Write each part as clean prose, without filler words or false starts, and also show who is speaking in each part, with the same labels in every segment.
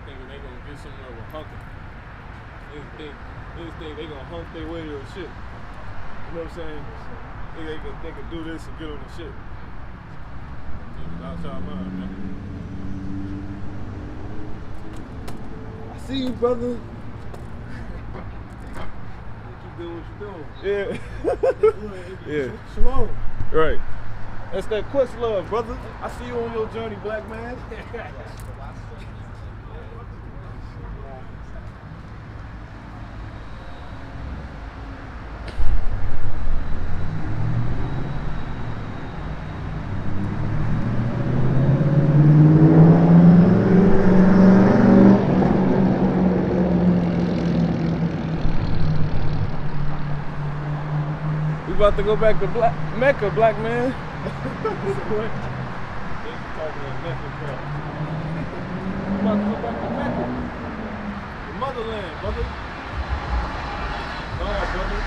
Speaker 1: thinking they gonna get somewhere with hunting. Niggas think they gonna hunt their way to the shit. You know what I'm saying? They can do this and get on the shit. Niggas outside mind, man.
Speaker 2: I see you, brother.
Speaker 1: Keep doing what
Speaker 2: Yeah.
Speaker 1: you're doing.
Speaker 2: Yeah.
Speaker 1: Shalom.
Speaker 2: Right. That's that quest love, brother. I see you on your journey, black man. We about to go back to Mecca, black man.
Speaker 1: They talking about Mecca crap.
Speaker 2: We about to go back to Mecca.
Speaker 1: The motherland, brother. Go on, brother.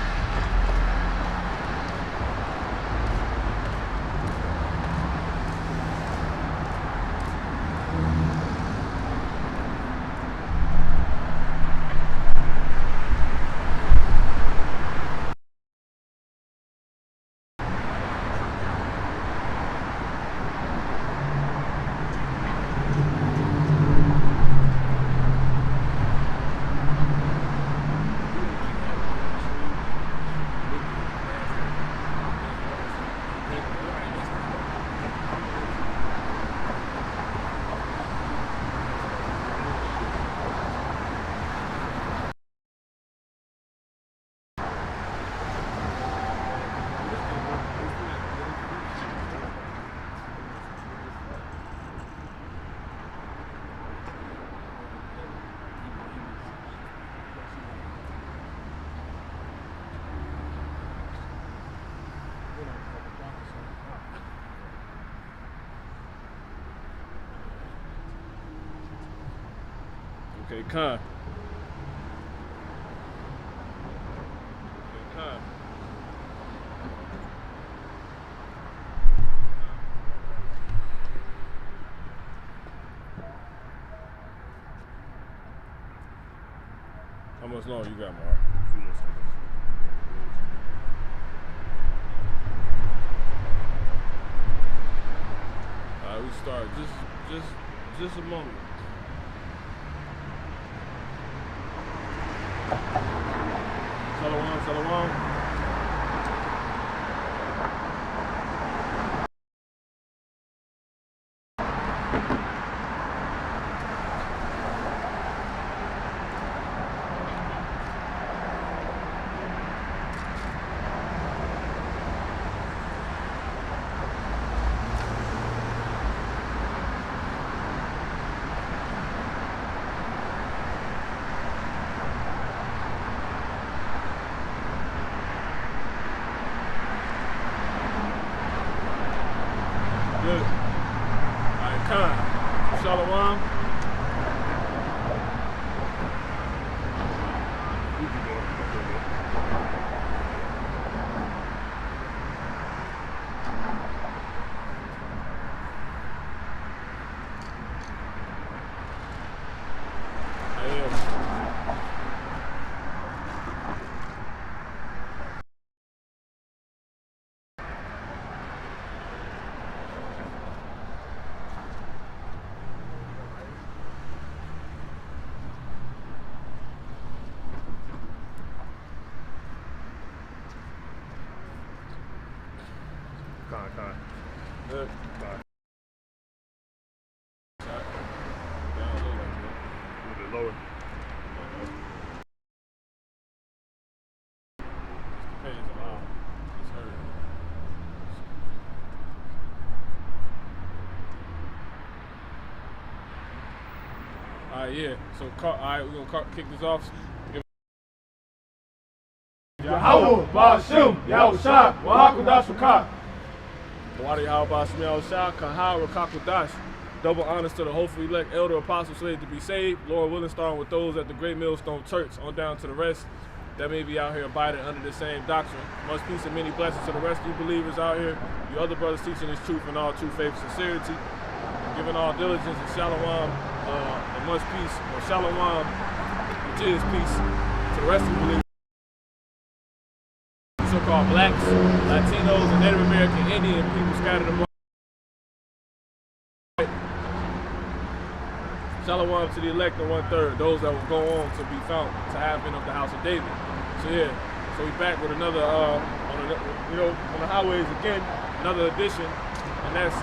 Speaker 2: Okay, Khan. Okay, Khan. How much longer you got, Mar?
Speaker 1: 2 more seconds.
Speaker 2: Alright, we start. Just a moment. Shalom, shalom. Good. Alright, Khan. Shalom.
Speaker 1: Con.
Speaker 2: Good.
Speaker 1: Con.
Speaker 2: Down a little bit.
Speaker 1: A little bit lower.
Speaker 2: Depends on how it's heard. Alright, yeah. So, alright, we're gonna kick this off.
Speaker 1: Yahweh, Ba'ashem, Yahushua, Wahakudash Wakah.
Speaker 2: Wadi Yahweh Shmiel Shah, Kahar, Rakakudash. Double honors to the hopefully elect elder apostle slaves to be saved. Lord willing, starting with those at the Great Millstone Church, on down to the rest that may be out here abiding under the same doctrine. Much peace and many blessings to the rest of you believers out here. You other brothers teaching this truth in all true faith and sincerity. Giving all diligence and shalom and much peace, or shalom, which is peace, to the rest of the believers. So-called blacks, Latinos, and Native American Indian people scattered among. Shalom to the elect of 1/3, those that will go on to be found to have been of the house of David. So yeah, so we back with another on the highways again, another edition, and that's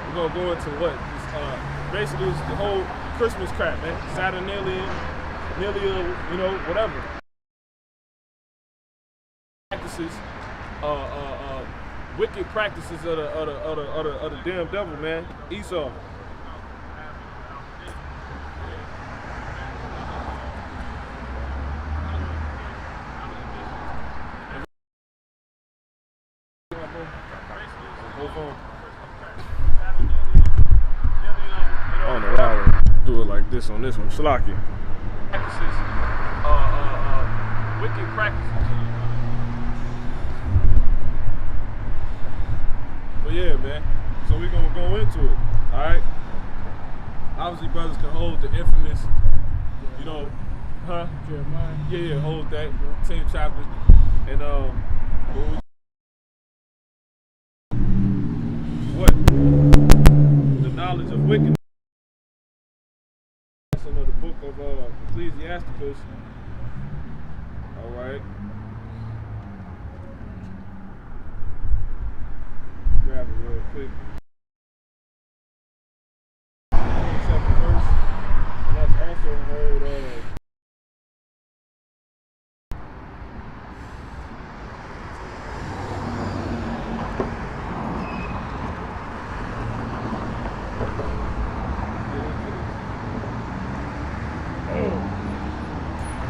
Speaker 2: we're gonna go into what basically it's the whole Christmas crap, man. Saturnila, whatever practices, wicked practices of the damn devil, man. Esau. I don't know why I would do it like this on this one. Shalaki. Practices, wicked practices. But yeah, man. So we're gonna go into it. All right. Obviously, brothers can hold the infamous,
Speaker 3: Jeremiah.
Speaker 2: Yeah, hold that 10th chapter, and what the knowledge of wickedness. That's another book of Ecclesiasticus. All right. Grab it real quick. 27th verse, and that's also hold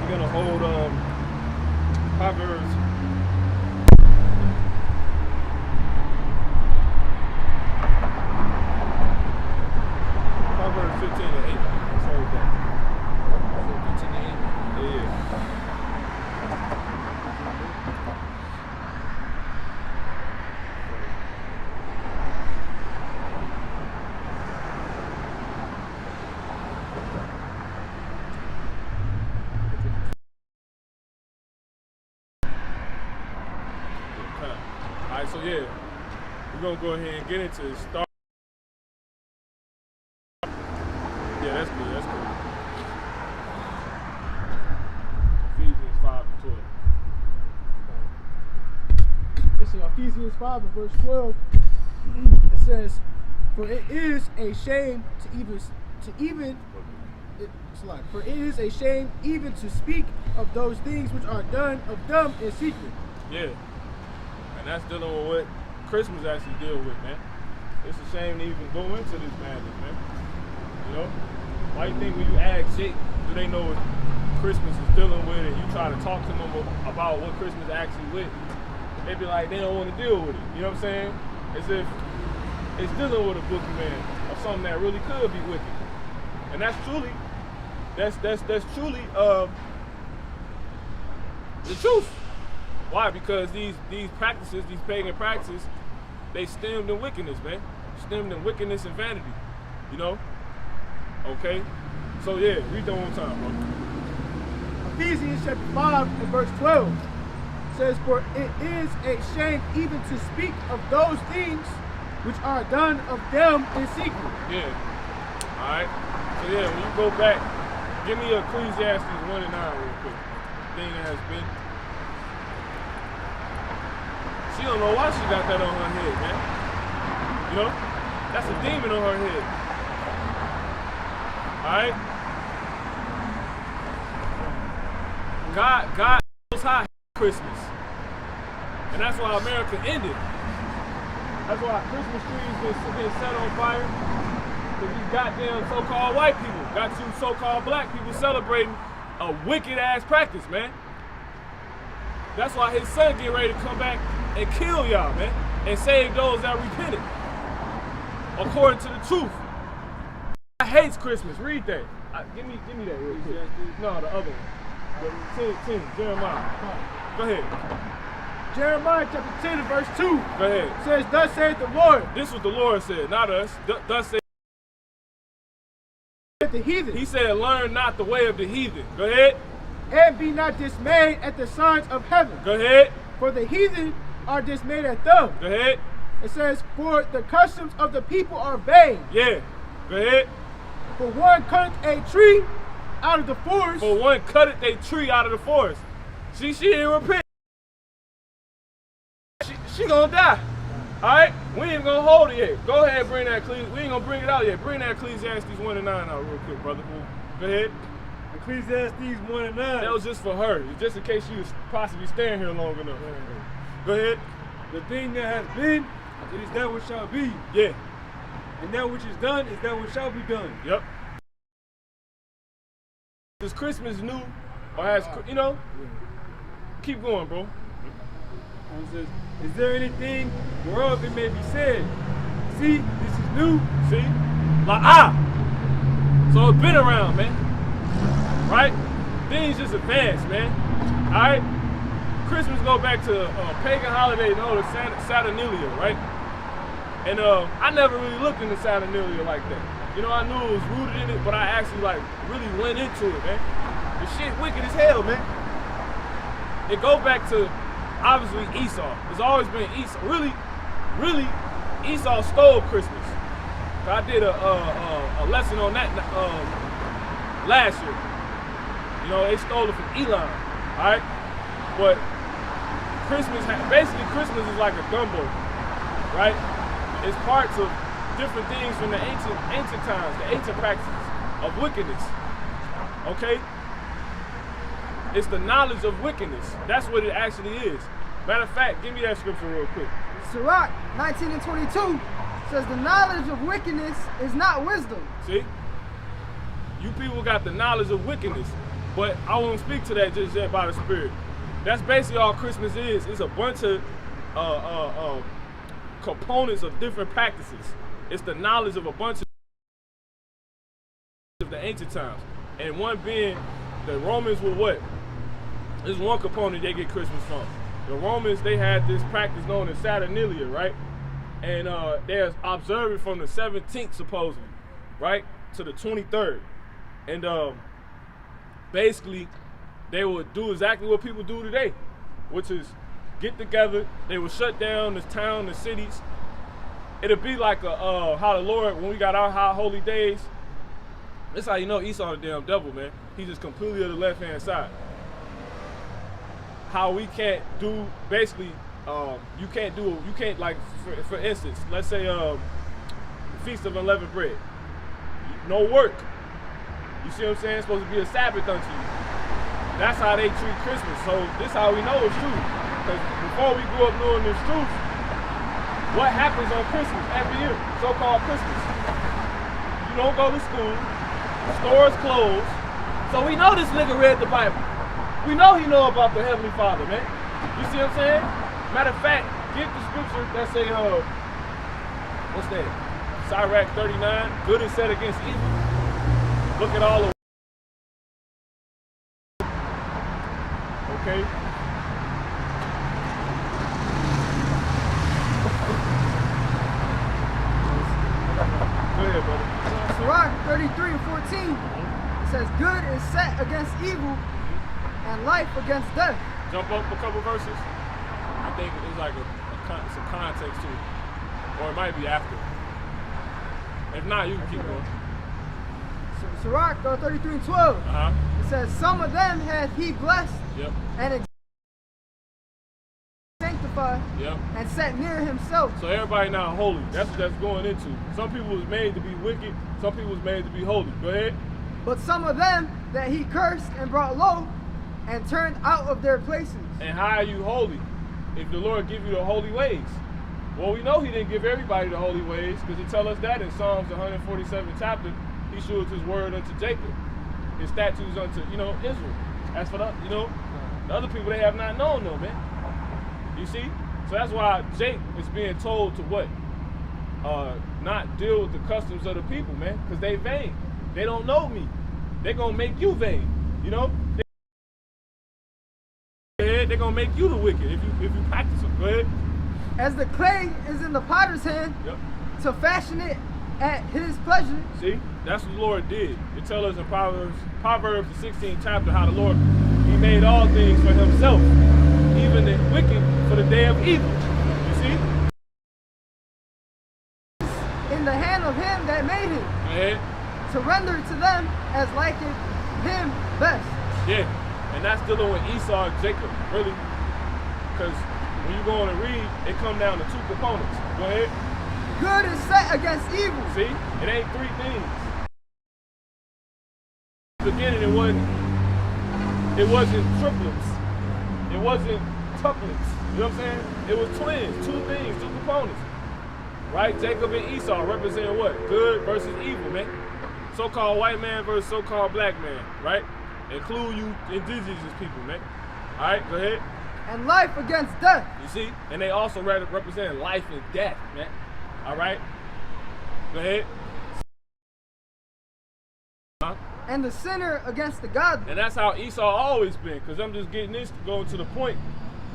Speaker 2: we're gonna hold Proverbs. Proverbs 15 and 8. Let's hold that.
Speaker 3: 15 and 8.
Speaker 2: Yeah. Alright, so yeah, we're gonna go ahead and get into the start. Yeah, that's good, that's good. Ephesians 5 and 12.
Speaker 3: This is Ephesians 5 and verse 12. It says, "For it is a shame for it is a shame even to speak of those things which are done of them in secret."
Speaker 2: Yeah. And that's dealing with what Christmas actually deal with, man. It's a shame to even go into this madness, man. Why you think when you ask Jake, do they know what Christmas is dealing with, and you try to talk to them about what Christmas actually with, they be like, they don't want to deal with it. You know what I'm saying? As if it's dealing with a boogeyman of something that really could be wicked. And that's truly the truth. Why? Because these practices, these pagan practices, they stemmed in wickedness, man. Stemmed in wickedness and vanity. Okay? So yeah, read that one time, bro.
Speaker 3: Ephesians chapter 5 and verse 12 says, "For it is a shame even to speak of those things which are done of them in secret."
Speaker 2: Yeah. Alright. So yeah, when you go back, give me Ecclesiastes 1 and 9 real quick. Thing that has been. She don't know why she got that on her head, man. That's a demon on her head. Alright? God knows how Christmas. And that's why America ended. That's why Christmas trees been set on fire. Because these goddamn so-called white people got you so-called black people celebrating a wicked ass practice, man. That's why his son getting ready to come back and kill y'all, man, and save those that repented, according to the truth. I hates Christmas. Read that. Give me that real quick. No, the other one. The 10, Jeremiah. Go ahead.
Speaker 3: Jeremiah chapter 10 and verse 2.
Speaker 2: Go ahead.
Speaker 3: Says, "Thus saith the Lord."
Speaker 2: This is what the Lord said, not us. Thus saith
Speaker 3: of the heathen.
Speaker 2: He said, learn not the way of the heathen. Go ahead.
Speaker 3: And be not dismayed at the signs of heaven.
Speaker 2: Go ahead.
Speaker 3: For the heathen are dismayed at them.
Speaker 2: Go ahead.
Speaker 3: It says, for the customs of the people are vain.
Speaker 2: Yeah. Go ahead.
Speaker 3: For one cutteth a tree out of the forest.
Speaker 2: For one cutteth a tree out of the forest. See, she didn't repent. She gonna die. Alright? We ain't gonna hold it yet. Go ahead, bring that we ain't gonna bring it out yet. Bring that Ecclesiastes 1 and 9 out real quick, brother. Go ahead.
Speaker 1: Ecclesiastes 1 and 9.
Speaker 2: That was just for her. Just in case she was possibly staying here long enough. Go ahead.
Speaker 1: The thing that has been, it is that which shall be.
Speaker 2: Yeah.
Speaker 1: And that which is done is that which shall be done.
Speaker 2: Yep. Is Christmas new? Or has, you know? Keep going, bro.
Speaker 1: And it says, is there anything whereof it may be said? See, this is new.
Speaker 2: See? So it's been around, man. Right? Things just advance, man. Alright? Christmas go back to a pagan holiday known as Saturnila, right? And I never really looked into Saturnila like that. You know, I knew it was rooted in it, but I actually like really went into it, man. The shit wicked as hell, man. It go back to obviously Esau. It's always been Esau. Really, Esau stole Christmas. I did a lesson on that last year. You know, they stole it from Elon, all right? But basically Christmas is like a gumbo, right? It's parts of different things from the ancient times, the ancient practices of wickedness, okay? It's the knowledge of wickedness. That's what it actually is. Matter of fact, give me that scripture real quick.
Speaker 4: Sirach 19 and 22 says the knowledge of wickedness is not wisdom.
Speaker 2: See? You people got the knowledge of wickedness, but I won't speak to that just yet by the Spirit. That's basically all Christmas is. It's a bunch of components of different practices. It's the knowledge of a bunch of the ancient times. And one being the Romans were what? There's one component they get Christmas from. The Romans, they had this practice known as Saturnila, right? And they're observing from the 17th, supposedly, right, to the 23rd. And basically, they would do exactly what people do today, which is get together. They would shut down the town, the cities. It'd be like how the Lord, when we got our high holy days, that's how you know Esau the damn devil, man. He's just completely on the left-hand side. How we can't do, basically, you can't like, for instance, let's say Feast of Unleavened Bread. No work. You see what I'm saying? It's supposed to be a Sabbath unto you. That's how they treat Christmas. So this is how we know it's true. Because before we grew up knowing this truth, what happens on Christmas every year? So-called Christmas. You don't go to school. Stores closed. So we know this nigga read the Bible. We know he know about the Heavenly Father, man. You see what I'm saying? Matter of fact, get the scripture that say, what's that? Sirach 39, good is set against evil. Look at all of okay. Go ahead, brother.
Speaker 4: Sirach 33 and 14, it says, good is set against evil and life against death.
Speaker 2: Jump up a couple verses. I think it's like some context to it. Or it might be after. If not, you can keep going.
Speaker 4: Sirach 33 and 12. It says, some of them hath he blessed and sanctified and set near himself.
Speaker 2: So everybody not holy. That's what that's going into. Some people was made to be wicked. Some people was made to be holy. Go ahead.
Speaker 4: But some of them that he cursed and brought low and turned out of their places.
Speaker 2: And how are you holy if the Lord give you the holy ways? Well, we know he didn't give everybody the holy ways because he tell us that in Psalms 147 chapter. He showed his word unto Jacob, his statutes unto, Israel. As for the, the other people, they have not known them, man. You see? So that's why Jake is being told to what? Not deal with the customs of the people, man, because they vain. They don't know me. They're going to make you vain, They're going to make you the wicked if you practice them. Go ahead.
Speaker 4: As the clay is in the potter's hand to fashion it at his pleasure.
Speaker 2: See, that's what the Lord did. It tells us in Proverbs the 16th chapter how the Lord, he made all things for himself, even the wicked for the day of evil. You see?
Speaker 4: In the hand of him that made him.
Speaker 2: Go ahead.
Speaker 4: To render to them as liketh him best.
Speaker 2: Yeah, and that's dealing with Esau and Jacob, really. Because when you go on and read, it comes down to two components. Go ahead.
Speaker 4: Good is set against evil.
Speaker 2: See, it ain't three things. In the beginning, it wasn't triplets. It wasn't tuplets. You know what I'm saying? It was twins, two things, two components. Right? Jacob and Esau represent what? Good versus evil, man. So-called white man versus so-called black man, right? Include you indigenous people, man. All right, go ahead.
Speaker 4: And life against death.
Speaker 2: You see? And they also represent life and death, man. All right? Go ahead. Huh?
Speaker 4: And the sinner against the godly.
Speaker 2: And that's how Esau always been, because I'm just getting this going to the point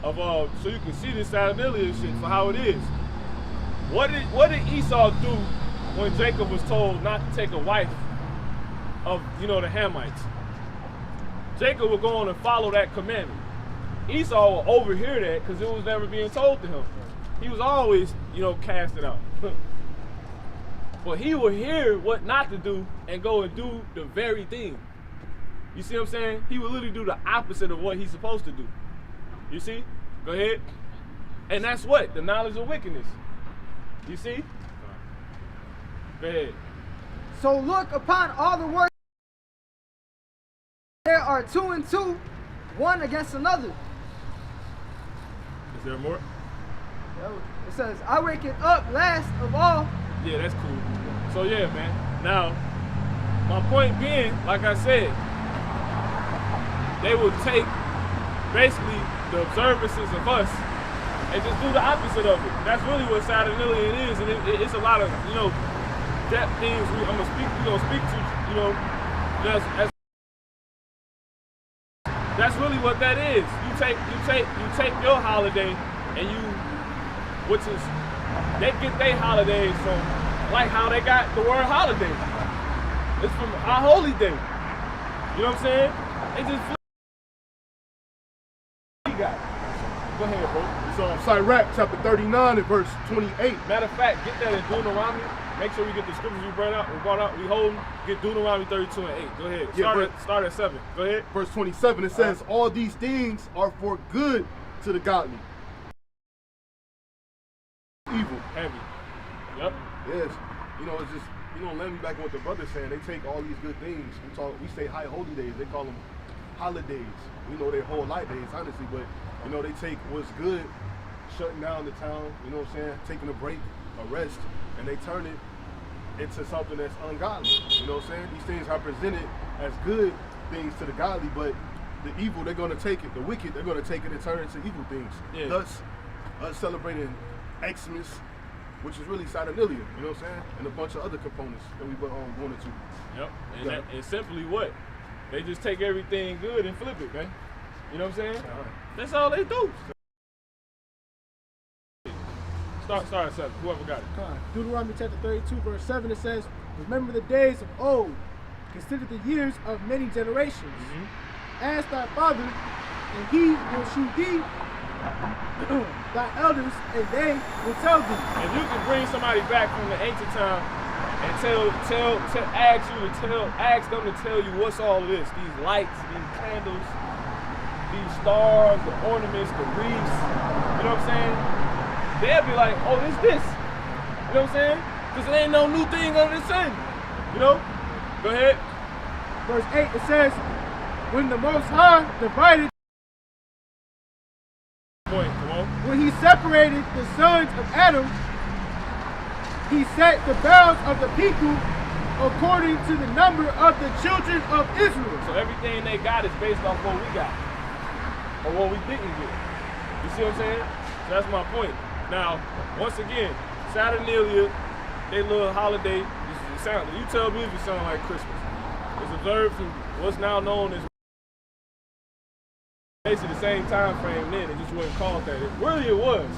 Speaker 2: of, so you can see this Saturnila shit for how it is. What did Esau do when Jacob was told not to take a wife of, the Hamites? Jacob would go on and follow that commandment. Esau will overhear that because it was never being told to him. He was always, casted out. But he will hear what not to do and go and do the very thing. You see what I'm saying? He will literally do the opposite of what he's supposed to do. You see? Go ahead. And that's what? The knowledge of wickedness. You see? Go ahead.
Speaker 4: So look upon all the works. There are 2 and 2, one against another.
Speaker 2: Is there more?
Speaker 4: It says, I wake it up last of all.
Speaker 2: Yeah, that's cool. So yeah, man. Now, my point being, like I said, they will take basically the observances of us and just do the opposite of it. That's really what Saturnila is, and it's a lot of, depth things we're gonna speak to, that's really what that is. You take your holiday and they get their holidays from like how they got the word holiday. It's from our holy day. You know what I'm saying? They just Go ahead, bro.
Speaker 1: So Sirach chapter 39 and verse 28.
Speaker 2: Matter of fact, get that in Deuteronomy. Make sure we get the scriptures we brought out. We hold them. Get Deuteronomy 32 and 8. Go ahead. Start at 7. Go ahead.
Speaker 1: Verse 27, it says, all these things are for good to the godly. Evil.
Speaker 2: Heavy. Yep.
Speaker 1: Yes. It's just, let me back on what the brother's saying. They take all these good things. We say high holy days. They call them holidays. We know they're whole light days, honestly, but they take what's good, shutting down the town, taking a break, a rest, and they turn it into something that's ungodly. These things are presented as good things to the godly, but the evil, they're going to take it. The wicked, they're going to take it and turn it into evil things.
Speaker 2: Yeah.
Speaker 1: Thus, us celebrating Xmas, which is really Saturnila, and a bunch of other components that we going into.
Speaker 2: Yep. And and simply what? They just take everything good and flip it, man. You know what I'm saying? That's all they do. Start at 7. Whoever got it.
Speaker 3: Deuteronomy chapter 32, verse 7, it says, remember the days of old, consider the years of many generations. Ask thy father, and he will shew thee thy elders, and they will tell thee.
Speaker 2: If you can bring somebody back from the ancient time and ask them to tell you what's all of this, these lights, these candles, these stars, the ornaments, the wreaths, you know what I'm saying? They'll be like, oh, this. You know what I'm saying? Because there ain't no new thing under the sun. Go ahead.
Speaker 3: Verse 8, it says, when the Most High divided,
Speaker 2: Come on.
Speaker 3: when he separated the sons of Adam, he set the bounds of the people according to the number of the children of Israel.
Speaker 2: So everything they got is based off what we got, or what we didn't get. You see what I'm saying? So that's my point. Now, once again, Saturnila, they little holiday, you tell me if it sounds like Christmas. It's observed from what's now known as basically the same time frame then. It just wasn't called that. It was.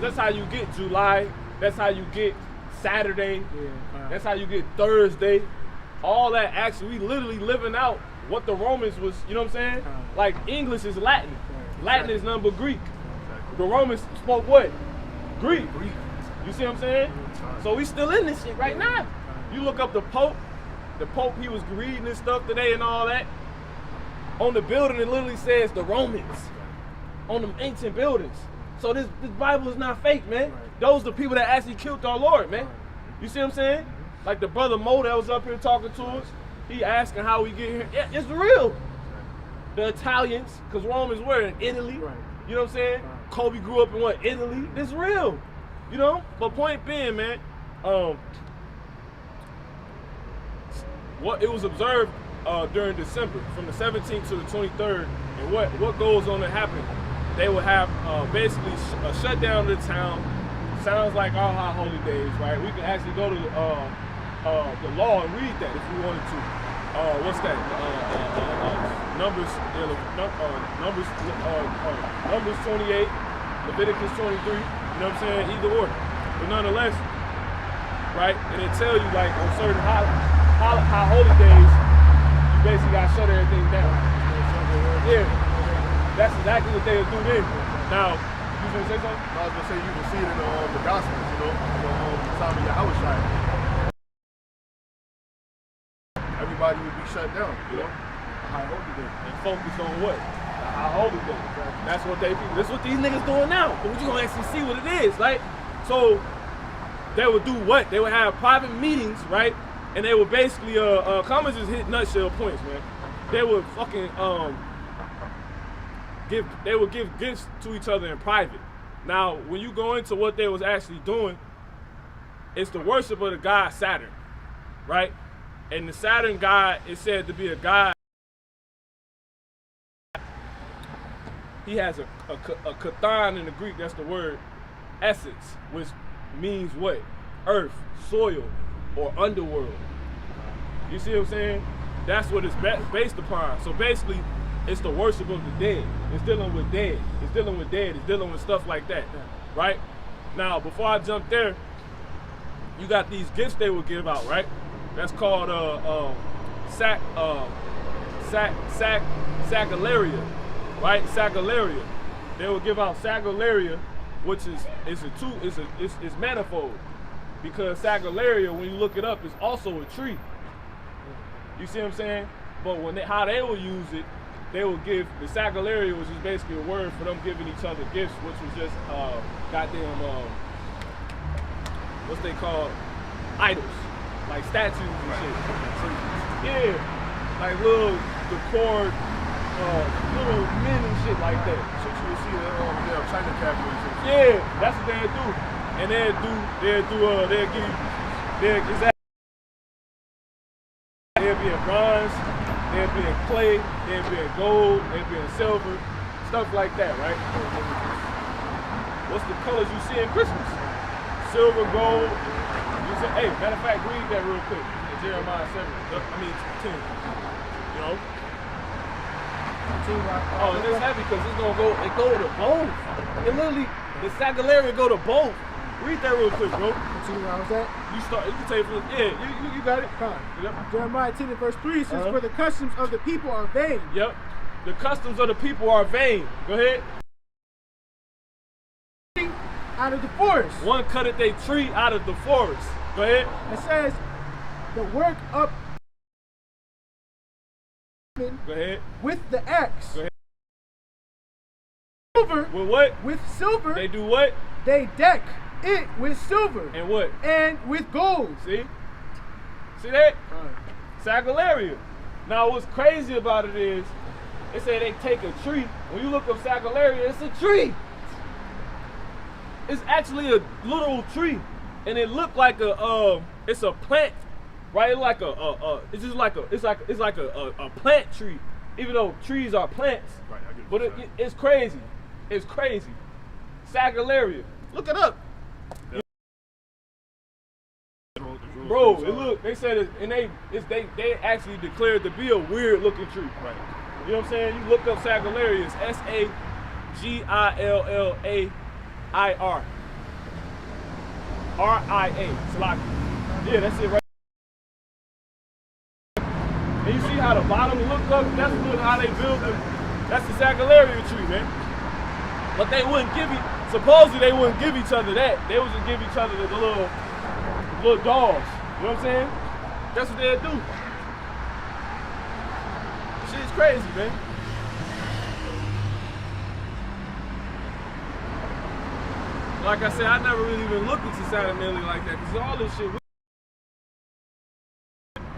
Speaker 2: That's how you get July. That's how you get Saturday. That's how you get Thursday. All that actually, we literally living out what the Romans was, you know what I'm saying? Like English is Latin. Latin is nothing but Greek. The Romans spoke what? Greek. You see what I'm saying? So we still in this shit right now. You look up the Pope, he was reading this stuff today and all that. On the building, it literally says the Romans. On them ancient buildings. So this Bible is not fake, man. Those are the people that actually killed our Lord, man. You see what I'm saying? Like the brother Mo that was up here talking to us, he asking how we get here. Yeah, it's real. The Italians, because Romans were in Italy. You know what I'm saying? Kobe grew up in what? Italy. It's real. You know? But point being, man, what it was observed during December, from the 17th to the 23rd, and what goes on to happen. They will have basically a shutdown of the town. Sounds like our high holy days, right? We can actually go to the law and read that if we wanted to. What's that? Numbers 28, Leviticus 23. You know what I'm saying? Either or, but nonetheless, right? And it tell you like on certain high holy days, you basically got to shut everything down. Yeah, that's exactly what they would do then. Now, you was gonna say something?
Speaker 1: I was gonna say you can see it in the Gospels, you know, the time of Yahushua. Everybody would be shut down, you know. High holy day.
Speaker 2: And focus on what? The high holy day. That's what that's what these niggas doing now. But you gonna actually see what it is, right? So they would do what? They would have private meetings, right? And they would basically comments just hit nutshell points, man. They would fucking give gifts to each other in private. Now, when you go into what they was actually doing, it's the worship of the god Saturn, right? And the Saturn god is said to be a god. He has a kathan in the Greek, that's the word, essence, which means what? Earth, soil, or underworld. You see what I'm saying? That's what it's based upon. So basically, it's the worship of the dead. It's dealing with dead. It's dealing with dead. It's dealing with stuff like that, right? Now, before I jump there, you got these gifts they will give out, right? That's called sacularia, right? Sacularia. They will give out sacularia, which is manifold, because sacularia, when you look it up, is also a tree. You see what I'm saying? But how they will use it, they will give the sacularia, which is basically a word for them giving each other gifts, which was just what's they call idols, like statues and shit. Yeah, like little decor, little men and shit like that.
Speaker 1: Shit you would see in China capitals.
Speaker 2: Yeah, that's what they'll do. And they'll be in bronze, they'll be in clay, they'll be in gold, they'll be in silver, stuff like that, right? What's the colors you see in Christmas? Silver, gold. You say, hey, matter of fact, read that real quick. Jeremiah 10. You know? Oh, it's heavy because it go to both. It literally, the sacularia go to both. Read that real quick, bro.
Speaker 3: Where was that?
Speaker 2: You can take it from, you got it.
Speaker 3: Yep. Jeremiah 10 and verse 3 says, for the customs of the people are vain.
Speaker 2: Yep. The customs of the people are vain. Go ahead.
Speaker 3: Out of the forest.
Speaker 2: One cutteth a tree out of the forest. Go ahead.
Speaker 3: It says, the work up.
Speaker 2: Go ahead.
Speaker 3: With the axe.
Speaker 2: Go ahead.
Speaker 3: Silver.
Speaker 2: With what?
Speaker 3: With silver.
Speaker 2: They do what?
Speaker 3: They deck it with silver.
Speaker 2: And what?
Speaker 3: And with gold.
Speaker 2: See? See that? Sacularia. Now what's crazy about it is, they say they take a tree. When you look up sacularia, it's a tree. It's actually a literal tree. And it looked like it's a plant, right? Like it's like a plant tree. Even though trees are plants.
Speaker 1: Right, I get
Speaker 2: but it's crazy. It's crazy. Sacularia. Look it up. Bro, it look, they said it, and they actually declared to be a weird looking tree.
Speaker 1: Right.
Speaker 2: You know what I'm saying? You look up Sacularia, it's S-A-G-I-L-L-A-I-R. R-I-A, Salaki. Yeah, that's it right. And you see how the bottom looked up? That's how they built it. That's the Sagillaria tree, man. But they wouldn't give supposedly they wouldn't give each other that. They would just give each other the little dolls. You know what I'm saying? That's what they'd do. Shit's crazy, man. Like I said, I never really even looked into Saturnila like that, because all this shit,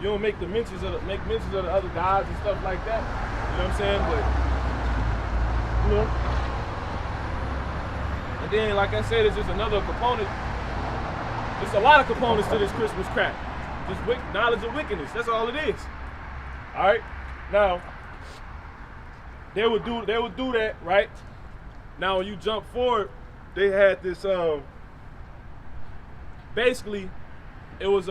Speaker 2: you don't make mentions of the other gods and stuff like that. You know what I'm saying? But you know. And then, like I said, it's just another component. It's a lot of components to this Christmas crap. Just knowledge of wickedness. That's all it is. All right. Now, they would do that, right? Now, when you jump forward, they had this. Basically, it was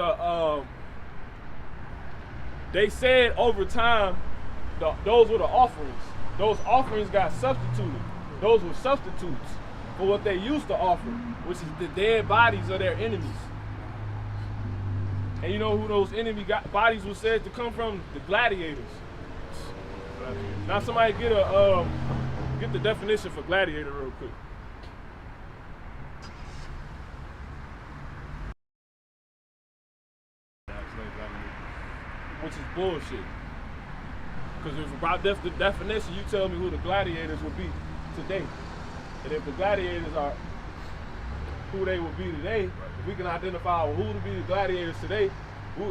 Speaker 2: they said over time, those were the offerings. Those offerings got substituted. Those were substitutes for what they used to offer, which is the dead bodies of their enemies. And you know who those bodies were said to come from? The gladiators. Now somebody get the definition for gladiator real quick. Which is bullshit. Because if about the definition, you tell me who the gladiators would be today. And if the gladiators are who they would be today, if we can identify who to be the gladiators today,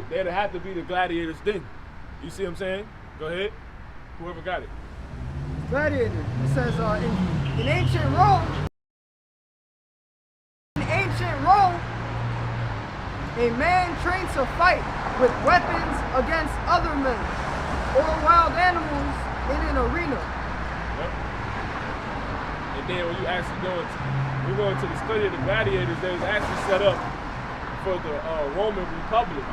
Speaker 2: they'd have to be the gladiators then. You see what I'm saying? Go ahead. Whoever got it.
Speaker 4: Gladiator. It says in ancient Rome, a man trained to fight with weapons against other men or wild animals in an arena.
Speaker 2: Yep. And then when you actually we're going to the study of the gladiators, they was actually set up for the Roman Republic.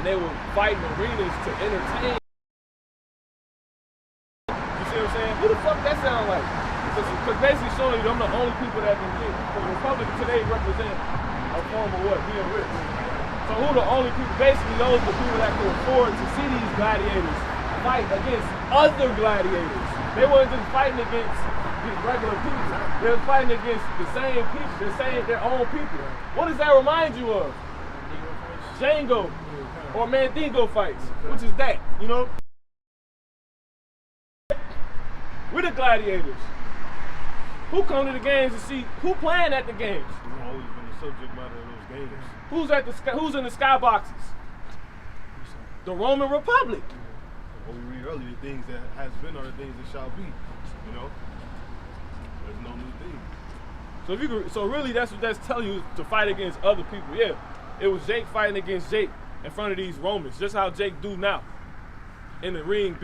Speaker 2: And they were fighting arenas to entertain. You see what I'm saying? Who the fuck that sound like? Because basically showing you them the only people that can get. Because the Republic today represent a form of what? Being rich. So who the only people? Basically those are the people that can afford to see these gladiators fight against other gladiators. They weren't just fighting against these regular people. They were fighting against the same people, their own people. What does that remind you of? Django or Mandingo fights, which is that, you know? We're the gladiators. Who come to the games to see who playing at the games?
Speaker 1: We've always been the subject matter of those games.
Speaker 2: Who's in the skyboxes? The Roman Republic.
Speaker 1: What we read earlier, the things that has been are the things that shall be. You know, there's no new thing.
Speaker 2: So really, that's what that's telling you, to fight against other people. Yeah, it was Jake fighting against Jake in front of these Romans, just how Jake do now, in the ring,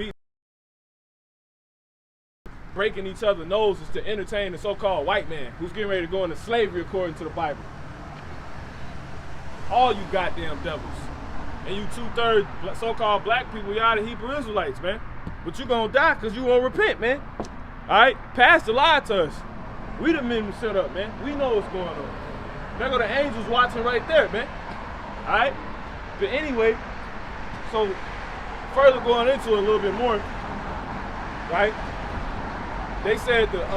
Speaker 2: breaking each other's noses to entertain the so-called white man who's getting ready to go into slavery according to the Bible. All you goddamn devils. And you 2/3 so-called black people, y'all the Hebrew Israelites, man. But you gonna die because you won't repent, man. Alright? Pastor lied to us. We the men who set up, man. We know what's going on. There go the angels watching right there, man. Alright? But anyway, so further going into it a little bit more, right? They said that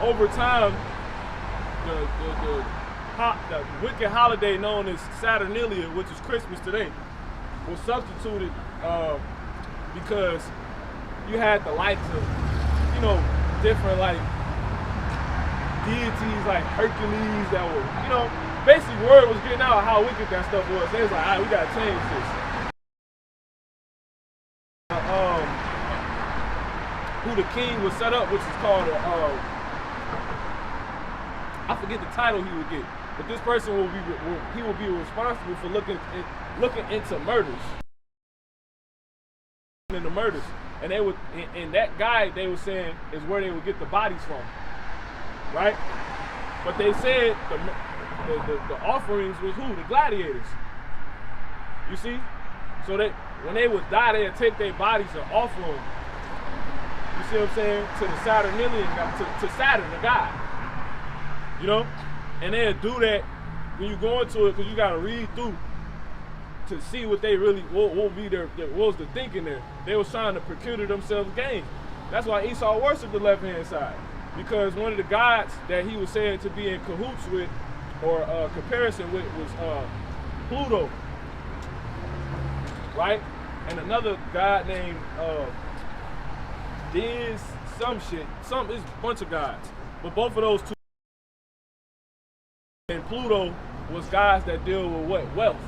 Speaker 2: over time, the wicked holiday known as Saturnila, which is Christmas today, was substituted because you had the likes of, you know, different like deities like Hercules that were, you know, basically word was getting out how wicked that stuff was. They was like, all right, we gotta change this. Who the king was set up, which is called I forget the title he would get, but this person will be responsible for looking into murders, into murders, and they would, and that guy they were saying is where they would get the bodies from, right? But they said the offerings was who? The gladiators. You see, so that when they would die, they'd take their bodies and offer them. You see what I'm saying? To the Saturnilian God, to Saturn, the god. You know? And they'll do that when you go into it, because you got to read through to see what they really, what was the thinking there. They was trying to procure to themselves gain. That's why Esau worshiped the left-hand side, because one of the gods that he was said to be in cahoots with, or comparison with, was Pluto, right? And another god named Diz, some shit, it's a bunch of gods, but both of those two. And Pluto was gods that deal with what? Wealth,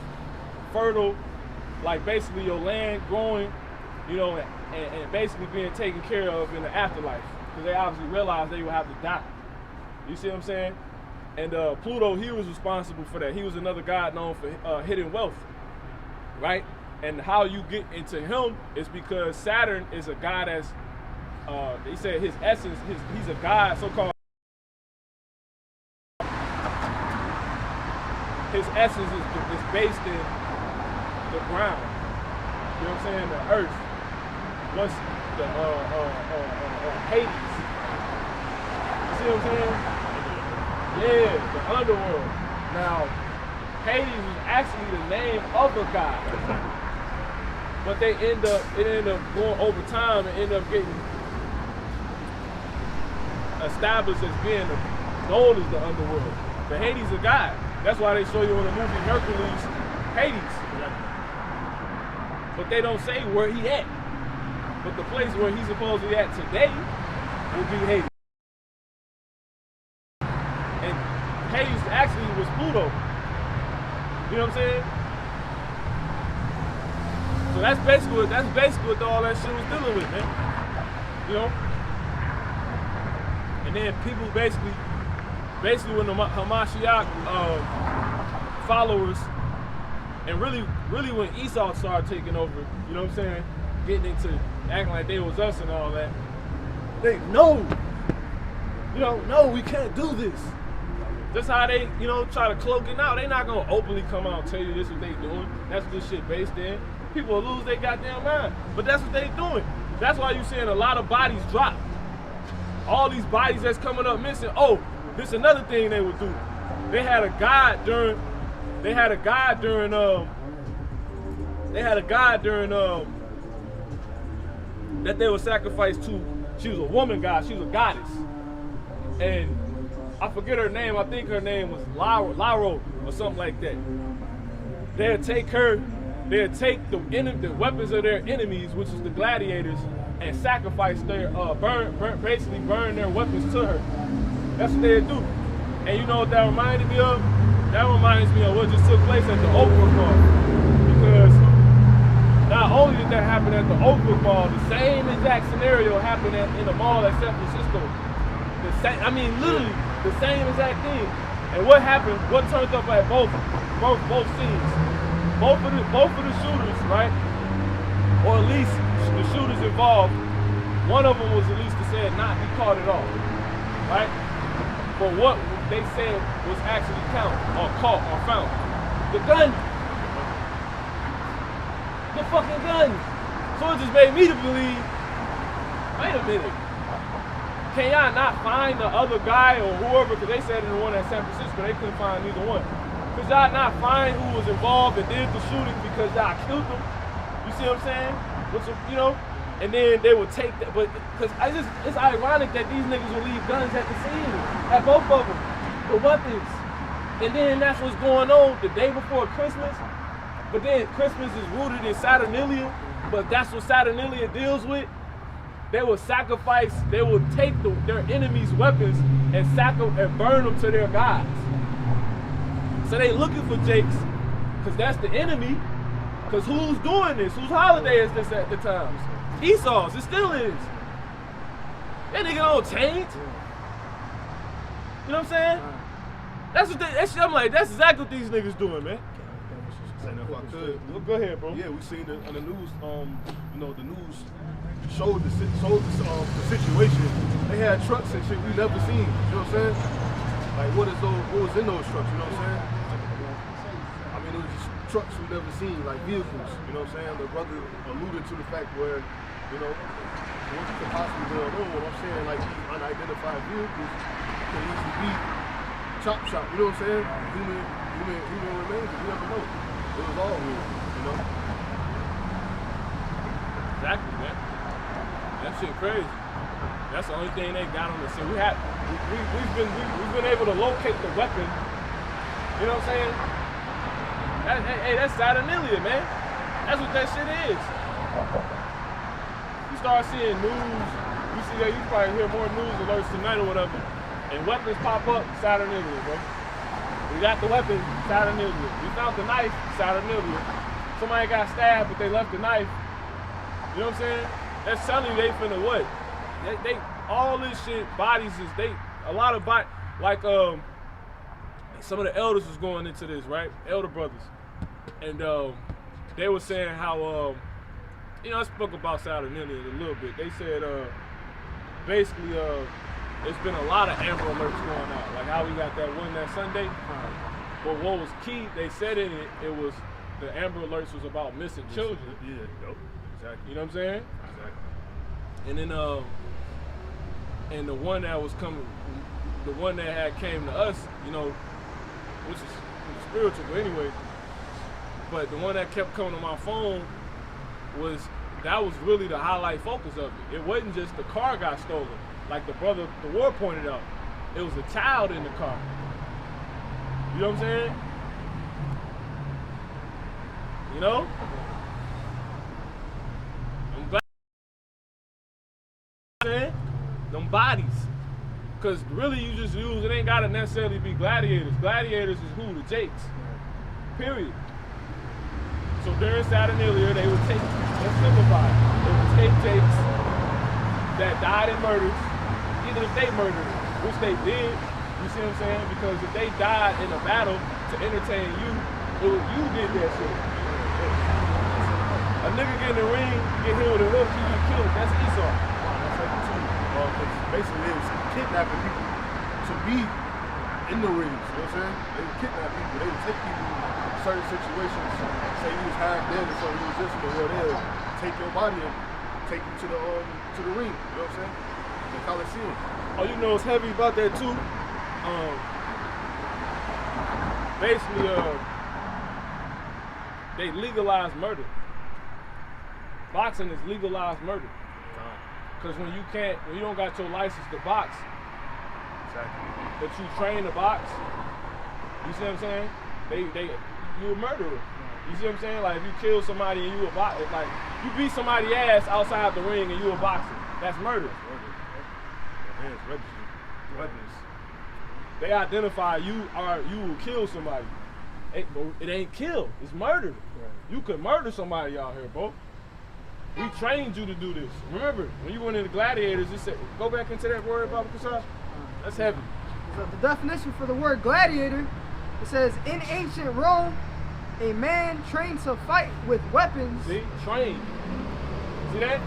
Speaker 2: fertile, like basically your land growing, you know, and basically being taken care of in the afterlife, because they obviously realized they would have to die. You see what I'm saying? And Pluto, he was responsible for that. He was another god known for hidden wealth, right? And how you get into him is because Saturn is a god as, they said his essence, he's a god, so-called. His essence is based in the ground. You know what I'm saying? The earth. What's the Hades? You see what I'm saying? Yeah, the underworld. Now, Hades is actually the name of a god, but it ended up going over time and ended up getting established as being known as the underworld. But Hades is a god. That's why they show you in the movie Hercules, Hades. But they don't say where he at. But the place where he's supposedly at today will be Hades. And Hades actually was Pluto. You know what I'm saying? So that's basically what all that shit was dealing with, man. You know? And then people basically when the Hamashiach followers, and really when Esau started taking over, you know what I'm saying, getting into acting like they was us and all that, they no, we can't do this. That's how they, try to cloak it out. They not gonna openly come out and tell you this is what they doing. That's what this shit based in. People will lose their goddamn mind, but that's what they doing. That's why you seeing a lot of bodies drop. All these bodies that's coming up missing. Oh, this another thing they would do. They had a god during that they would sacrifice to. She was a woman god, she was a goddess. And I forget her name, I think her name was Laro or something like that. They'd take the weapons of their enemies, which is the gladiators, and sacrifice their, basically burn their weapons to her. That's what they'd do. And you know what that reminded me of? That reminds me of what just took place at the Oakwood Mall. Because not only did that happen at the Oakwood Mall, the same exact scenario happened in the mall at San Francisco. Literally the same exact thing. And what happened? What turned up at both scenes? Both of the shooters, right? Or at least the shooters involved. One of them was at least said not be caught at all, right? But what they said was actually caught or found. The gun. The fucking gun. So it just made me to believe, wait a minute. Can y'all not find the other guy or whoever, because they said in the one at San Francisco, they couldn't find neither one. Could y'all not find who was involved and did the shooting because y'all killed them? You see what I'm saying? And then they would take that, but because it's ironic that these niggas will leave guns at the scene, at both of them, the weapons. And then that's what's going on the day before Christmas. But then Christmas is rooted in Saturnila, but that's what Saturnila deals with. They will sacrifice, they will take their enemies' weapons and burn them to their gods. So they looking for Jakes, because that's the enemy. Because who's doing this? Whose holiday is this at the time? Esau's, it still is. That nigga don't change. You know what I'm saying? I'm like, that's exactly what these niggas doing, man.
Speaker 1: And if I could,
Speaker 2: Go ahead, bro.
Speaker 1: yeah, we seen it on the news. The news showed the situation. They had trucks and shit we never seen. You know what I'm saying? Like, what was in those trucks? You know what I'm saying? I mean, it was just trucks we never seen, like vehicles. You know what I'm saying? The brother alluded to the fact where, what could possibly go on. What I'm saying, like these unidentified vehicles can easily be chop shop. You know what I'm saying? Human remains. You never know. It was all real. You know.
Speaker 2: Exactly, man. That shit crazy. That's the only thing they got on the scene. We've been able to locate the weapon. You know what I'm saying? Hey, that's Saturnila, man. That's what that shit is. You start seeing news, you see that, you probably hear more news alerts tonight or whatever, and weapons pop up, Saturnila, bro. We got the weapon, Saturnila. We found the knife, Saturnila. Somebody got stabbed, but they left the knife. You know what I'm saying? That's telling you they finna what? They all this shit, bodies is, a lot of like some of the elders was going into this, right? Elder brothers. And they were saying how, you know, I spoke about Saturnila a little bit. They said, basically, there's been a lot of Amber Alerts going out. Like how we got that one that Sunday. But what was key, they said in it, it was, the Amber Alerts was about missing children.
Speaker 1: Yeah, yep, exactly.
Speaker 2: You know what I'm saying?
Speaker 1: Exactly.
Speaker 2: And then, and the one that was coming, the one that had came to us, you know, which is spiritual, but anyway. But the one that kept coming to my phone that was really the highlight focus of it. It wasn't just the car got stolen, like the brother, the war pointed out. It was a child in the car. You know what I'm saying? You know? Them bodies. Because really you just use, it ain't gotta necessarily be gladiators. Gladiators is who? The Jakes. Period. So during Saturnila, they would take, let's simplify it, they would take Jakes that died in murders, even if they murdered them, which they did, you see what I'm saying? Because if they died in a battle to entertain you, you did that shit. A nigga get in the ring, get hit with a hook, you get killed. That's Esau.
Speaker 1: Because basically they was kidnapping people to be in the rings. You know what I'm saying? They would kidnap people. They would take people in certain situations. Say you was half dead or something, you was this or they'll take your body and take you to the ring. You know what I'm saying? The Coliseum.
Speaker 2: Oh, you know what's heavy about that too? Basically, they legalized murder. Boxing is legalized murder. Because when you don't got your license to box,
Speaker 1: exactly,
Speaker 2: but you train to box, you see what I'm saying? You a murderer. You see what I'm saying? Like if you kill somebody and you a boxer, like you beat somebody's ass outside the ring and you a boxer, that's murder.
Speaker 1: Hands registered. Weapons.
Speaker 2: They identify you will kill somebody. It ain't kill, it's murder. Right. You could murder somebody out here, bro. We trained you to do this. Remember, when you went into Gladiators, it said, go back into that word, Baba Kasar. That's heavy.
Speaker 4: So the definition for the word gladiator, it says, in ancient Rome, a man trained to fight with weapons.
Speaker 2: See, trained. See that?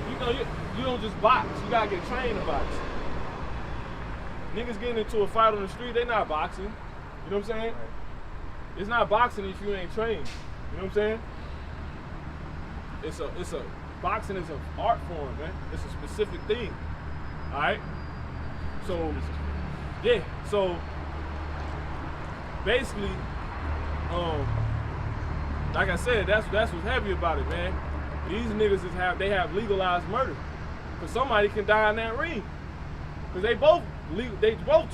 Speaker 2: You know, you don't just box. You gotta get trained to box. Niggas getting into a fight on the street, they not boxing. You know what I'm saying? Right. It's not boxing if you ain't trained. You know what I'm saying? Boxing is an art form, man. It's a specific thing. All right. So, yeah. So, basically, like I said, that's what's heavy about it, man. These niggas have legalized murder. Cause somebody can die in that ring. Cause they both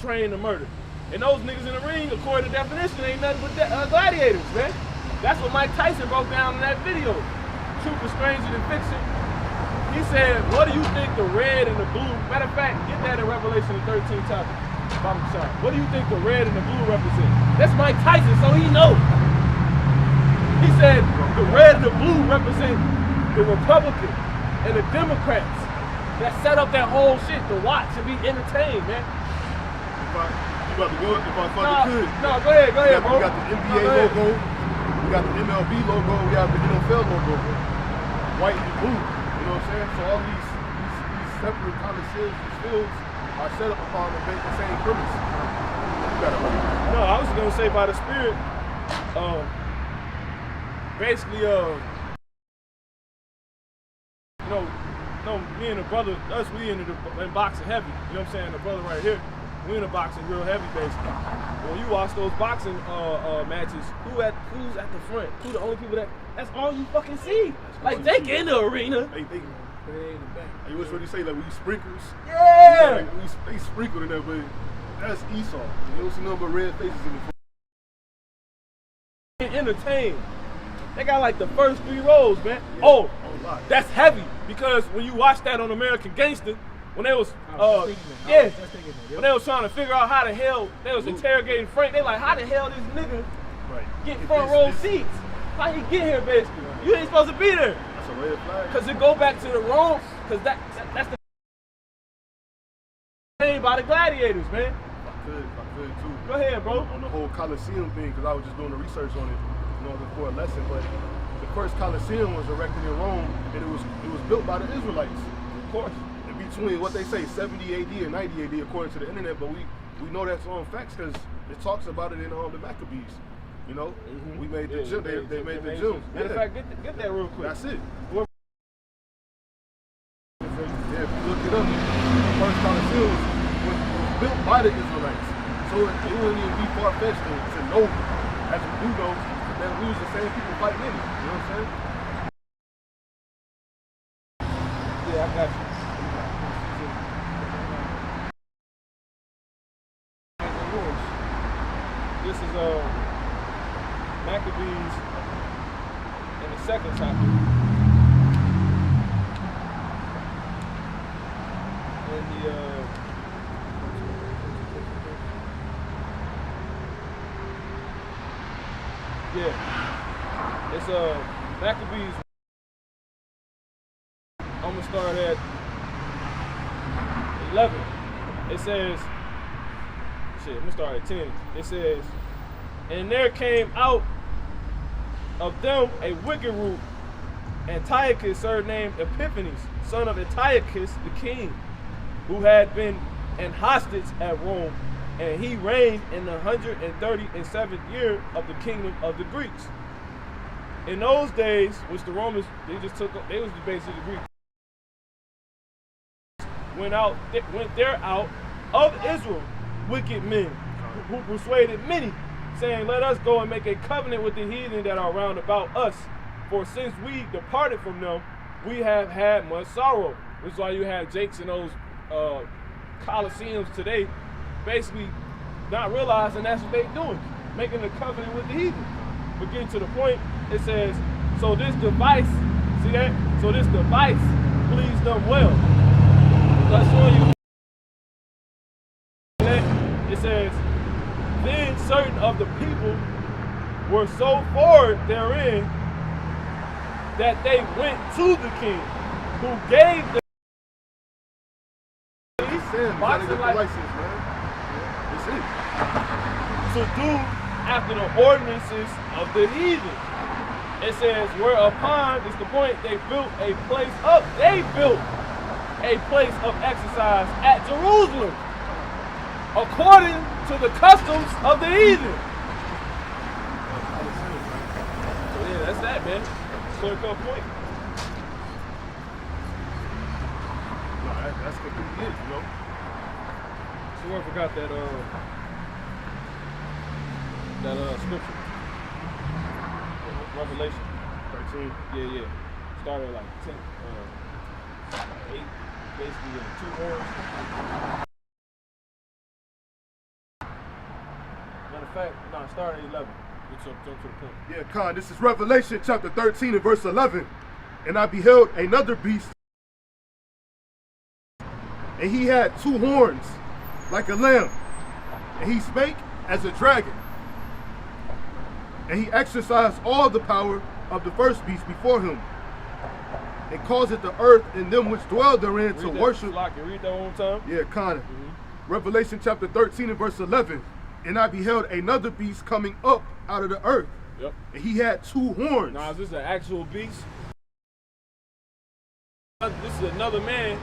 Speaker 2: train to murder. And those niggas in the ring, according to definition, ain't nothing but gladiators, man. That's what Mike Tyson broke down in that video. Truth is stranger than fiction. He said, what do you think the red and the blue, matter of fact, get that in Revelation the 13th chapter. What do you think the red and the blue represent? That's Mike Tyson, so he knows. He said the red and the blue represent the Republicans and the Democrats that set up that whole shit to watch and be entertained, man.
Speaker 1: You about to go? If I fucking could.
Speaker 2: No, go ahead, bro.
Speaker 1: We got the NBA logo. We got the MLB logo. We have the NFL logo. White and blue. You know what I'm saying? So all these separate connoisseurs, these fields are set up upon the same premise.
Speaker 2: No, I was gonna say by the Spirit, basically, me and the brother, we in boxing heavy. You know what I'm saying? The brother right here, We in the boxing real heavy, basically. When you watch those boxing matches, who's at the front? Who the only people that's all you fucking see. Like, they get in the arena.
Speaker 1: They in the back. Hey, what's what you say? Like, we sprinkles?
Speaker 2: Yeah.
Speaker 1: Like, they sprinkled in there, but that's Esau. You don't see nothing but red faces in the front.
Speaker 2: Entertained. They got like the first 3 rows, man. Yeah. Oh, that's heavy because when you watch that on American Gangster, when they was when they was trying to figure out how the hell they was interrogating Frank, they like, how the hell this nigga get front row seats? How he get here, basically? You ain't supposed to be there.
Speaker 1: That's a red flag.
Speaker 2: Cause it go back to the Rome, cause that's the thing by the gladiators, man.
Speaker 1: If I could too.
Speaker 2: Go ahead, bro.
Speaker 1: On the whole Coliseum thing, because I was just doing the research on it, before a lesson. But the first Coliseum was erected in Rome, and it was built by the Israelites.
Speaker 2: Of course.
Speaker 1: In between what they say 70 AD and 90 AD according to the internet, but we know that's on facts because it talks about it in the Maccabees. You know, we made the gym. They made the gym.
Speaker 2: Matter of fact, get that real quick.
Speaker 1: That's it. Yeah, if you look it up, the first Coliseum was built by the Israelites. So it wouldn't even be far-fetched to know, as we do know, that we was the same people fighting in it. You know what I'm saying?
Speaker 2: Yeah, I got you. This is Maccabees in the second chapter. And the it's Maccabees. I'm gonna start at 11. It says, I'm gonna start at 10. It says, and there came out of them a wicked root, Antiochus, surnamed Epiphanes, son of Antiochus the king, who had been an hostage at Rome, and he reigned in the 137th year of the kingdom of the Greeks. In those days, which the Romans, they was basically the Greeks, went there out of Israel wicked men who persuaded many, saying, let us go and make a covenant with the heathen that are round about us. For since we departed from them, we have had much sorrow. Which is why you have Jakes and those Colosseums today, basically not realizing that's what they're doing, making a covenant with the heathen. But getting to the point, it says, so this device, see that? So this device pleased them well. That's showing you. It says, then certain of the people were so forward therein that they went to the king, who gave them to do after the ordinances of the heathen. It says, whereupon, is the point, they built a place of exercise at Jerusalem, according to the customs of the heathen. So yeah, that's that, man. Clear cut point.
Speaker 1: No, that's completely it, you know.
Speaker 2: So I forgot that scripture. Revelation 13. Yeah. Started like 10, 8, basically with 2 horns. Matter of fact, no, it started at 11. Let's jump to the point.
Speaker 1: Yeah, Khan, this is Revelation chapter 13 and verse 11. And I beheld another beast, and he had 2 horns like a lamb, and he spake as a dragon. And he exercised all the power of the first beast before him, and caused the earth and them which dwell therein to worship.
Speaker 2: Read that one more time.
Speaker 1: Yeah, Khan. Revelation chapter 13 and verse 11. And I beheld another beast coming up out of the earth.
Speaker 2: Yep.
Speaker 1: And he had 2 horns.
Speaker 2: Now, is this an actual beast? This is another man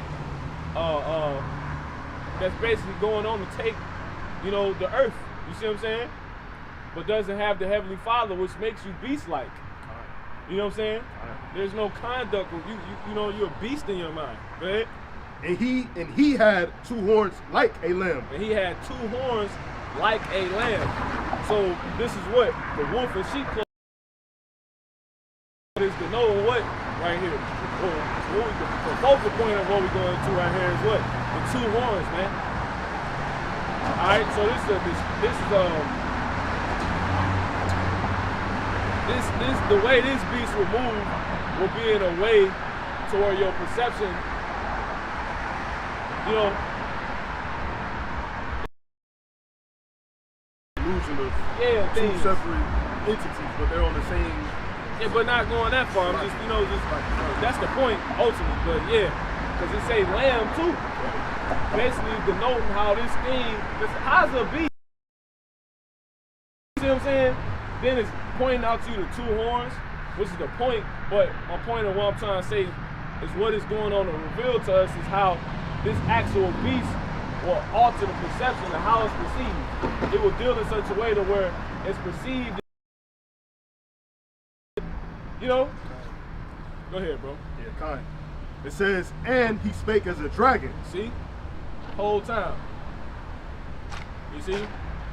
Speaker 2: that's basically going on to take, the earth. You see what I'm saying? But doesn't have the Heavenly Father, which makes you beast-like. You know what I'm saying? There's no conduct. You're a beast in your mind. Go ahead.
Speaker 1: And he had 2 horns like a lamb.
Speaker 2: And he had 2 horns like a lamb. So this is what the wolf and sheep clothing is denoting what right here. The focal point of what we're going to right here is what? The 2 horns, man. Alright, so the way this beast will move will be in a way to where your perception, you know,
Speaker 1: illusion of
Speaker 2: things.
Speaker 1: 2 separate entities, but they're on the same.
Speaker 2: Yeah, but not going that far. I'm just, that's the point ultimately. But yeah, because it say lamb too. Basically denoting how this thing, how's a beast? You see what I'm saying? Then it's pointing out to you the 2 horns, which is the point. But my point of what I'm trying to say is what is going on to reveal to us is how this actual beast will alter the perception of how it's perceived. It will deal in such a way to where it's perceived. You know? Go ahead, bro.
Speaker 1: Yeah, kind. It says, and he spake as a dragon.
Speaker 2: See? Whole time. You see?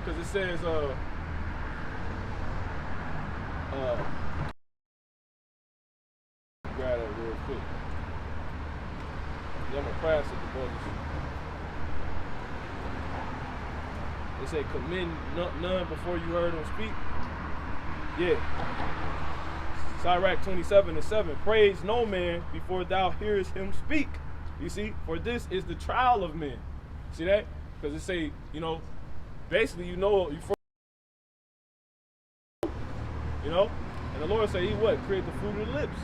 Speaker 2: Because it says, grab that real quick. Yeah, I'm gonna crash at the brothers. They say, commend none before you heard him speak. Yeah. Sirach 27:7. Praise no man before thou hearest him speak. You see? For this is the trial of men. See that? Because it say, basically, and the Lord say, he what? Create the fruit of the lips.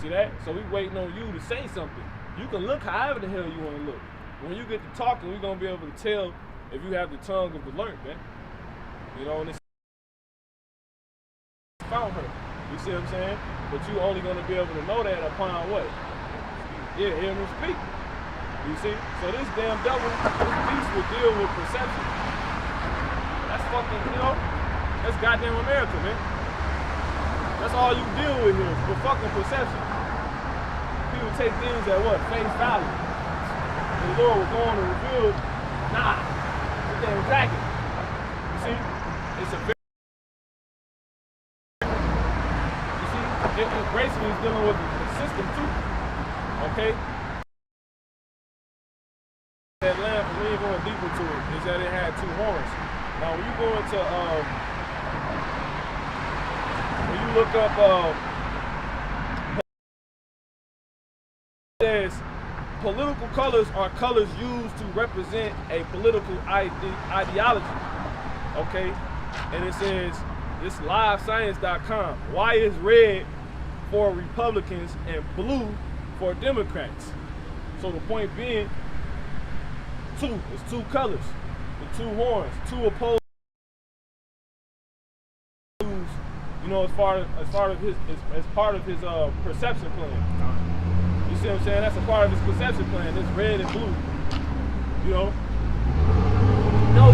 Speaker 2: See that? So we waiting on you to say something. You can look however the hell you want to look. When you get to talking, we're going to be able to tell if you have the tongue of the learned, man. And it's found her. You see what I'm saying? But you only going to be able to know that upon what? Yeah, hear him speak. You see? So this damn devil, this beast will deal with perception. That's fucking, that's goddamn America, man. That's all you deal with here, with fucking perception. People take things at what? Face value. The Lord was going to reveal, nah, it's a damn dragon. You see? It's a very, it basically is dealing with the system too. Okay? That lamp, we ain't going deeper to it, is that it had 2 horns. Now when you go into when you look up it says political colors are colors used to represent a political ideology. Okay? And it says this livescience.com. Why is red for Republicans and blue for Democrats? So the point being, it's 2 colors, the 2 horns, 2 opposed. As part of his perception plan. You see what I'm saying? That's a part of his perception plan. It's red and blue. No,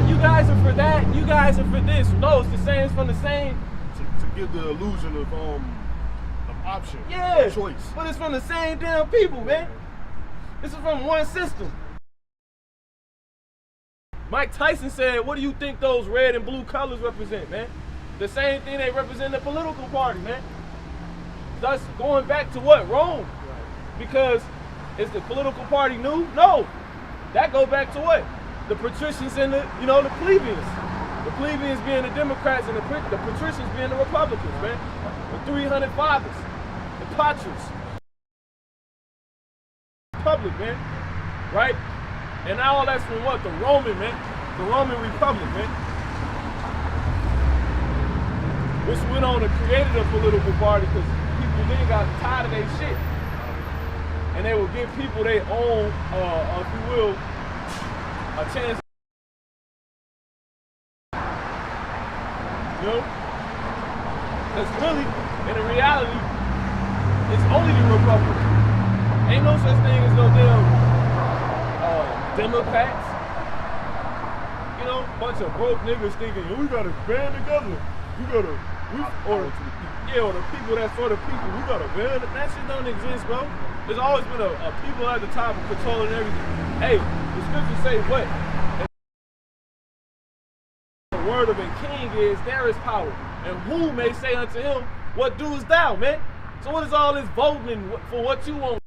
Speaker 2: you guys are for that. You guys are for this. No, it's the same. It's from the same.
Speaker 1: To give the illusion of option.
Speaker 2: Yeah.
Speaker 1: Choice.
Speaker 2: But it's from the same damn people, man. This is from one system. Mike Tyson said, "What do you think those red and blue colors represent, man?" The same thing they represent the political party, man. Thus, going back to what? Rome. Because is the political party new? No. That goes back to what? The patricians and the plebeians. The plebeians being the Democrats and the patricians being the Republicans, man. The 300 fathers. The patres. Republic, man. Right? And now all that's from what? The Roman, man. The Roman Republic, man. Which went on and created a political party because people then got tired of their shit. And they would give people their own, if you will, a chance. Because really, in reality, it's only the Republic. Ain't no such thing as no damn Democrats. Bunch of broke niggas thinking, we gotta band together. We gotta or the people that's for the people. We gotta win. That shit don't exist, bro. There's always been a people at the top of controlling everything. Hey, the scriptures say what? The word of a king is there is power, and who may say unto him, what doest thou, man? So what is all this voting for what you want?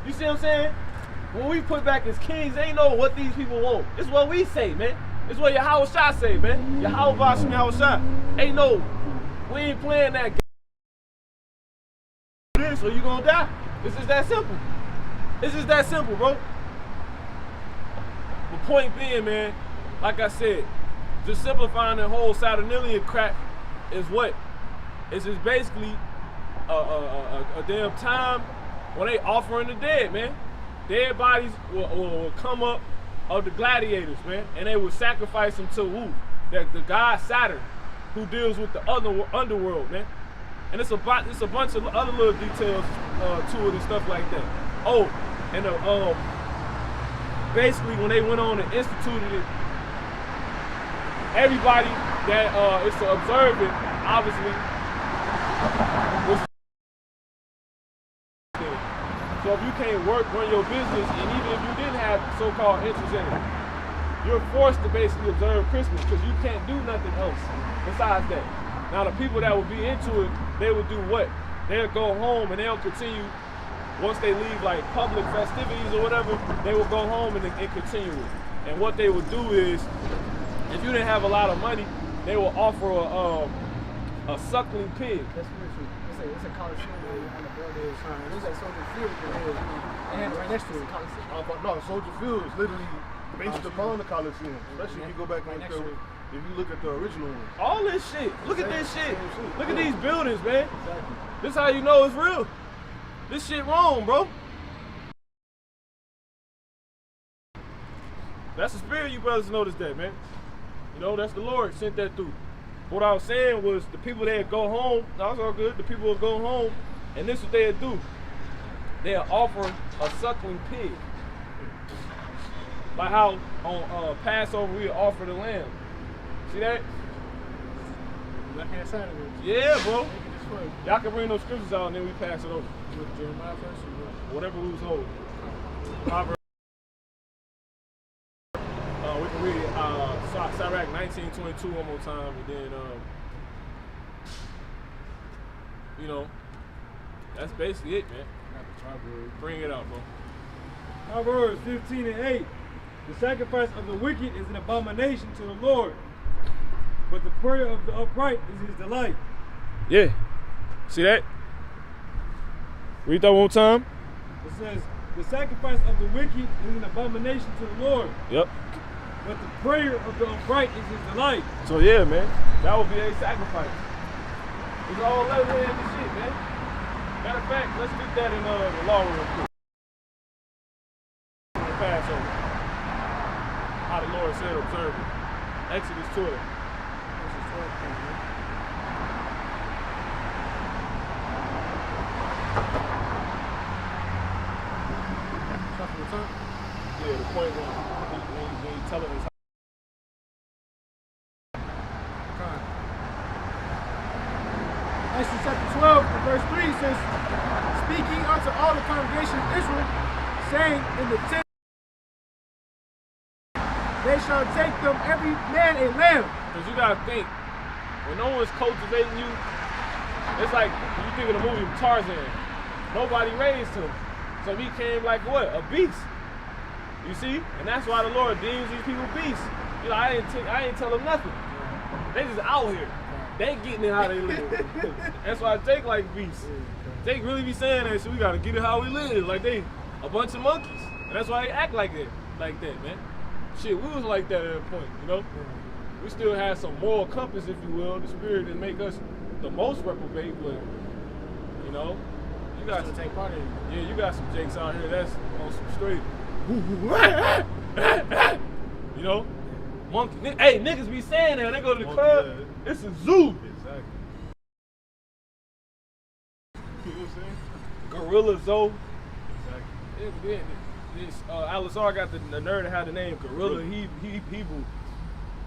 Speaker 2: You see what I'm saying? When we put back as kings, they ain't know what these people want. It's what we say, man. It's what Yahweh Shah say, man. Yahweh Bashim Yahweh Shah. Ain't no, we ain't playing that game. This or you gonna die. It's just that simple. It's just that simple, bro. The point being, man, like I said, just simplifying the whole Saturnila crap is what? It's just basically a damn time when they offering the dead, man. Dead bodies will come up of the gladiators, man, and they will sacrifice them to who? The god Saturn, who deals with the underworld, man. And it's a bunch of other little details to it and stuff like that. Oh, and basically when they went on and instituted it, everybody that is to observe it, obviously, was. So if you can't run your business, and even if you didn't have so-called interest in it, you're forced to basically observe Christmas because you can't do nothing else besides that. Now the people that would be into it, they would do what? They'll go home and they'll continue, once they leave like public festivities or whatever, they will go home and continue it. And what they would do is, if you didn't have a lot of money, they will offer a suckling pig.
Speaker 3: That's spiritual. It's a Coliseum on the border. It's like Soldier Field. And right next to it.
Speaker 1: No, Soldier Field is literally based upon the Coliseum. Especially if you go back and if you look at the original one.
Speaker 2: All this shit. Look at this shit. Look at these buildings, man. Exactly. This is how you know it's real. This shit wrong, bro. That's the spirit, you brothers notice that, man. You know, that's the Lord sent that through. What I was saying was the people that go home, that's all good, the people will go home, and this is what they'll do. They'll offer a suckling pig. Like how on Passover we offer the lamb. See that?
Speaker 3: Left-hand side of it.
Speaker 2: Yeah, bro. Y'all can bring those scriptures out and then we pass it over.
Speaker 3: Jeremiah first or
Speaker 2: whatever we was holding. Proverbs. We can read Sirach 19:22 one more time, and then you know, that's basically it, man. Bring it out, bro.
Speaker 5: Proverbs 15:8. The sacrifice of the wicked is an abomination to the Lord, but the prayer of the upright is his delight.
Speaker 2: Yeah. See that? Read that one more time.
Speaker 5: It says, the sacrifice of the wicked is an abomination to the Lord.
Speaker 2: Yep.
Speaker 5: But the prayer of the upright is his delight.
Speaker 2: So yeah, man, that would be a sacrifice. It's all level-headed and shit, man. Matter of fact, let's get that in the law real quick. The Passover. How the Lord said observe it. Exodus 12.
Speaker 3: Exodus 12.
Speaker 2: Yeah, the point when he's telling us.
Speaker 3: Exodus chapter 12, verse 3 says, speaking unto all the congregation of Israel, saying, in the tent, they shall take them every man a lamb.
Speaker 2: Because you gotta think, when no one's cultivating you, it's like you think of the movie Tarzan. Nobody raised him. So he came like what? A beast. You see? And that's why the Lord deems these people beasts. You know, I ain't tell them nothing. They just out here. They ain't getting it how they live. That's why Jake like beasts. Jake really be saying that, so we gotta get it how we live. Like they a bunch of monkeys. And that's why they act like that, man. Shit, we was like that at a point, you know? We still have some moral compass, if you will, the spirit that make us the most reprobate, but you know, you got to
Speaker 3: take part in it.
Speaker 2: Yeah, you got some Jakes out here that's on some straight. You know? Monkey. Hey, niggas be saying that. They go to the club. Yeah. It's a zoo.
Speaker 1: Exactly. You know what I'm saying?
Speaker 2: Gorilla Zoo.
Speaker 1: Exactly.
Speaker 2: Alisar got the nerve to have the name Gorilla Hebrew.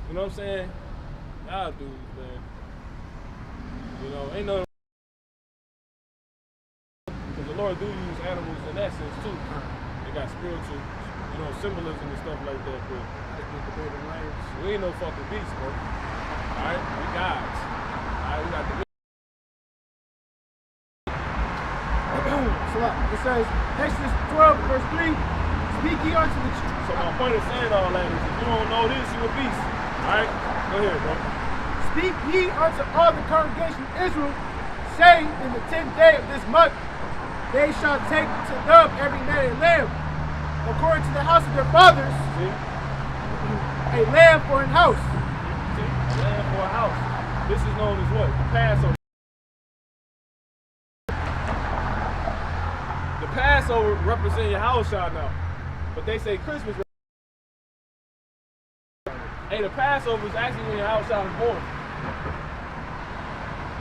Speaker 2: You know what I'm saying? Y'all dudes, man. You know, ain't no. Because the Lord do use animals in that sense too. They got spiritual, you know, symbolism and stuff like that. But we ain't no fucking beasts, bro. Alright? We gods. Alright, we got the
Speaker 3: It says, Exodus 12, verse 3, speak ye unto the children.
Speaker 2: So my point of saying all that is, if you don't know this, you a beast. Alright? Go ahead, bro.
Speaker 3: Speak ye unto all the congregation of Israel, saying, in the 10th day of this month, they shall take to them every man a lamb, according to the house of their fathers.
Speaker 2: See?
Speaker 3: A lamb for an house.
Speaker 2: See? A lamb for a house. This is known as what? The Passover. The Passover represents your house shot now. But they say Christmas. Hey, the Passover is actually when your house child was born.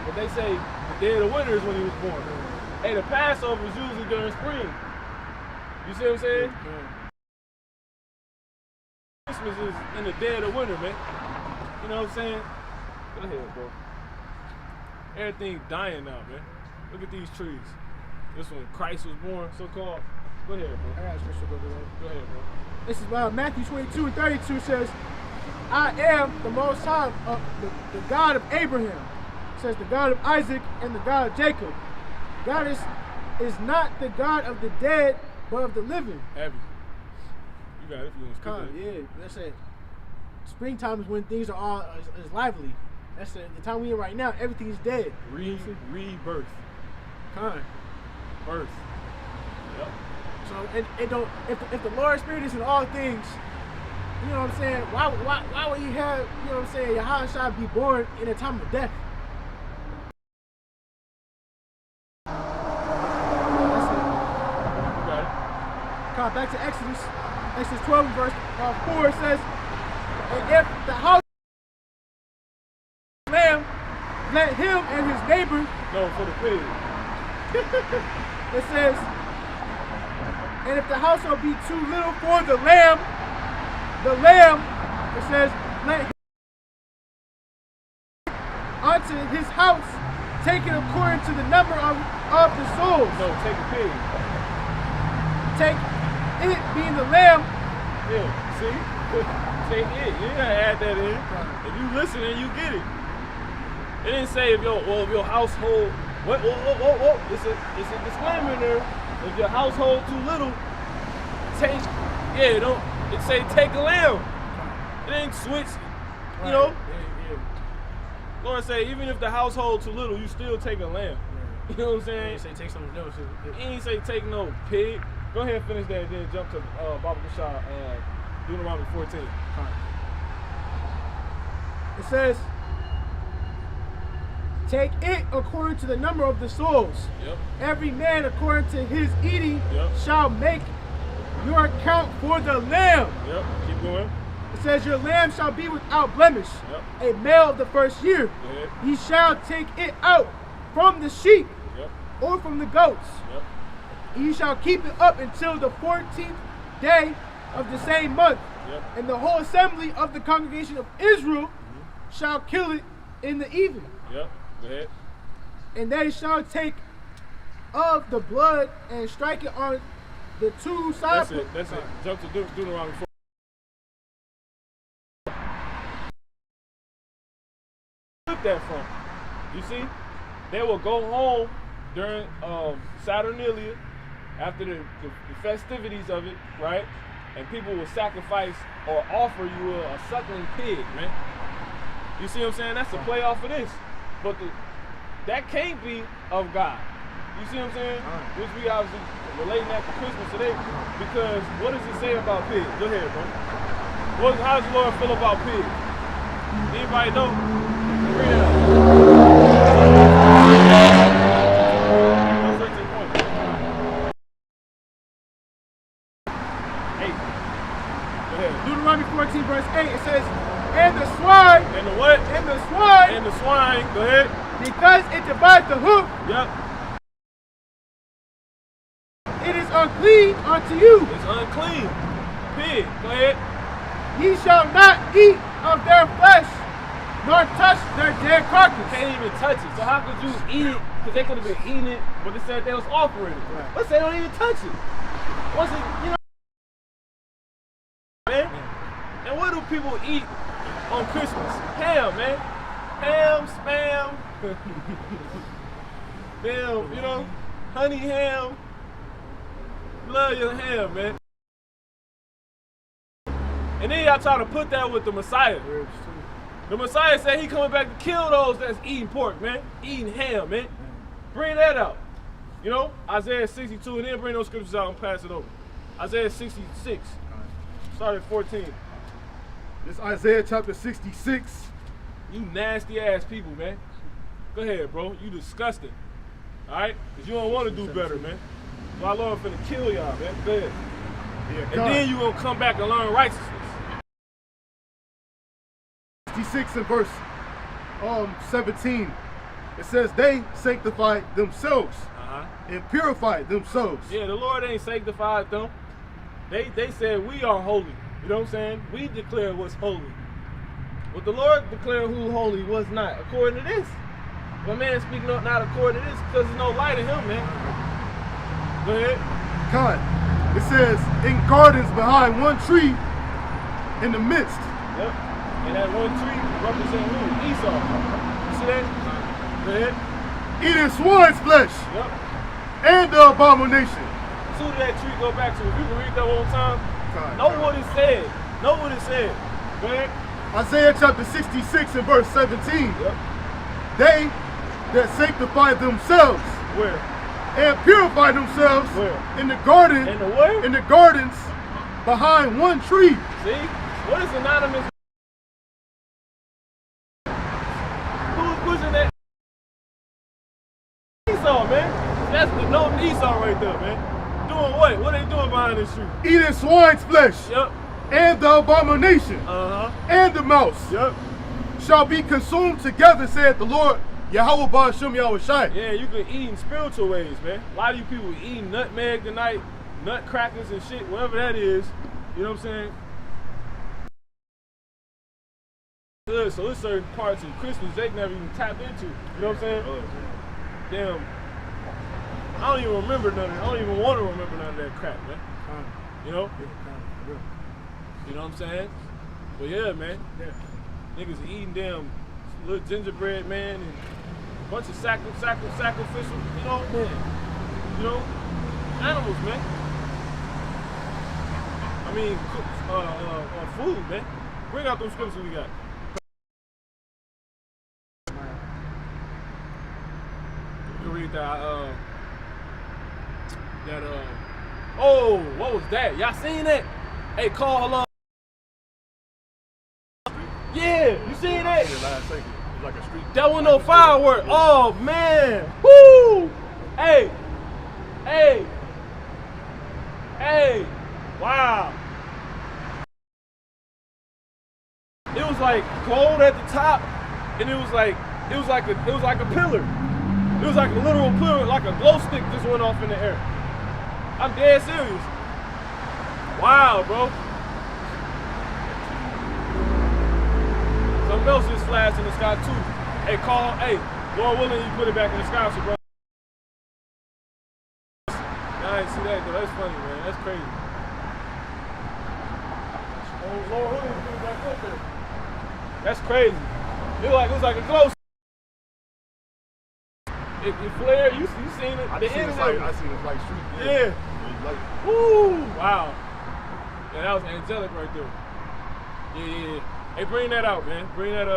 Speaker 2: But they say the day of the winter is when he was born. Hey, the Passover is usually during spring. You see what I'm saying? Christmas is in the dead of winter, man. You know what I'm saying? Go ahead, bro. Everything's dying now, man. Look at these trees. This one, Christ was born, so-called. Go ahead, bro.
Speaker 3: I got a scripture over there.
Speaker 2: Go ahead, bro.
Speaker 3: This is Matthew 22 and 32 says, I am the Most High, the God of Abraham. It says the God of Isaac and the God of Jacob. God is not the God of the dead, but of the living.
Speaker 2: Heavy. You got it if you want to speak.
Speaker 3: Yeah, that's it. Springtime is when things are all is lively. That's the time we in right now. Everything is dead.
Speaker 2: Rebirth.
Speaker 3: Kind.
Speaker 2: Birth. Yep.
Speaker 3: So it don't. If the Lord's Spirit is in all things, you know what I'm saying? Why would He have, you know what I'm saying, Yahweh shall be born in a time of death? That's it.
Speaker 2: You got it.
Speaker 3: Come back to Exodus 12 verse 4 says, and if the house lamb, let him and his neighbor.
Speaker 2: No, for the pig.
Speaker 3: It says, and if the household be too little for the lamb, it says, let him unto his house, take it according to the number of the souls.
Speaker 2: No, take a pig.
Speaker 3: Take it being the lamb.
Speaker 2: Yeah, see? Take it. You gotta add that in. If you listening, you get it. It didn't say if your household. Whoa. It's a disclaimer in there. If your household too little, it say take a lamb. It ain't switch, you know.
Speaker 3: Yeah.
Speaker 2: Lord say even if the household too little, you still take a lamb. You know what I'm saying?
Speaker 3: He say take something else.
Speaker 2: He ain't say take no pig. Go ahead and finish that and then jump to Baba Kashah, Deuteronomy 14.
Speaker 3: It says, take it according to the number of the souls.
Speaker 2: Yep.
Speaker 3: Every man according to his eating
Speaker 2: Yep.
Speaker 3: shall make your account for the lamb.
Speaker 2: Yep. Keep going.
Speaker 3: It says, your lamb shall be without blemish,
Speaker 2: Yep.
Speaker 3: a male of the first year.
Speaker 2: Go ahead.
Speaker 3: He shall take it out from the sheep
Speaker 2: Yep.
Speaker 3: or from the goats.
Speaker 2: Yep.
Speaker 3: He shall keep it up until the 14th day of the same month.
Speaker 2: Yep.
Speaker 3: And the whole assembly of the congregation of Israel shall kill it in the evening.
Speaker 2: Yep. Go ahead.
Speaker 3: And they shall take of the blood and strike it on the two sides.
Speaker 2: That's it. Jump to Deuteronomy 4. Took that from. You see? They will go home during Saturnila after the festivities of it, right? And people will sacrifice or offer you a suckling pig, man. You see what I'm saying? That's a play off of this. But that can't be of God. You see what I'm saying? Which we obviously relating that to Christmas today. Because what does it say about pigs? Go ahead, bro. How does the Lord feel about pigs? Anybody know? Read it out.
Speaker 3: Deuteronomy 14 verse 8, it says, and the swine.
Speaker 2: And the what?
Speaker 3: And the swine.
Speaker 2: And the swine. Go ahead.
Speaker 3: Because it divides the hoof.
Speaker 2: Yep.
Speaker 3: It is unclean unto you.
Speaker 2: It's unclean. Pig. Go ahead.
Speaker 3: Ye shall not eat of their flesh nor touch their dead carcass.
Speaker 2: Can't even touch it. So how could you eat it? Because they could have been eating it, but they said they was offering it.
Speaker 3: Right.
Speaker 2: Let's say they don't even touch it. What's it, you know? Man. And what do people eat on Christmas? Ham, man. Ham, spam. Damn, you know, honey ham. Love your ham, man. And then y'all try to put that with the Messiah. The Messiah said he coming back to kill those that's eating pork, man. Eating ham, man. Bring that out. You know, Isaiah 62, and then bring those scriptures out and pass it over. Isaiah 66. Start at 14.
Speaker 1: This Isaiah chapter 66.
Speaker 2: You nasty ass people, man. Go ahead, bro. You disgusting. Alright? Because you don't want to do better, man. So our Lord finna kill y'all, man. Go ahead.
Speaker 1: Yeah,
Speaker 2: And then you gonna come back and learn righteousness.
Speaker 1: 66 and verse 17. It says they sanctify themselves and purify themselves.
Speaker 2: Yeah, the Lord ain't sanctified them. They said we are holy. You know what I'm saying? We declare what's holy. But the Lord declared who holy was not, according to this. My man speaking up not according to this because there's no light in him, man. Go ahead.
Speaker 1: God. It says, in gardens behind one tree in the midst.
Speaker 2: Yep. And that one tree represents who? Esau. You see that? Go ahead.
Speaker 1: Eating swine's flesh.
Speaker 2: Yep.
Speaker 1: And the abomination.
Speaker 2: So who did that tree go back to? If you can read that one time.
Speaker 1: God.
Speaker 2: Know what it said. Know what it said. Go ahead.
Speaker 1: Isaiah chapter 66 and verse 17.
Speaker 2: Yep.
Speaker 1: They that sanctify themselves
Speaker 2: Where?
Speaker 1: and purify themselves
Speaker 2: Where?
Speaker 1: in the garden.
Speaker 2: In the where?
Speaker 1: In the gardens behind one tree.
Speaker 2: See? What is synonymous? Who's pushing that? Esau, man. That's the no Esau right there, man. Doing what? What they doing behind this tree?
Speaker 1: Eating swine's flesh.
Speaker 2: Yep.
Speaker 1: And the abomination. And the mouse.
Speaker 2: Yep.
Speaker 1: Shall be consumed together, said the Lord. Yahweh Ba'ashem Yahushai.
Speaker 2: Yeah, you can eat in spiritual ways, man. A lot of you people eating nutmeg tonight, nutcrackers and shit, whatever that is. You know what I'm saying? Good, so there's certain parts of Christmas they never even tapped into. You know what I'm saying? Damn. I don't even remember none of it. I don't even want to remember none of that crap, man. You know? You know what I'm saying? But yeah, man. Niggas eating damn little gingerbread, man, and a bunch of sacrificial, you know, man. You know? Animals, man. I mean, food, man. Bring out those scriptures we got. You can read that, oh, what was that? Y'all seen that? Hey, call along. Yeah, you seen that?
Speaker 1: Like a street.
Speaker 2: That was no firework. Oh, man. Woo! Hey. Hey. Hey. Wow. It was like gold at the top, and it was like a pillar. It was like a literal pillar, like a glow stick just went off in the air. I'm dead serious. Wow, bro. Something else just flashed in the sky too. Hey, Lord willing, you put it back in the sky, so bro. I didn't see that though. That's funny, man. That's crazy. Oh, Lord willing, you put it back up there. That's crazy. It was like a glow. It flared. You seen it?
Speaker 1: I seen it like street.
Speaker 2: Yeah.
Speaker 1: Like,
Speaker 2: woo! Wow. Yeah, that was angelic right there. Yeah. Hey, bring that out, man. Bring that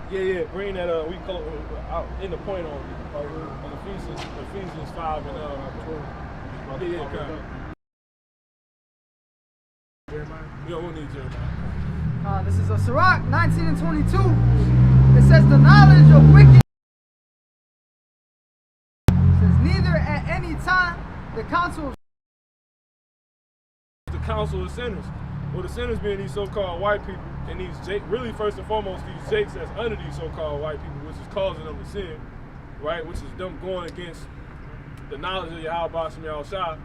Speaker 2: Yeah, bring that we call out in the point on Ephesians 5 and 12. Yeah, come.
Speaker 3: Jeremiah.
Speaker 2: Yo, we'll need Jeremiah.
Speaker 4: This is a Sirach 19 and 22. It says the knowledge of wicked. It says neither at any time the counsel of
Speaker 2: counsel of sinners. Well, the sinners being these so-called white people, and these really first and foremost these jakes that's under these so-called white people, which is causing them to sin, right? Which is them going against the knowledge of Yahweh Ba'ashem Yahushai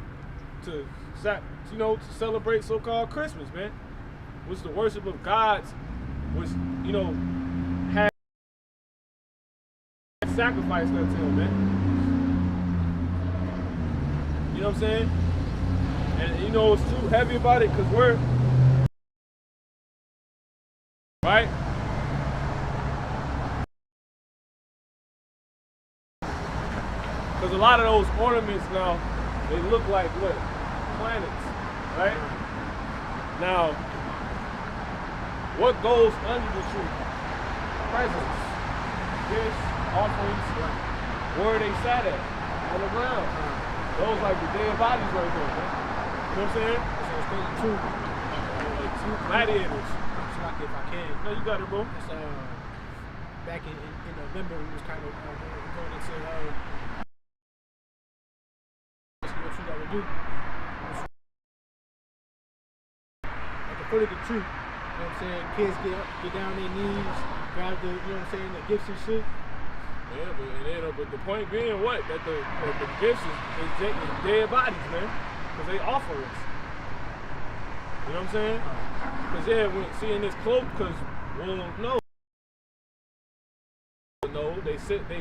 Speaker 2: to celebrate so-called Christmas, man. which the worship of gods, which, you know, had sacrificed unto him, man. You know what I'm saying? And you know what's too heavy about it? Because we're, right? Because a lot of those ornaments now, they look like what? Planets, right? Now, what goes under the tree? Presents, gifts, offerings. Where are they sat at? On the ground. Those like the dead bodies right there, man. You know what I'm saying?
Speaker 3: So it's 32.
Speaker 2: Like two gladiators.
Speaker 3: So like if I can.
Speaker 2: No, you got it, bro.
Speaker 3: It's, back in November, we was kind of going into what you gotta do. At the foot of the tree, you know what I'm saying? Kids get up, get down their knees, grab the, you know what I'm saying, the gifts and shit.
Speaker 2: Yeah, but the point being what? That the gifts is dead bodies, man. Because they offer us. You know what I'm saying? Because yeah, when seeing this cloak, because, well, no, they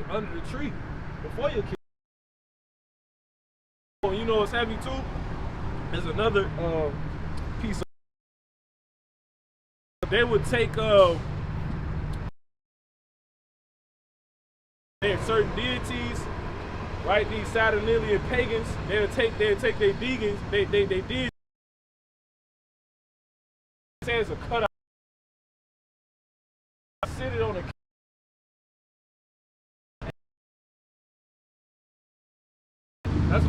Speaker 2: under the tree before your kids. You know what's heavy too? There's another piece of, they would take they had certain deities, right? These Saturnilian pagans, they'd take their deacons, they did say it's a cutout. Sit it on a that's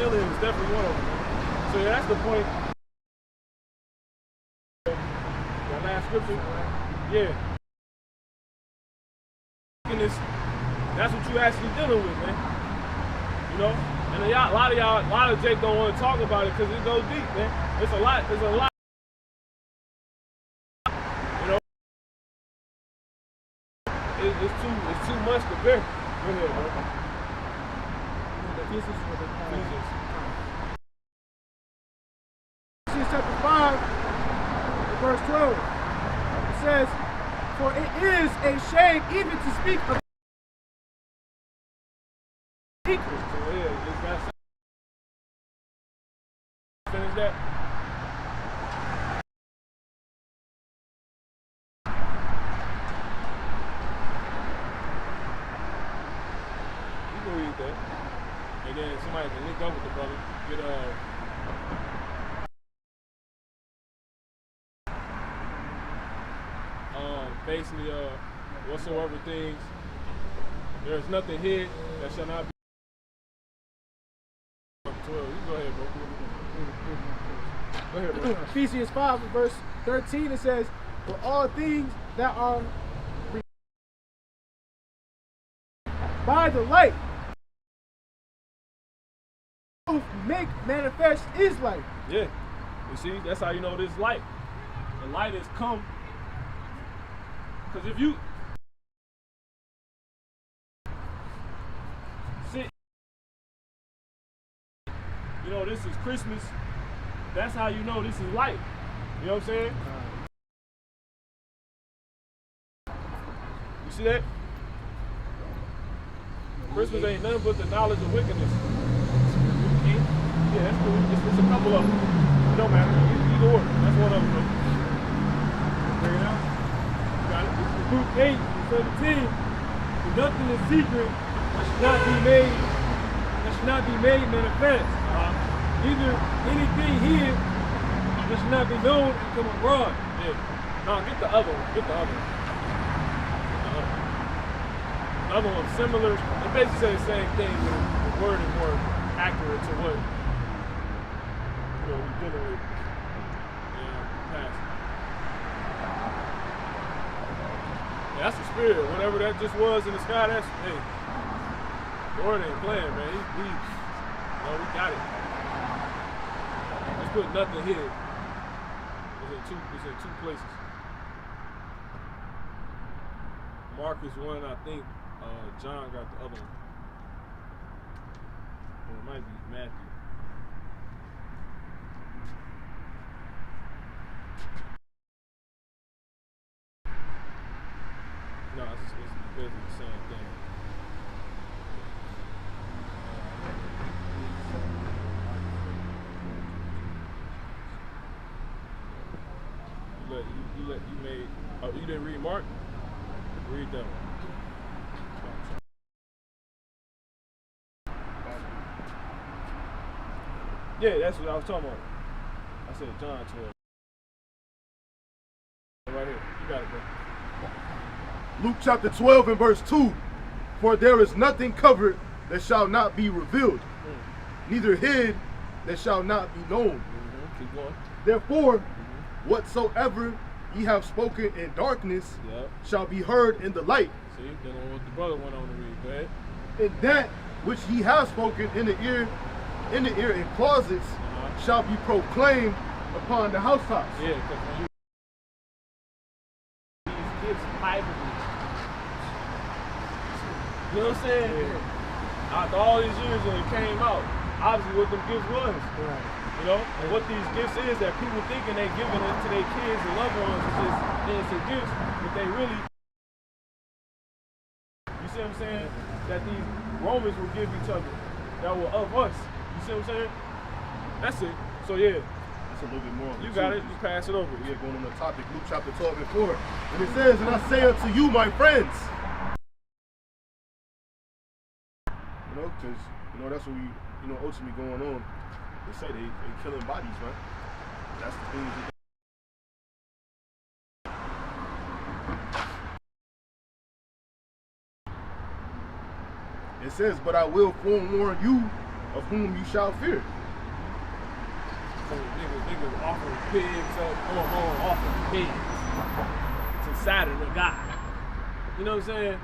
Speaker 2: is definitely one of them. So yeah, that's the point. The last scripture, yeah. That's what you actually dealing with, man. You know, and a lot of Jake don't want to talk about it because it goes deep, man. It's a lot. You know, it's too much to bear. Go ahead, bro.
Speaker 3: Ephesians chapter 5, verse 12. It says, "For it is a shame even to speak of equals."
Speaker 2: So yeah, just gotta finish that. You can read that. And then somebody can link up with the brother, get basically whatsoever things there is nothing hid that shall not be 12. You go ahead, bro. Go ahead, bro.
Speaker 3: Ephesians 5, verse 13, it says, "For all things that are by the light make manifest is light."
Speaker 2: Yeah. You see, that's how you know this light. The light has come. Because if you sit, you know, this is Christmas, that's how you know this is light. You know what I'm saying? You see that? Christmas ain't nothing but the knowledge of wickedness. Yeah, that's cool. It's a couple of them. It don't matter. Either or. That's one of them, bro.
Speaker 5: Bring it out.
Speaker 2: Got it?
Speaker 5: Luke 8:17. For nothing is secret that should not be made manifest. Either anything hid that should not be known and come abroad.
Speaker 2: Yeah. No, get the other one. Get the other one. The other one's similar. It basically says the same thing, but the word is more accurate to what we're dealing with. Yeah, that's the spirit. Whatever that just was in the sky, that's, hey, Lord ain't playing, man. We got it. Let's put nothing here. It's in two places. Marcus one, I think John got the other one. Or it might be Matthew. No, it's basically the same thing. You made. Oh, you didn't read Mark? Read that one. Yeah, that's what I was talking about. I said John 12. Right here. You got it, bro.
Speaker 1: Luke chapter 12 and verse 2. For there is nothing covered that shall not be revealed, neither hid that shall not be known.
Speaker 2: Keep going.
Speaker 1: Therefore, whatsoever ye have spoken in darkness shall be heard in the light.
Speaker 2: See, then on what the brother went on to read. Go ahead.
Speaker 1: And that which ye have spoken in the ear in closets shall be proclaimed upon the housetops.
Speaker 2: Yeah, because when you these gifts privately, you know what I'm saying? Yeah. After all these years when it came out, obviously what them gifts was.
Speaker 3: Right.
Speaker 2: You know, and what these gifts is that people thinking they giving it to their kids and loved ones is just innocent gifts, but they really, you see what I'm saying? That these Romans will give each other that were of us. You see what I'm saying? That's it. So yeah.
Speaker 1: That's a little bit more.
Speaker 2: You got it. You pass it over.
Speaker 1: Yeah, going on the topic, Luke chapter 12 and 4. And it says, and I say unto you, my friends. You know, because, you know, that's what we, you know, ultimately going on. They say they killing bodies, right? That's the things that it says, but I will forewarn you of whom you shall fear.
Speaker 2: So niggas offering pigs up, offering pigs to Saturn, the God. You know what I'm saying?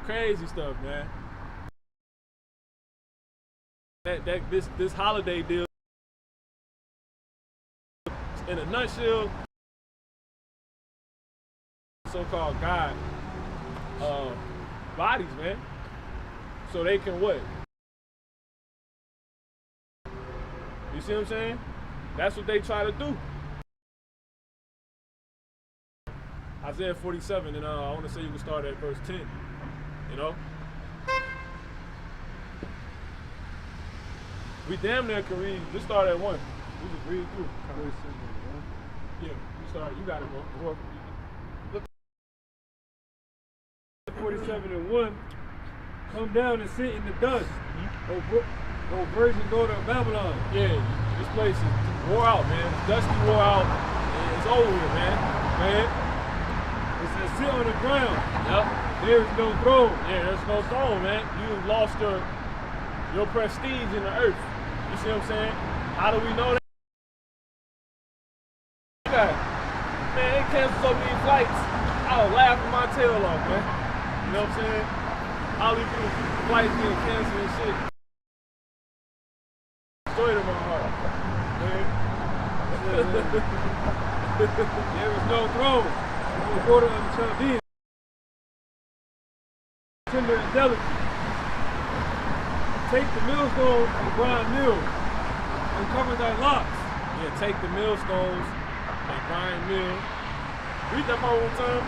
Speaker 2: Crazy stuff, man. This holiday deal, in a nutshell, so-called God bodies, man. So they can what? You see what I'm saying? That's what they try to do. Isaiah 47, and I want to say you can start at verse 10. You know? We damn near can read. Just start at 1. We just read through. Yeah, you start. You got it, bro.
Speaker 5: Look. 47 and 1. Come down and sit in the dust, O virgin daughter of Babylon.
Speaker 2: Yeah, this place is wore out, man. It's dusty, wore out. And it's over with, man.
Speaker 5: It says sit on the ground.
Speaker 2: Yep.
Speaker 5: There is no throne.
Speaker 2: Yeah, there's no throne, man. You've lost your prestige in the earth. You see what I'm saying? How do we know that? Man, it cancels so many flights. I was laughing my tail off, man. You know what I'm saying? All these flights being canceled and shit. Straight in my heart, man.
Speaker 5: There is no throne. The border of the Chaldeans. Tender and delicate. Take the millstones and grind mill, and cover thy locks.
Speaker 2: Yeah, take the millstones and grind mill. Read that part one time.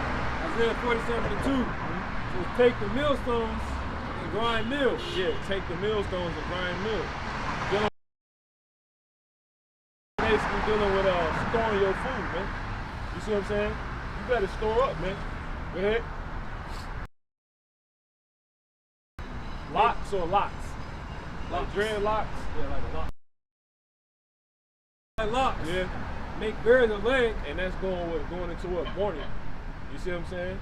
Speaker 5: Isaiah 47 and 2. So take the millstones and grind mill.
Speaker 2: Yeah, take the millstones and grind mill. Basically dealing with storing your food, man. You see what I'm saying? You better store up, man. Go ahead. Locks or locks? Like dreadlocks?
Speaker 5: Yeah, like a lock. Like locks.
Speaker 2: Yeah.
Speaker 5: Make bare the leg.
Speaker 2: And that's going into what? Mourning. You see what I'm saying?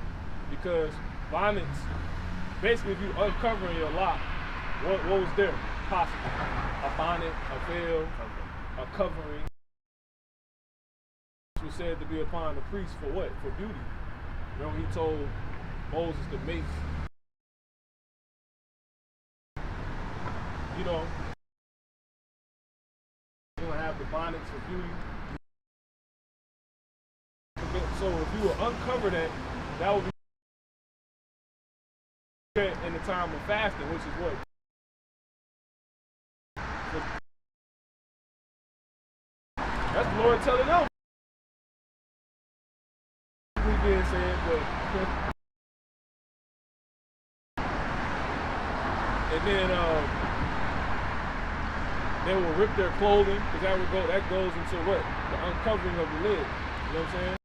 Speaker 2: Because bonnets, basically if you uncovering your lock, what was there? Possible. A bonnet, a veil, a covering. This was said to be upon the priest for what? For beauty. Remember he told Moses to make, you know, you're gonna have the bonnets for beauty. So if you will uncover that, that would be a time of fasting, which is what? That's the Lord telling them. We being said, but and then they will rip their clothing, because that goes into what? The uncovering of the lid. You know what I'm saying?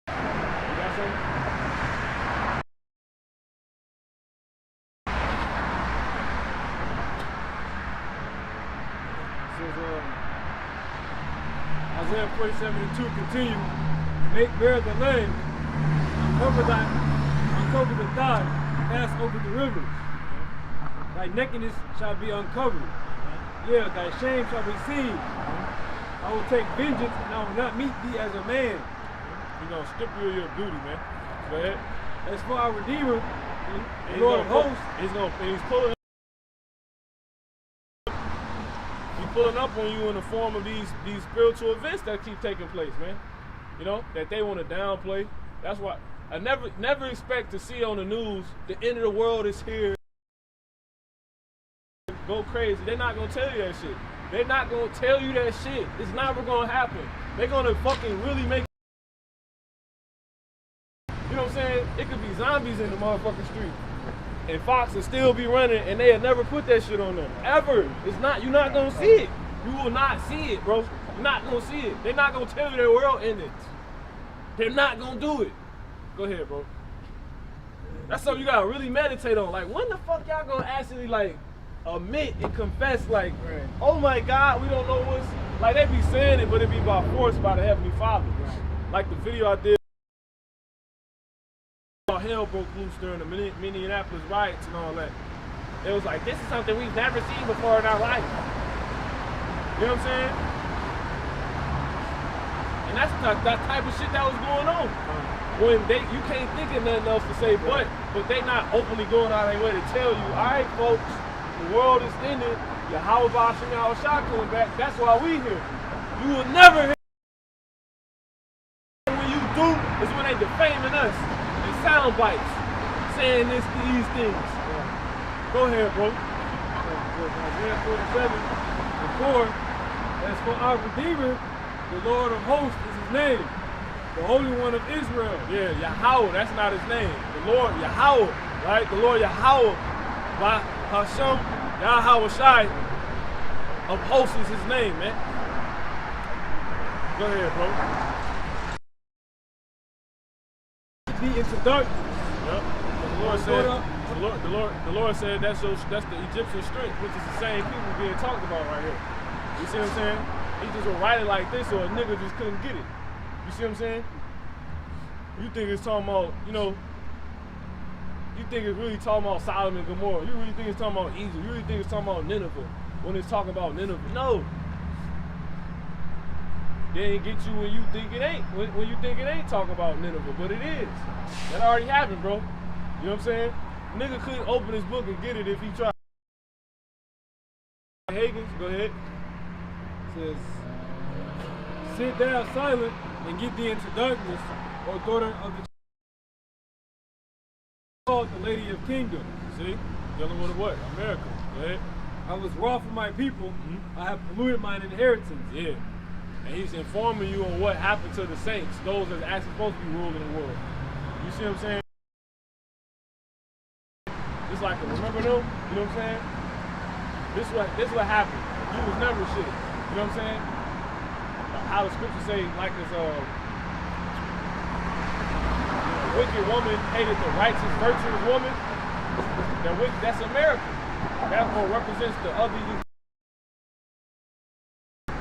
Speaker 2: You got something?
Speaker 5: Isaiah 47:2 continue. Make bare the land, uncover the thigh, pass over the rivers. Thy nakedness shall be uncovered. Yeah, thy shame shall be seen. I will take vengeance, and I will not meet thee as a man.
Speaker 2: He's gonna strip you of your beauty, man. Go ahead.
Speaker 5: As for our Redeemer, the Lord of hosts,
Speaker 2: he's pulling up on you in the form of these spiritual events that keep taking place, man. You know, that they want to downplay. That's why I never expect to see on the news the end of the world is here. Go crazy. They're not gonna tell you that shit. They're not gonna tell you that shit. It's never gonna happen. They're gonna fucking really make. You know what I'm saying? It could be zombies in the motherfucking street. And Fox will still be running, and they'll never put that shit on them. Ever. It's not, you're not gonna see it. You will not see it, bro. You're not gonna see it. They're not gonna tell you their world ended. They're not gonna do it. Go ahead, bro. That's something you gotta really meditate on. Like, when the fuck y'all gonna actually, like, admit and confess, like, oh my God, we don't know what's, like, they be saying it, but it be by force by the Heavenly Father. Like the video I did. Hell broke loose during the Minneapolis riots and all that. It was like, this is something we've never seen before in our life. You know what I'm saying? And that's that type of shit that was going on. When you can't think of nothing else to say, but they not openly going out of their way to tell you, all right, folks, the world is ended. Yahweh Bashim Yahushua coming back. That's why we here. You will never hear. When you do, is when they defaming us. Sound bites saying these things. Go ahead, bro.
Speaker 5: Isaiah 47:4. As for our Redeemer, the Lord of hosts is his name, the Holy One of Israel.
Speaker 2: Yeah, Yahweh, that's not his name. The Lord Yahweh, right? The Lord Yahweh, by Hashem, Yahweh Shai of hosts is his name, man. Go ahead, bro.
Speaker 5: Into darkness.
Speaker 2: Yep. The Lord said that's the Egyptian strength, which is the same people being talked about right here. You see what I'm saying? He just would write it like this, or a nigga just couldn't get it. You see what I'm saying? You think it's talking about, you know, you think it's really talking about Sodom and Gomorrah. You really think it's talking about Egypt. You really think it's talking about Nineveh when it's talking about Nineveh. No. They ain't get you when you think it ain't. When you think it ain't talking about Nineveh, but it is. That already happened, bro. You know what I'm saying? Nigga couldn't open his book and get it if he tried. Higgins, go ahead.
Speaker 5: Says, sit thou silent and get thee into darkness, O daughter of the called the Lady of Kingdom.
Speaker 2: See? Dealing with what? America. Go ahead.
Speaker 5: I was wroth for my people. I have polluted mine inheritance.
Speaker 2: Yeah. And he's informing you on what happened to the saints, those that are actually supposed to be ruling the world. You see what I'm saying? It's like, remember them? You know what I'm saying? This is what happened. You was never shit. You know what I'm saying? How the scriptures say, like this, wicked woman hated the righteous, virtuous woman. That's America. That one represents the other.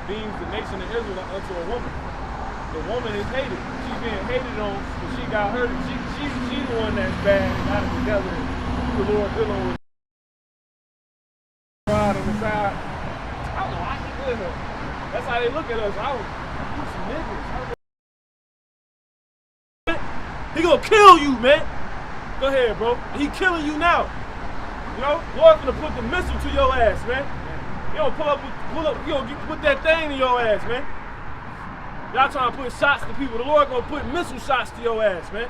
Speaker 2: Deems the nation of Israel unto a woman. The woman is hated. She's being hated on because she got hurt. She's the one that's bad and got it together. The Lord dealing with pride on the side. I don't know. I keep with her. That's how they look at us. You some niggas. He gonna kill you, man. Go ahead, bro. He killing you now. You know, Lord's gonna put the missile to your ass, man. You don't pull up, you don't put that thing in your ass, man. Y'all trying to put shots to people. The Lord gonna put missile shots to your ass, man.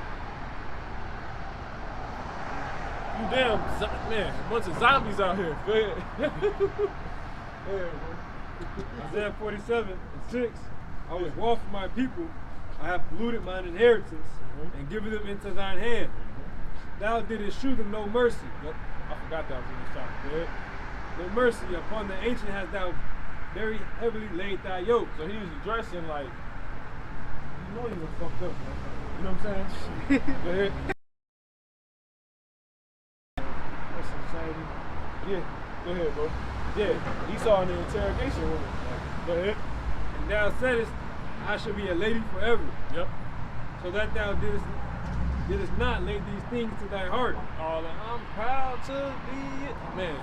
Speaker 2: You damn, man, a bunch of zombies out here. Go ahead.
Speaker 5: Go ahead, bro. Isaiah 47:6. I was wroth for my people. I have polluted mine inheritance and given them into thine hand. Thou didst shew them no mercy.
Speaker 2: Yep. I forgot that was in this chapter. Go ahead.
Speaker 5: No mercy upon the ancient hast thou very heavily laid thy yoke.
Speaker 2: So he was addressing like, you know, you was fucked up, man. You know what I'm saying? Go ahead.
Speaker 3: That's society.
Speaker 2: Yeah, go ahead, bro. Yeah, Esau in the interrogation room. Go ahead.
Speaker 5: And thou saidest, I shall be a lady forever.
Speaker 2: Yep.
Speaker 5: So that thou didst not lay these things to thy heart.
Speaker 2: All I'm proud to be, man.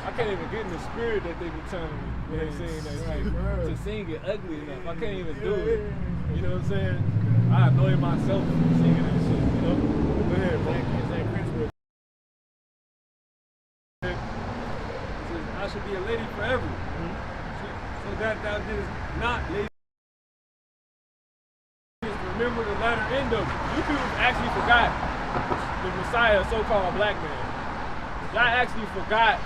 Speaker 2: I can't even get in the spirit that they be telling me when they sing that shit. To sing it ugly enough. I can't even do it. You know what I'm saying? I annoy myself singing that shit, you know? Go ahead, bro.
Speaker 5: I should be a lady forever. So that thou didst not lay. Remember the latter end of it.
Speaker 2: You people actually forgot the Messiah, so-called black man. Y'all actually forgot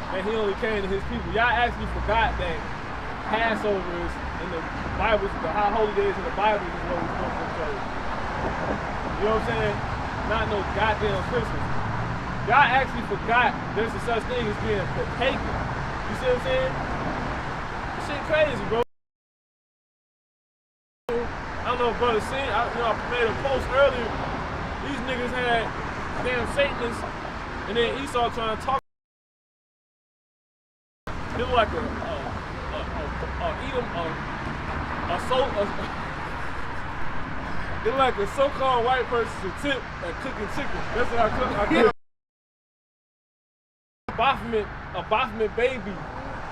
Speaker 2: that he only came to his people. Y'all actually forgot that Passover is in the Bible, the high holy days in the Bible is what we're supposed to observe. You know what I'm saying? Not no goddamn Christmas. Y'all actually forgot there's a such thing as being pagan. You see what I'm saying? This shit crazy, bro. I don't know if brother seen, I made a post earlier. These niggas had damn Satanists, and then Esau trying to talk. It looked like it looked like a so-called white person's attempt at cooking chicken. That's what I cook. A Baphomet baby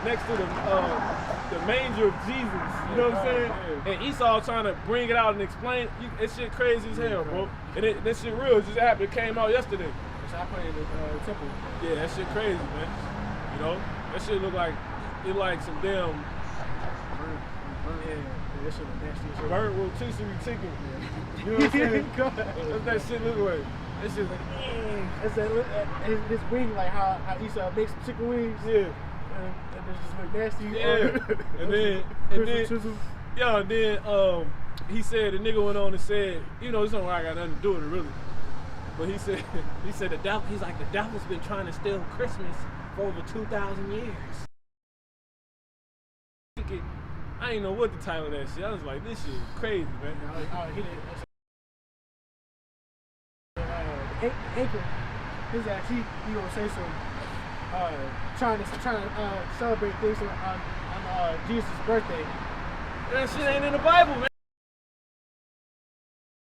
Speaker 2: next to the manger of Jesus. You know what I'm saying? And Esau trying to bring it out and explain. That shit crazy as hell, bro. And that shit real. It just happened. It came out yesterday.
Speaker 3: Which I played in the temple.
Speaker 2: Yeah, that shit crazy, man. You know? That shit look like, some damn
Speaker 3: That shit was nasty as hell.
Speaker 2: burnt rotisserie chicken. You know what I'm saying? That's that shit look like. That shit like,
Speaker 3: It's his wing, like how Esau makes some chicken wings.
Speaker 2: yeah.
Speaker 3: And it just look nasty.
Speaker 2: Yeah. and then he said, the nigga went on and said, you know, this don't got nothing to do with it really. But he said the devil, he's like, the devil's been trying to steal Christmas for over 2,000 years. I ain't know what the title of that shit. I was like, this shit is crazy, man.
Speaker 3: Anchor, his ass, he gonna say some trying to celebrate things on Jesus' birthday.
Speaker 2: That shit ain't in the Bible, man.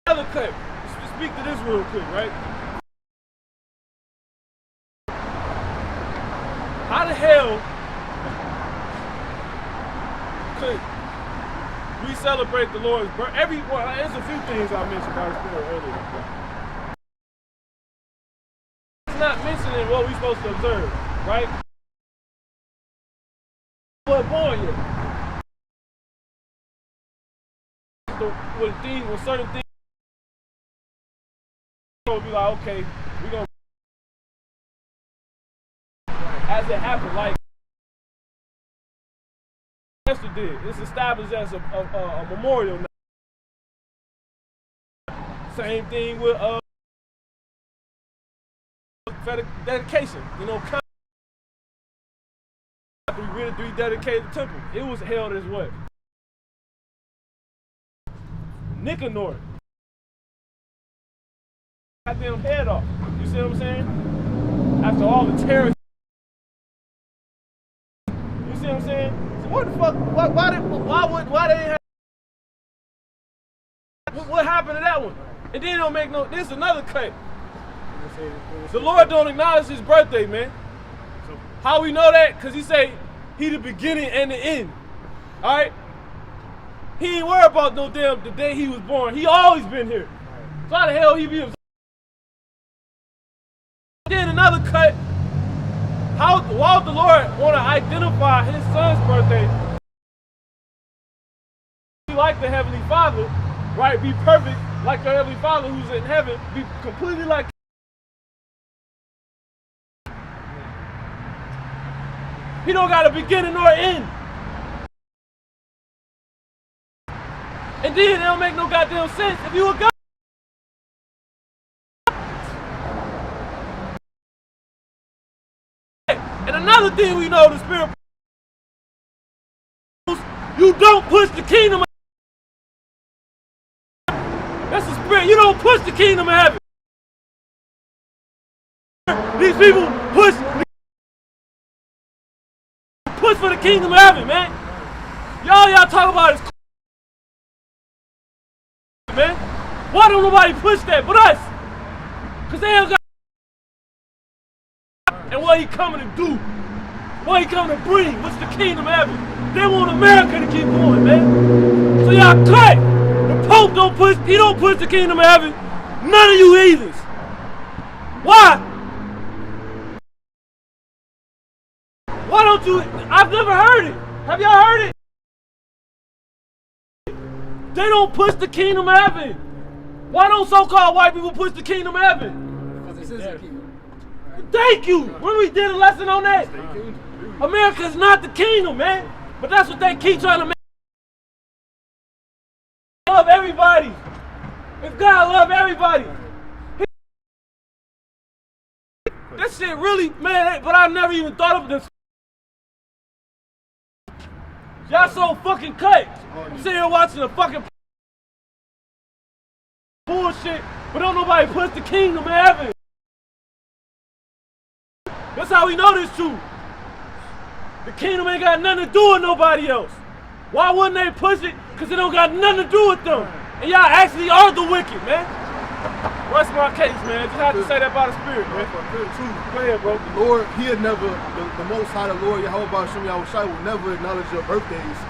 Speaker 2: Another clip. Let's speak to this real quick, right? How the hell could we celebrate the Lord's birthday? There's a few things I mentioned by the Spirit earlier. It's not mentioning what we're supposed to observe, right? But born yet. With certain things, we'll be like, okay, we're gonna, as it happened, like Esther did. It's established as a memorial now. Same thing with dedication. You know, we really rededicated the temple. It was held as what? Nicanor. Goddamn head off. You see what I'm saying? After all the terror. You see what I'm saying? So what the fuck? Why they have? What happened to that one? And then it don't make no. This is another cut. The Lord don't acknowledge his birthday, man. How we know that? Because he say he the beginning and the end. All right. He ain't worried about no damn the day he was born. He always been here. So how the hell he be? Then another cut. Why would the Lord want to identify his son's birthday? Be like the Heavenly Father, right? Be perfect like your Heavenly Father who's in heaven. Be completely like He don't got a beginning nor end. And then it don't make no goddamn sense if you a God. And another thing we know the Spirit, you don't push the kingdom of heaven. That's the Spirit. You don't push the kingdom of heaven. These people push for the kingdom of heaven, man. Y'all talk about this, man. Why don't nobody push that but us? Cause they ain't got. And what he coming to do? What he coming to bring? What's the kingdom of heaven? They want America to keep going, man. So y'all cut. The Pope don't push. He don't push the kingdom of heaven. None of you heathens. Why? Why don't you? I've never heard it. Have y'all heard it? They don't push the kingdom of heaven. Why don't so-called white people push the kingdom of heaven?
Speaker 3: Because this is the kingdom.
Speaker 2: Thank you. When we did a lesson on that, America's not the kingdom, man. But that's what they keep trying to make. Love everybody. If God love everybody, that shit really, man. But I never even thought of this. Y'all so fucking cut. I'm sitting here watching the fucking bullshit, but don't nobody push the kingdom of heaven. That's how we know this truth. The kingdom ain't got nothing to do with nobody else. Why wouldn't they push it? Because it don't got nothing to do with them. And y'all actually are the wicked, man. Rest my case, man. Just have to say that by the Spirit, man. Go ahead, bro.
Speaker 1: The Lord, He'll never, the Most High, the Lord, Yahweh Shem Yahushai will never acknowledge your birthdays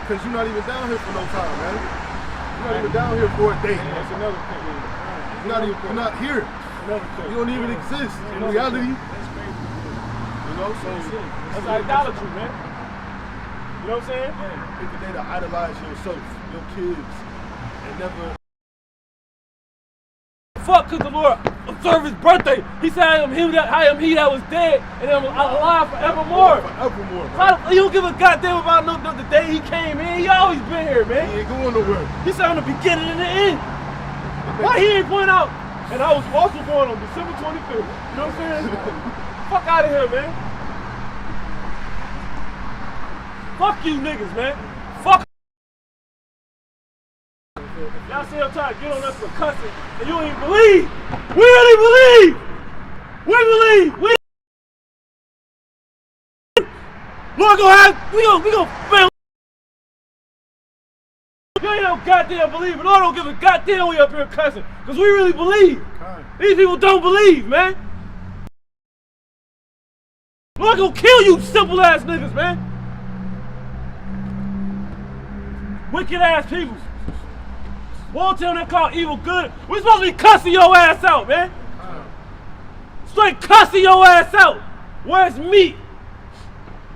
Speaker 1: because you're not even down here for no time, man. You're not even down here for a day.
Speaker 2: That's another thing.
Speaker 1: You're not here. You don't even exist in reality. You know, so
Speaker 2: that's idolatry, man. You know what I'm saying?
Speaker 1: pick a day to idolize yourself, your kids, and never.
Speaker 2: Fuck, cause the Lord observed his birthday. He said, I am he that was dead, and I'm alive forevermore.
Speaker 1: Forevermore, man.
Speaker 2: You don't give a goddamn about the day he came in. He always been here, man.
Speaker 1: He ain't going nowhere.
Speaker 2: He said on the beginning and the end. Why he ain't point out? And I was also born on December 25th. You know what I'm saying? Fuck out of here, man. Fuck you niggas, man. Fuck. Y'all see I'm trying to get on us for cussing, and you don't even believe. We really believe. We believe. Lord gonna have, we gonna fail. You ain't no goddamn believe, Lord don't give a goddamn we up here cussing, because we really believe. These people don't believe, man. Lord gonna kill you simple ass niggas, man. Wicked ass people. Won't tell them they call evil good. We supposed to be cussing your ass out, man. Straight cussing your ass out. Where's meat?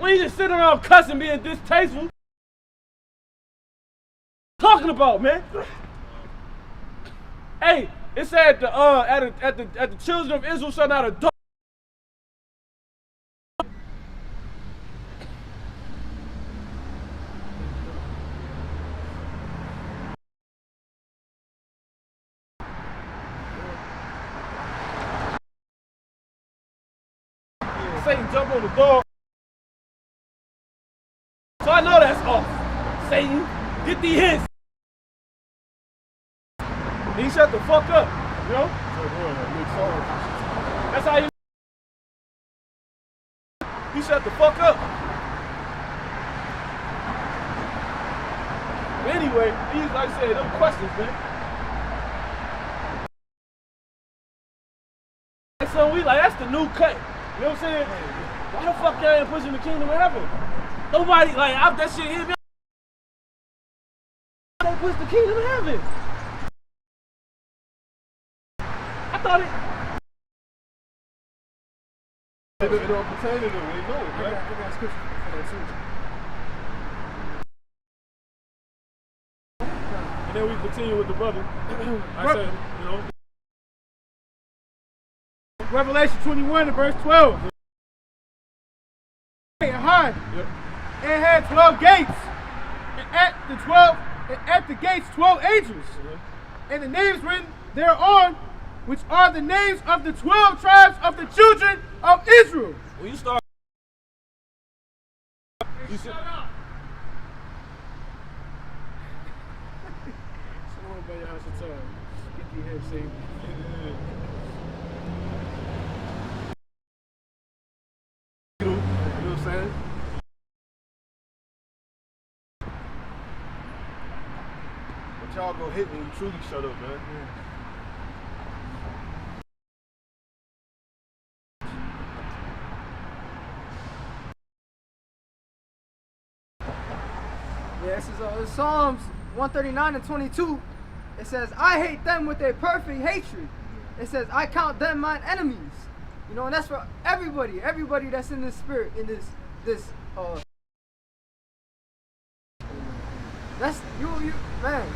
Speaker 2: We ain't just sitting around cussing being distasteful. Talking about, man. Hey, it said at the children of Israel shall not adult. Satan jump on the door. So I know that's off. Satan, get these hits. He shut the fuck up, you know? That's how he shut the fuck up. But anyway, these, like I said, them questions, man. So we like, that's the new cut. You know what I'm saying? Why the fuck y'all ain't pushing the kingdom of heaven? Nobody, like, out that shit hit me. They push the kingdom of heaven. I thought
Speaker 1: It don't pertain to them. They know it, right?
Speaker 3: I got scripture for that too.
Speaker 2: and then we continue with the brother. I said, you know.
Speaker 3: Revelation 21 and verse 12. high.
Speaker 2: Yep.
Speaker 3: And had 12 gates. And at the gates 12 angels. And the names written thereon, which are the names of the 12 tribes of the children of Israel.
Speaker 2: When you start, you shut up.
Speaker 3: Someone by your house of time. Get the head saved.
Speaker 1: You know what I'm saying? But y'all go hit when you truly shut up, man.
Speaker 4: Yeah, this is Psalms 139 and 22. It says, I hate them with a perfect hatred. It says, I count them mine enemies. You know, and that's for everybody that's in this spirit, in this that's you man.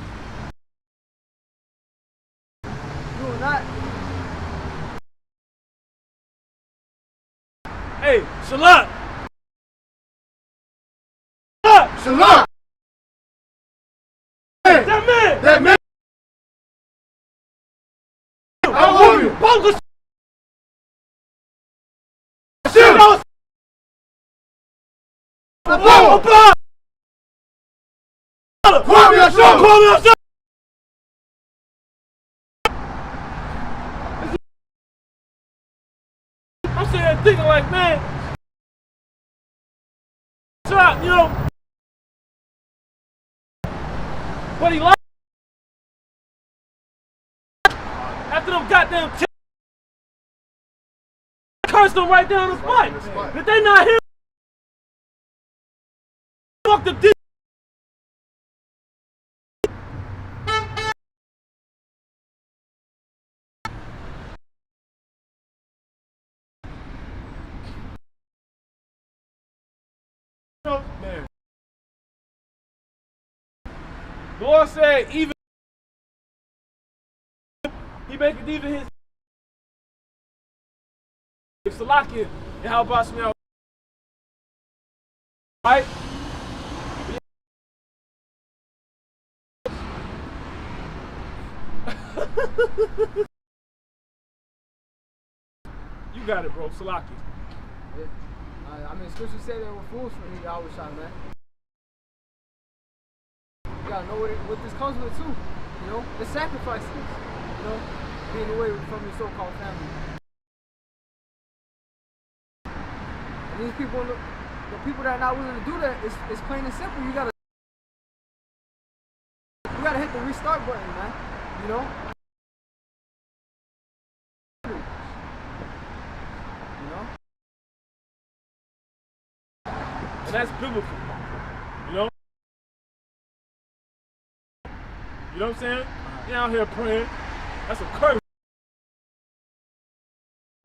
Speaker 4: You will not.
Speaker 2: Hey, Shalak!
Speaker 1: Shalom!
Speaker 2: That man!
Speaker 1: I love you!
Speaker 2: Bogus!
Speaker 1: Shit!
Speaker 2: I'm sitting there thinking like, man, shot, you know. But he lost. After them goddamn cursed them right down the spot. But they not here. Fuck the dick. Man. The Lord said, even he make it even his Salakia and how about smell, right? You got it, bro. Salakia.
Speaker 4: I mean, scripture said they were fools for me, Yahweh shot, man. You gotta know what this comes with too. You know, the sacrifices. You know, being away from your so-called family. And these people, the people that are not willing to do that, it's plain and simple. You gotta hit the restart button, man. You know.
Speaker 2: And that's biblical, you know? You know what I'm saying? You're out here praying. That's a curse.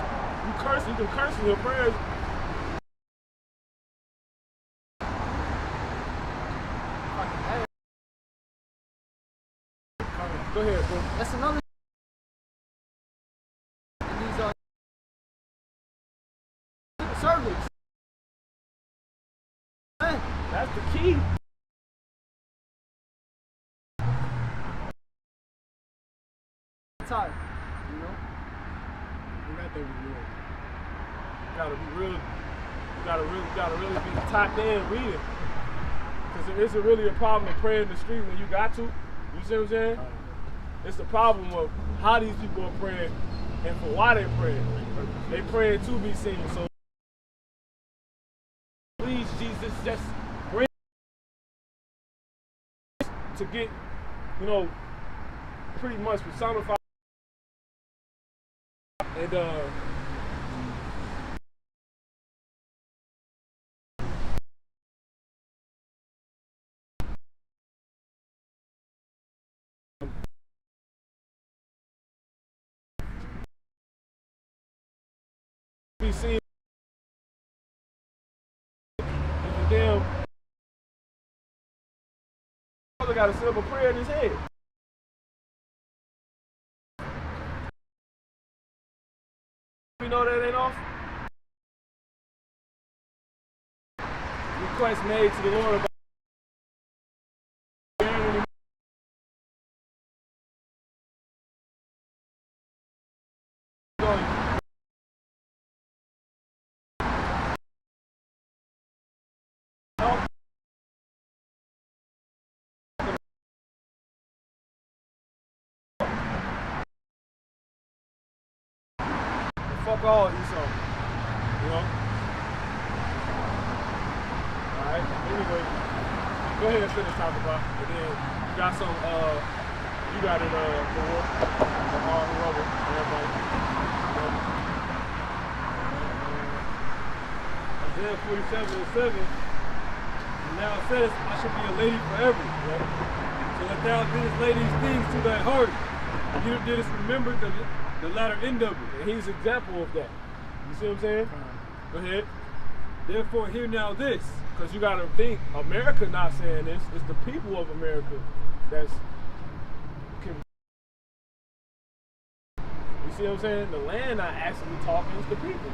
Speaker 2: You can curse in your prayers. Go ahead, bro.
Speaker 4: That's another. And these service.
Speaker 2: That's the key.
Speaker 4: Tired, you know?
Speaker 3: You got to be real.
Speaker 2: You gotta be real. You gotta really be tapped in reading. Because there isn't really a problem in praying in the street when you got to. You see what I'm saying? It's the problem of how these people are praying and for why they're praying. They praying to be seen. So please, Jesus, just bring to get, you know, pretty much personified and be seen. And damn brother got a simple prayer in his head. You know that ain't off? request made to the Lord about fuck all Esau, you know? Alright, anyway, go ahead and finish talking about it. And then you got some, you got it, for all the rubber, everybody.
Speaker 5: Isaiah 47:7. And now it says, I shall be a lady forever. Right? So that thou didst lay these things to thy heart. And you didst remember the latter end of it.
Speaker 2: And he's an example of that. You see what I'm saying? Go ahead.
Speaker 5: Therefore, hear now this.
Speaker 2: Because you got to think, America not saying this. It's the people of America that's... You see what I'm saying? The land not actually talking, it's the people.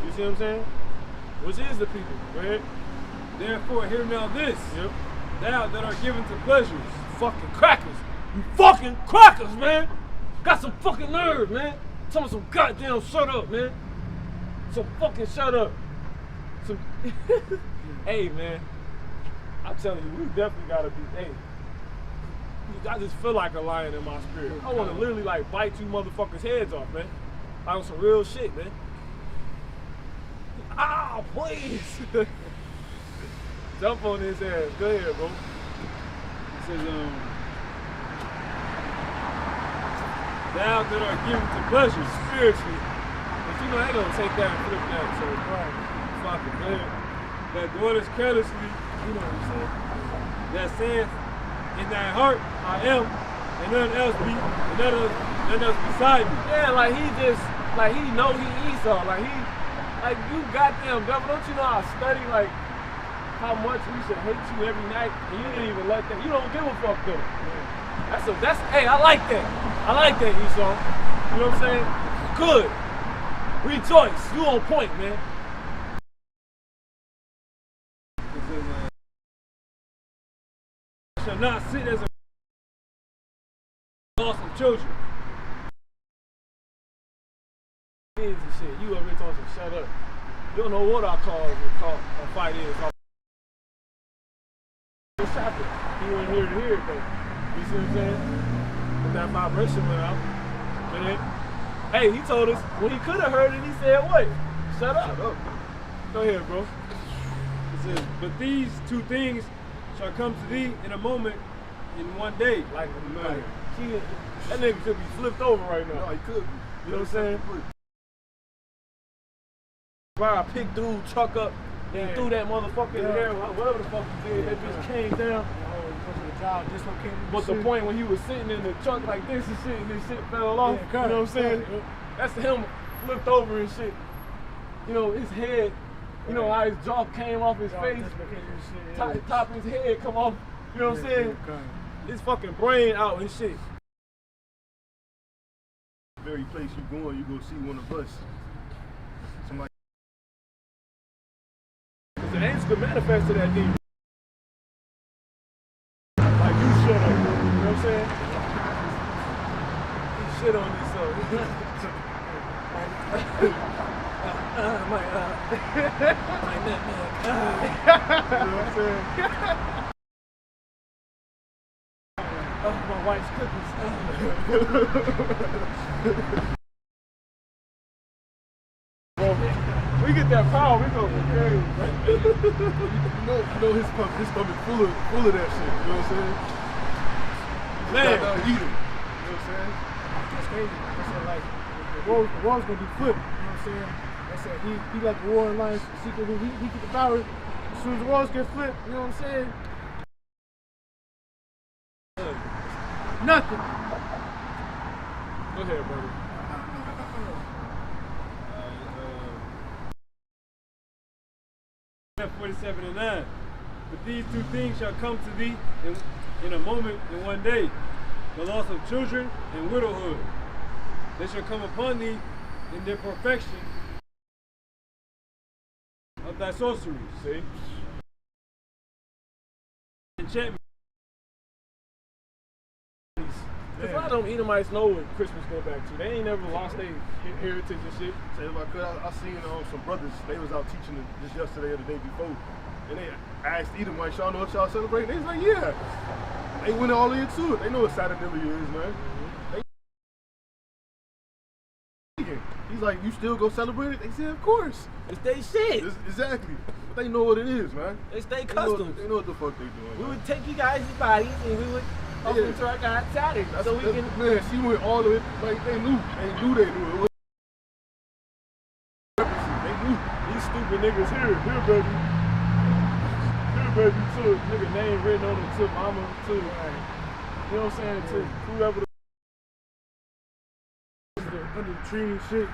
Speaker 2: You see what I'm saying? Which is the people. Go ahead.
Speaker 5: Therefore, hear now this.
Speaker 2: Yep.
Speaker 5: Thou that are given to pleasures.
Speaker 2: Fucking crackers. You fucking crackers, man. Got some fucking nerve, man. Tell me some goddamn shut up, man. Some fucking shut up. Some Hey, man. I'm telling you, we definitely gotta be, hey. I just feel like a lion in my spirit. I wanna literally like bite you motherfuckers' heads off, man. Like on some real shit, man. Ah, please. Jump on his ass. Go ahead, bro.
Speaker 5: It says, thou that are given to pleasures
Speaker 2: Spiritually. But you know, they gonna take that and flip that. So, fuck it. Go ahead.
Speaker 5: that dwellest carelessly,
Speaker 2: You know what I'm saying?
Speaker 5: that saith in thy heart, I am, and none else beside me.
Speaker 2: Yeah, like he just, like he know he Esau. Like he, like you goddamn devil, don't you know I study like how much we should hate you every night, and you didn't even let that. You don't give a fuck though. That's hey, I like that. I like that, Esau. You know what I'm saying? Good. Rejoice. You on point, man.
Speaker 5: It says, I shall not sit as a loss of children.
Speaker 2: Kids and shit. You over here talking some shut up. You don't know what I call a fight is. This chapter. He wasn't here to hear it though. You see what I'm saying? But that vibration went out. Man. Hey, he told us when he could have heard it, he said what? Shut up. Go ahead, bro.
Speaker 5: It says, but these two things shall come to thee in a moment, in one day.
Speaker 2: Like that nigga could be flipped over right now.
Speaker 1: No, he could be.
Speaker 2: You know what I'm saying? Why I picked dude truck up and threw that motherfucker in the air, whatever the fuck he did, that bitch came down. But the point when he was sitting in the truck like this and shit, and this shit fell off, you know what I'm saying? That's him flipped over and shit. You know, his head, you know how his jaw came off his face, top of his head come off, you know what I'm saying? His fucking brain out and shit.
Speaker 1: Very place you going, you go see one of us. Somebody.
Speaker 2: Cause the angels could manifest to that demon. Like you shut up, you know what I'm saying? He shit on this so. My nutmeg. You know what I'm saying? My wife's cookies. Bro, we get that power, we go crazy, right?
Speaker 1: you know his stomach full of that shit. You know what I'm saying?
Speaker 2: Man,
Speaker 1: Eat it. You know what I'm saying?
Speaker 3: That's crazy. I said, like, the war's gonna be flipped. You know what I'm saying? I said, he like the war in Lions secretly. He get the power. As soon as the wars get flipped, you know what I'm saying? Nothing.
Speaker 2: go ahead, brother.
Speaker 5: 47:9. But these two things shall come to thee in a moment, in one day: the loss of children and widowhood. They shall come upon thee in their perfection of thy sorceries.
Speaker 2: See?
Speaker 5: enchantment.
Speaker 2: Cause a lot of them Edomites know what Christmas go back to. They ain't never lost their heritage and shit.
Speaker 1: Say if I could, I seen some brothers, they was out teaching this yesterday or the day before. And they asked Edomites, y'all know what y'all celebrate? They was like, yeah. They went all into it. They know what Saturnila is, man. He's like, you still go celebrate it? They said, of course.
Speaker 2: It's they shit.
Speaker 1: Exactly. But they know what it is, man.
Speaker 2: It's they
Speaker 1: They
Speaker 2: customs.
Speaker 1: know what the fuck they doing.
Speaker 2: We
Speaker 1: man.
Speaker 2: would take you guys' bodies and we would offer them to our God Saturday. So we can.
Speaker 1: Man, she went all of it like they knew. They knew they knew. It was they knew.
Speaker 2: These stupid niggas here, baby. Here, baby, too. Nigga name written on it, to mama, too. You know what I'm saying? To whoever the under the tree and shit.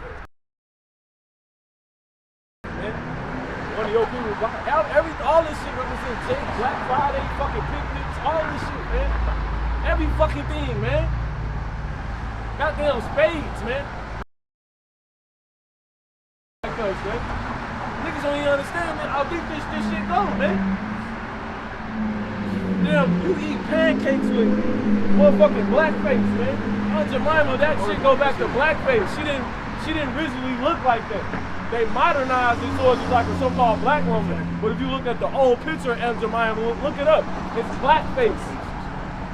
Speaker 2: Man, one of your people, all this shit represents Black Friday, fucking picnics, all this shit, man. Every fucking thing, man. Goddamn spades, man. Because, man, niggas don't even understand, man, how deep this shit go, man. Damn, you eat pancakes with motherfucking blackface, man. Aunt Jemima, that shit go back to blackface. She didn't originally look like that. They modernized it so it's like a so-called black woman. But if you look at the old picture of Aunt Jemima, look it up. It's blackface.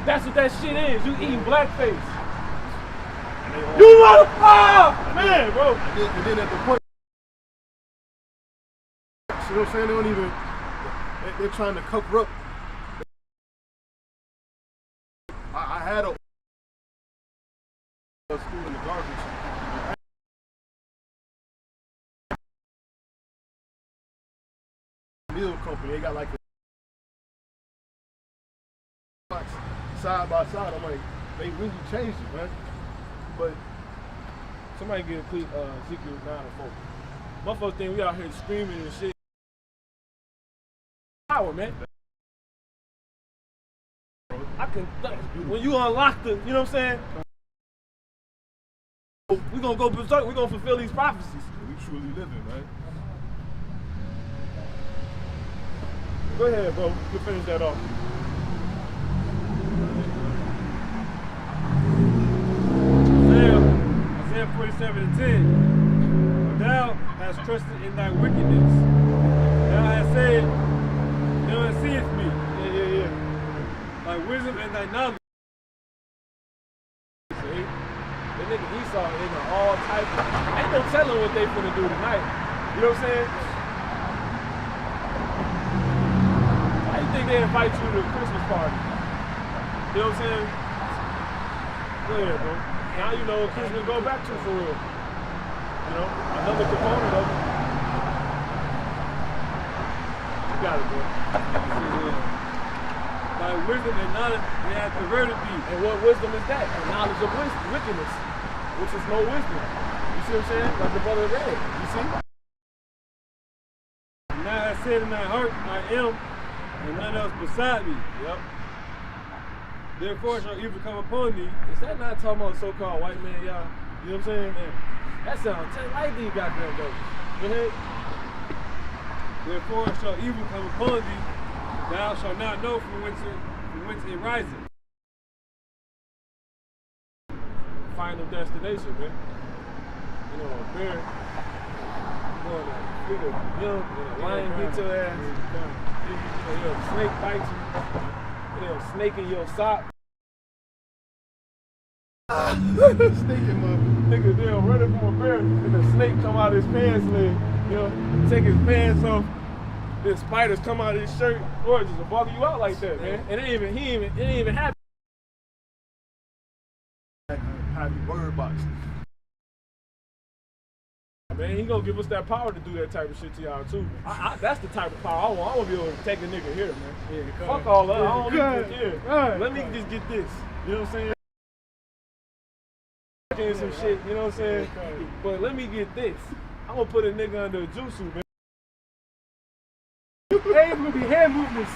Speaker 2: That's what that shit is. You eating blackface. You motherfucker! Man, bro.
Speaker 1: And then at the point, you know what I'm saying? They don't even, they're trying to cover up. I had a school in the garbage. Meal company, they got like a side by side. I'm like, they really changed it, man. But
Speaker 2: Somebody get a quick Ezekiel 9 and 4. Motherfuckers think we out here screaming and shit. Power, man. I can, when you unlock the, you know what I'm saying? We're gonna go berserk, we're gonna fulfill these prophecies.
Speaker 1: we truly living, man.
Speaker 2: Go ahead, bro. You can finish that off.
Speaker 5: Isaiah 47:10. For thou hast trusted in thy wickedness. Thou hast said, no one seeth me.
Speaker 2: Yeah.
Speaker 5: Thy wisdom and thy knowledge.
Speaker 2: See? That nigga Esau in all type of, ain't no telling what they finna do tonight. You know what I'm saying? How you think they invite you to a Christmas party? You know what I'm saying? Go ahead, bro. Now you know what Christmas go back to for real. You know, another component of it. You got it, bro.
Speaker 5: Thy wisdom and knowledge they have perverted thee.
Speaker 2: And what wisdom is that? The knowledge of wickedness, which is no wisdom. You see what I'm saying? Like the brother read. You see?
Speaker 5: And thou hast said in thy heart, I am, and none else beside me.
Speaker 2: Yep.
Speaker 5: Therefore shall evil come upon thee.
Speaker 2: Is that not talking about so-called white man, y'all? You know what I'm saying? Man, that sounds just like these goddamn jokes. Go ahead.
Speaker 5: Therefore shall evil come upon thee. Thou shalt not know from whence it riseth.
Speaker 2: Final destination, man. You know, a bear going to get a young, a lion get your ass. You know, a snake bites you. You know, snake in your sock.
Speaker 1: Stinking mother.
Speaker 2: Nigga, damn, running from a bear and the snake come out of his pants leg. You know, take his pants off. The spiders come out of his shirt. Or just to bug you out like that, man. And it ain't even happy.
Speaker 1: Happy bird box.
Speaker 2: Man, he gonna give us that power to do that type of shit to y'all too. That's the type of power I want. I want to be able to take a nigga here, man.
Speaker 5: Yeah,
Speaker 2: Fuck all that. I don't need
Speaker 3: Right.
Speaker 2: this here.
Speaker 3: Right.
Speaker 2: Let me just get this. You know what I'm saying? Getting some shit, you know what I'm saying? But let me get this. I'm gonna put a nigga under a juice suit, man.
Speaker 3: Hey, it's gonna be hand movements.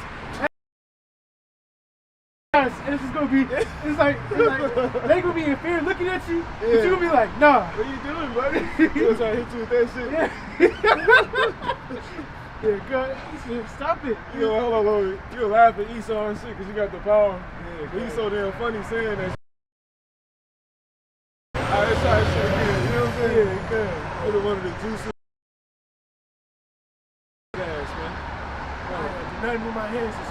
Speaker 3: And it's just gonna be, it's like they gonna be in fear looking at you, but you gonna be like, nah.
Speaker 1: What you doing, buddy? He was trying to hit you with that shit.
Speaker 3: Yeah. Yeah, good. Stop it.
Speaker 2: You know, hold on. You'll laugh at Esau and shit because you got the power. Yeah, but he's so damn funny saying that. Alright, let's try that shit again. You know what I'm saying? Yeah, good. You're one of the juicy ass, man.
Speaker 3: Nothing with my hands is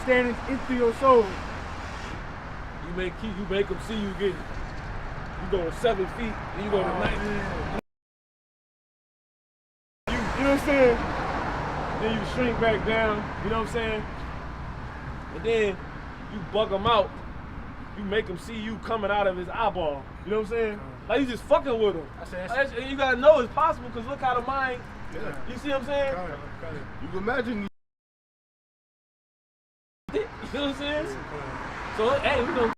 Speaker 3: standing into your soul.
Speaker 2: You make them see you get. You go 7 feet, and you go to 9. You know what I'm saying? Then you shrink back down. You know what I'm saying? And then you bug them out. You make him see you coming out of his eyeball. You know what I'm saying? Like you just fucking with him. And you gotta know it's possible because look how the mind.
Speaker 1: Yeah.
Speaker 2: You see what I'm saying?
Speaker 1: You can imagine.
Speaker 2: You know what I'm saying? So hey, we gonna.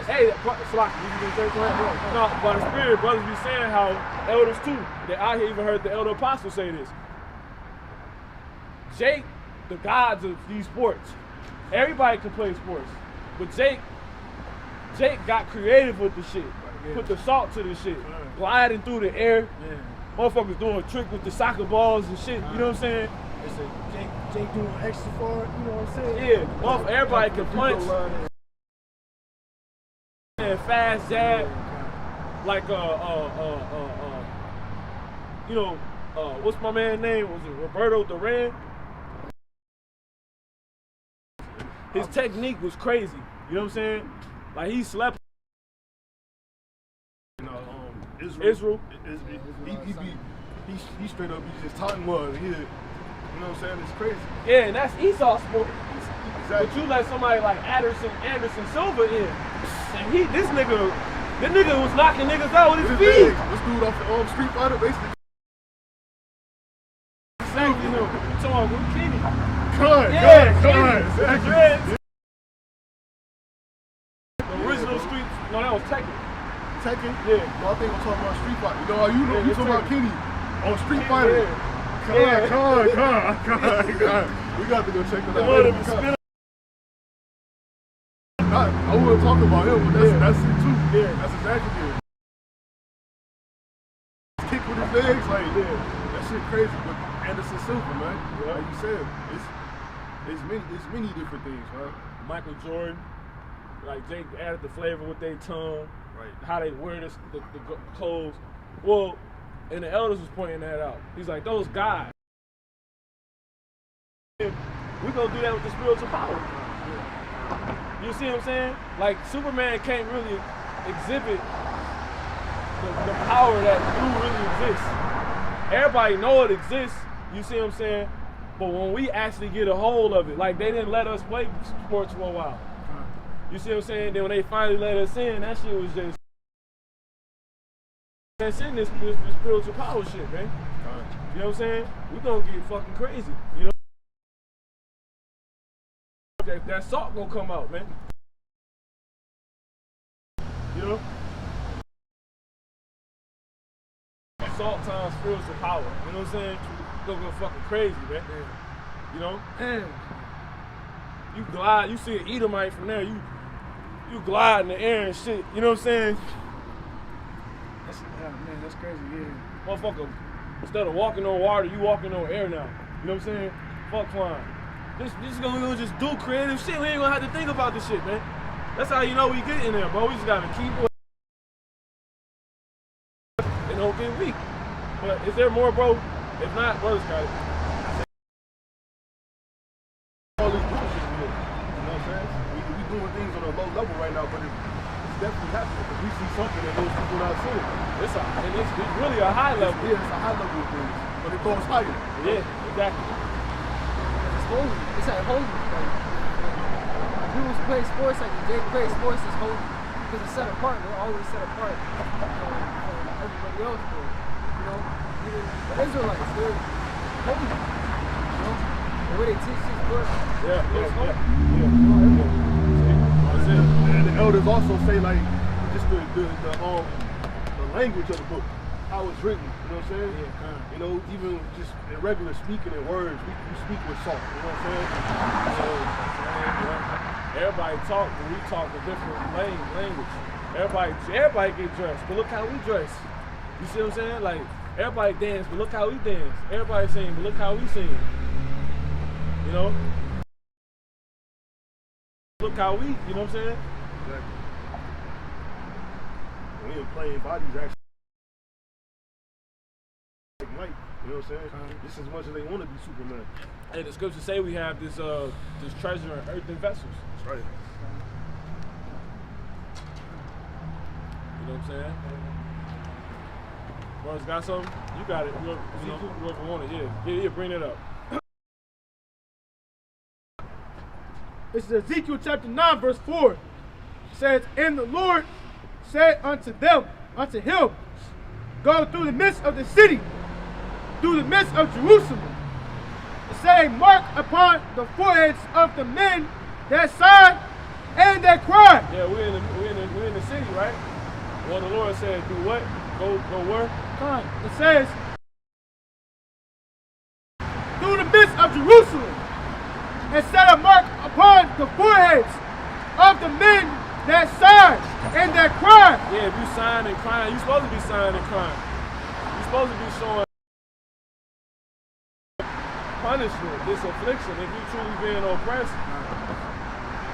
Speaker 2: Hey, Slock, you can say no, by the Spirit, brothers be saying how elders too. That I even heard the elder apostle say this. Jake, the gods of these sports. Everybody can play sports, but Jake got creative with the shit. Put the salt to the shit. Gliding through the air. Motherfuckers doing a trick with the soccer balls and shit. You know what I'm saying?
Speaker 3: It's a Jake doing extra far. You know what I'm saying?
Speaker 2: Yeah, everybody can punch. And fast jab, like you know, what's my man's name? Was it Roberto Duran? His technique was crazy. You know what I'm saying? Like he slept. Israel.
Speaker 1: He straight up. He just talking mud. You know what I'm saying? It's crazy.
Speaker 2: Yeah, and that's Esau sport.
Speaker 1: Exactly.
Speaker 2: But you let somebody like Anderson Silva in, and this nigga was knocking niggas out with his feet.
Speaker 1: This dude off the Street Fighter, basically.
Speaker 2: You know, you talking about with Kenny.
Speaker 1: Good.
Speaker 2: Exactly. The original Street, no, that was Tekken. Yeah.
Speaker 1: No, I think I'm talking about Street Fighter. You talking about Kenny on Street Fighter.
Speaker 2: Yeah.
Speaker 1: Come on. We got to go check that out. I wouldn't talk about him, but that's it too. Yeah, that's exactly it. Kick with his legs, like that shit crazy. But Anderson Silva, man, like you said, it's many different things, right?
Speaker 2: Michael Jordan, like Jake added the flavor with their tongue,
Speaker 1: right? How
Speaker 2: they wear the clothes. Well, and the elders was pointing that out. He's like, those guys, we gonna do that with the spiritual power. You see what I'm saying? Like Superman can't really exhibit the power that do really exists. Everybody know it exists. You see what I'm saying? But when we actually get a hold of it, like they didn't let us play sports for a while. You see what I'm saying? Then when they finally let us in, that shit was just that's in this spiritual power shit, man. You know what I'm saying? We gonna get fucking crazy. You know? That salt gonna come out, man. You know? Salt times spiritual power. You know what I'm saying? Gonna go fucking crazy, man. You know? You glide, you see an Edomite from there, you glide in the air and shit. You know what I'm saying?
Speaker 3: That's crazy, yeah.
Speaker 2: Motherfucker, instead of walking on water, you walking on air now. You know what I'm saying? Fuck flying. This gonna just do creative shit. We ain't gonna have to think about this shit, man. That's how you know we get in there, bro. We just gotta keep it and don't get weak. But is there more, bro? If not, brothers got it.
Speaker 1: All this bullshit we do. You know what I'm saying? We doing things on a low level right now, but it's definitely happening because we see something that those people not seeing.
Speaker 2: It's really a high level.
Speaker 1: Yeah, it's a high level of things, but it goes higher.
Speaker 2: Yeah, exactly.
Speaker 4: It's holy. It's like holy. Like, people who play sports, like Jake plays sports, is holy because it's set apart. They're always set apart from everybody else. But, you know, even the Israelites, they're holy. You know, the way they teach this book.
Speaker 1: And the elders also say like just the language of the book, how it's written. You know what I'm saying? You know, even just in regular speaking in words, we speak with salt. You know what I'm saying?
Speaker 2: Everybody talk, but we talk a different language. Everybody get dressed, but look how we dress. You see what I'm saying? Like Everybody dance, but look how we dance. Everybody sing, but look how we sing. You know? Look how we, you know what I'm saying?
Speaker 1: Exactly. We in plain bodies actually like Mike, you know what I'm saying? Just as much as they want to be Superman.
Speaker 2: Hey, the scriptures say we have this this treasure in earthen vessels.
Speaker 1: That's right.
Speaker 2: You know what I'm saying? Brothers got something? You got it. Whoever want it, yeah, bring it up.
Speaker 3: This is Ezekiel chapter 9, verse 4. It says, and the Lord said unto him, go through the midst of the city, through the midst of Jerusalem, and say, mark upon the foreheads of the men that sigh and that cry.
Speaker 2: Yeah, we're in the city, right? Well, the Lord said, do what? Go where?
Speaker 3: It says, through the midst of Jerusalem, and set a mark upon the foreheads of the men that sigh and that cry.
Speaker 2: Yeah, if you sighing and crying, you're supposed to be sighing and crying. You're supposed to be showing punishment, this affliction, if you truly being oppressed.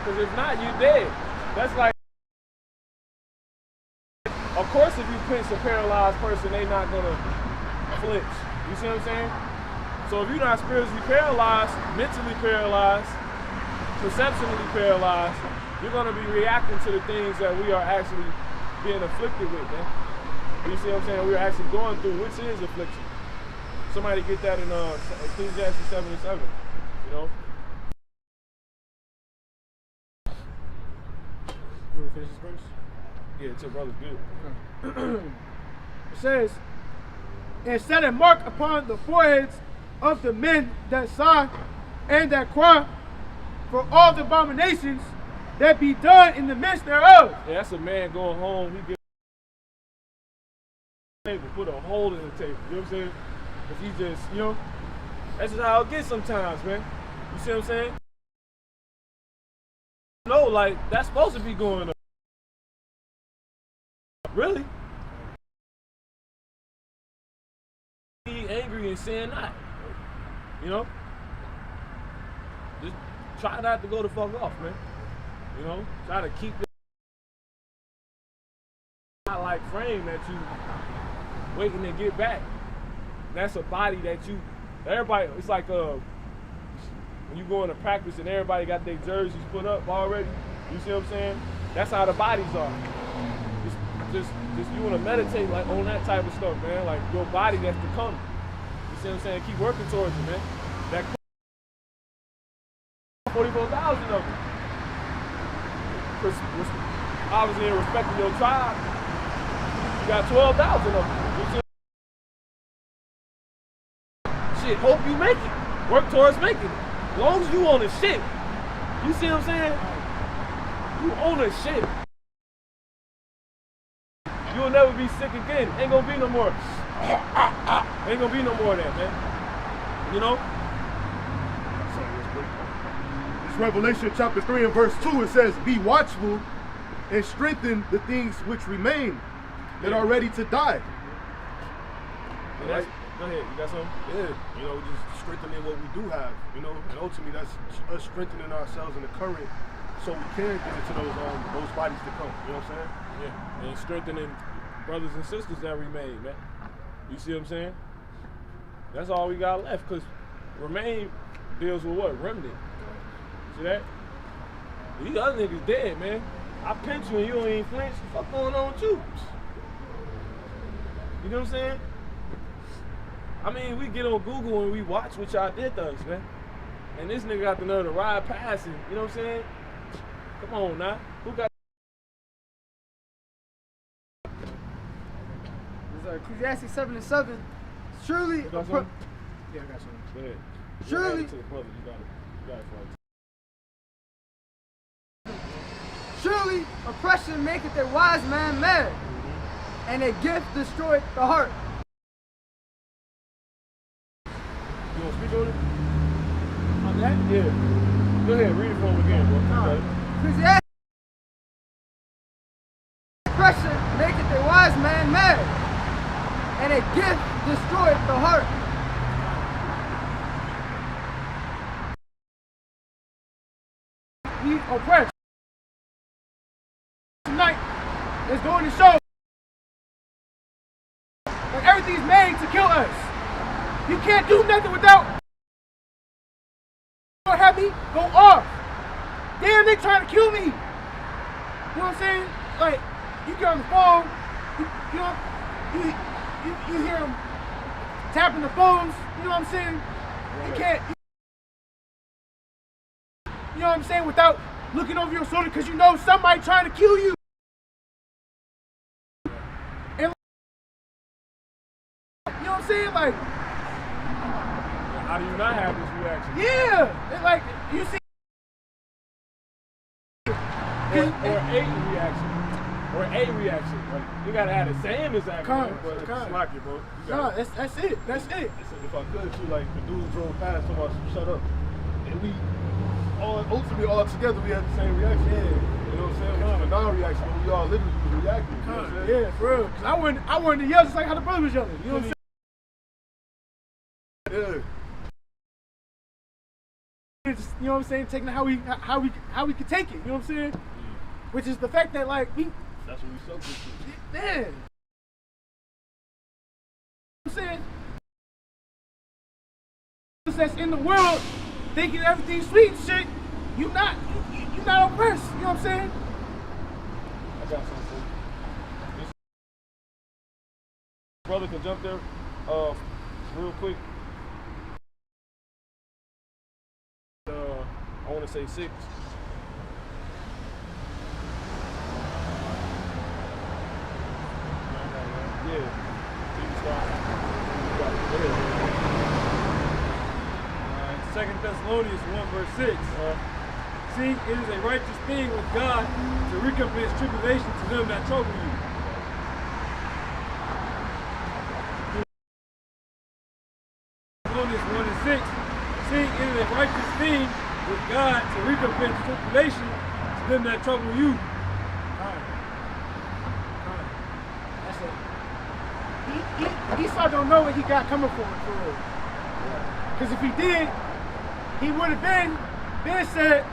Speaker 2: Because if not, you're dead. That's like, of course, if you pinch a paralyzed person, they not gonna flinch. You see what I'm saying? So if you're not spiritually paralyzed, mentally paralyzed, perceptionally paralyzed, you're gonna be reacting to the things that we are actually being afflicted with, man. You see what I'm saying? We're actually going through, which is affliction. Somebody get that in Ecclesiastes 7:7. You know?
Speaker 3: You want to finish this verse?
Speaker 2: Yeah, it's your brother's good.
Speaker 3: It says, and set a mark upon the foreheads of the men that sigh and that cry for all the abominations that be done in the midst thereof.
Speaker 2: Yeah, that's a man going home, he gets the table, put a hole in the table. You know what I'm saying? Because he just, you know, that's just how it gets sometimes, man. You see what I'm saying? No, like, that's supposed to be going on. Really? Be angry and sin not. You know? Just try not to go the fuck off, man. You know? Try to keep the like frame that you waiting to get back. That's a body that you, everybody, it's like when you go into practice and everybody got their jerseys put up already. You see what I'm saying? That's how the bodies are. Just you want to meditate like on that type of stuff, man. Like your body that's to come. You see what I'm saying? Keep working towards it, man. That 44,000 of them. Obviously, in respect of your tribe, you got 12,000 of them. You see? Shit, hope you make it. Work towards making it. As long as you on the shit. You see what I'm saying? You on the shit. You'll never be sick again. Ain't gonna be no more. Ain't gonna be no more of that, man. You know?
Speaker 1: This Revelation chapter 3 and verse 2, it says, be watchful and strengthen the things which remain that are ready to die.
Speaker 2: Right? Go ahead, you got something?
Speaker 1: Yeah, you know, just strengthening what we do have, you know, and ultimately that's us strengthening ourselves in the current so we can get into those bodies to come, you know what I'm saying?
Speaker 2: Yeah, and strengthening brothers and sisters that remain, man. You see what I'm saying? That's all we got left, because remain deals with what? Remnant. See that? These other niggas dead, man. I pinch you and you don't even flinch. What the fuck going on with you? You know what I'm saying? I mean, we get on Google and we watch what y'all did to us, man. And this nigga got the nerve to ride past and, you know what I'm saying? Come on now. Who got
Speaker 4: Ecclesiastes 7:7. Surely,
Speaker 2: you got something?
Speaker 3: Yeah, I got something.
Speaker 2: Go ahead.
Speaker 4: Surely-
Speaker 2: To the brother, you got it. You got it, Frank.
Speaker 4: surely oppression maketh a wise man mad, and a gift destroyeth the heart.
Speaker 2: You want to speak on it?
Speaker 3: On that?
Speaker 2: Yeah. Go ahead, read it for him again, bro. Okay.
Speaker 4: Ecclesiastes. Oppression maketh a wise man mad, and a gift heart.
Speaker 3: We oppressed. Tonight is going to show that everything's made to kill us. You can't do nothing without have me go off. Damn, they trying to kill me. You know what I'm saying? Like, you get on the phone, you hear them tapping the phones. You know what I'm saying? You can't. You know what I'm saying? Without looking over your shoulder, because you know somebody trying to kill you. And you know what I'm saying? Like,
Speaker 2: how do you not have this reaction?
Speaker 3: yeah, and like you see,
Speaker 2: Or a reaction. Like, you gotta have the same exact reaction, but it's like it, bro.
Speaker 3: No, that's it. That's it.
Speaker 1: If I could too, like the dudes drove past, told us shut up, and we ultimately all together we had the same reaction. Yeah. You know what I'm saying? It was a non-reaction, but we all literally was reacting. You know what I'm saying?
Speaker 3: Yeah, for real. Cause I wanted to yell just like how the brothers was yelling. You know what I'm saying?
Speaker 1: Yeah.
Speaker 3: Just, you know what I'm saying? Taking how we could take it. You know what I'm saying? Which is the fact that like we.
Speaker 1: That's what we so good to.
Speaker 3: Man. You know what I'm saying? That's in the world thinking everything's sweet and shit. You not oppressed. You know what I'm saying?
Speaker 2: I got something for you. Brother can jump there real quick. I want to say 6. Yeah. You can start. Go ahead.
Speaker 5: 2 Thessalonians 1:6. See, it is a righteous thing with God to recompense tribulation to them that trouble you. Thessalonians 1:6. See, it is a righteous thing with God to recompense tribulation to them that trouble you.
Speaker 3: That's it. Esau don't know what he got coming for him, for real. Because if he did, he would have been said,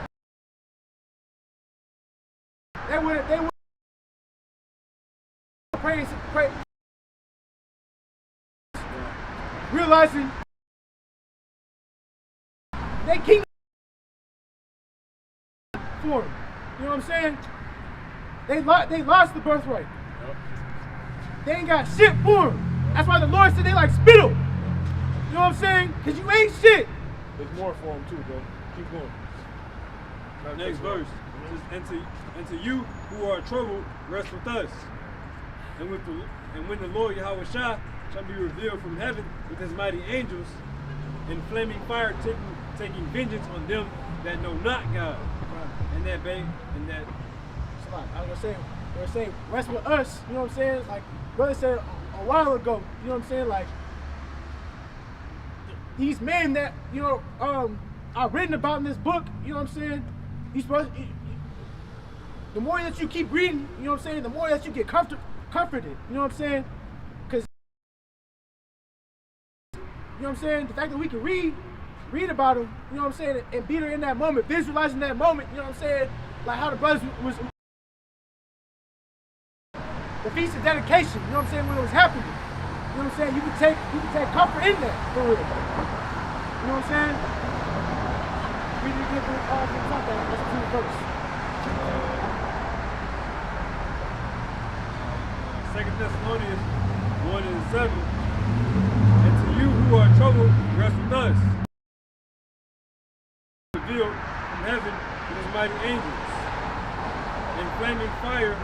Speaker 3: they would pray, realizing they king for him. You know what I'm saying? They lost the birthright. Yep. They ain't got shit for him. That's why the Lord said they like spittle. You know what I'm saying? Because you ain't shit.
Speaker 2: There's more for him too, bro. Keep going.
Speaker 5: Next verse. It says, and to you who are troubled, rest with us. And when the Lord Yahweh Shah shall be revealed from heaven with his mighty angels in flaming fire, taking vengeance on them that know not God. And that I was gonna say, rest with us. You know what I'm saying? Like brother said a while ago. You know what I'm saying? Like these men that are written about in this book. You know what I'm saying? The more that you keep reading, you know what I'm saying, the more that you get comforted. You know what I'm saying? Because you know what I'm saying, the fact that we can read about them, you know what I'm saying, and be there in that moment, visualizing that moment, you know what I'm saying, like how the brothers was the feast of dedication, you know what I'm saying, when it was happening. You know what I'm saying? You can take comfort in that, for real. You know what I'm saying? We didn't get from top that. Let's do the verse. 2 Thessalonians 1:7. And to you who are troubled, rest with us. Revealed from heaven with his mighty angels, in flaming fire,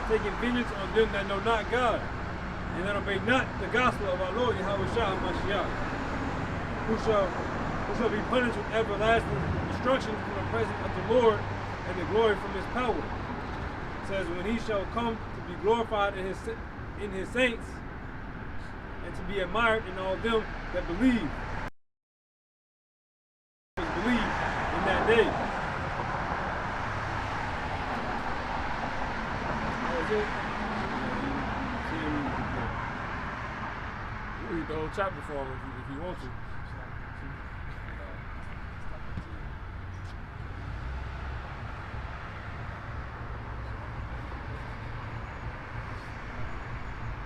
Speaker 5: taking vengeance on them that know not God, and that obey not the gospel of our Lord Yahweh Shah Mashiach, who shall be punished with everlasting destruction from the presence of the Lord and the glory from his power. It says, when he shall come to be glorified in his saints, and to be admired in all them that believe. Believe in that day.
Speaker 2: Read the whole chapter for him if you want to.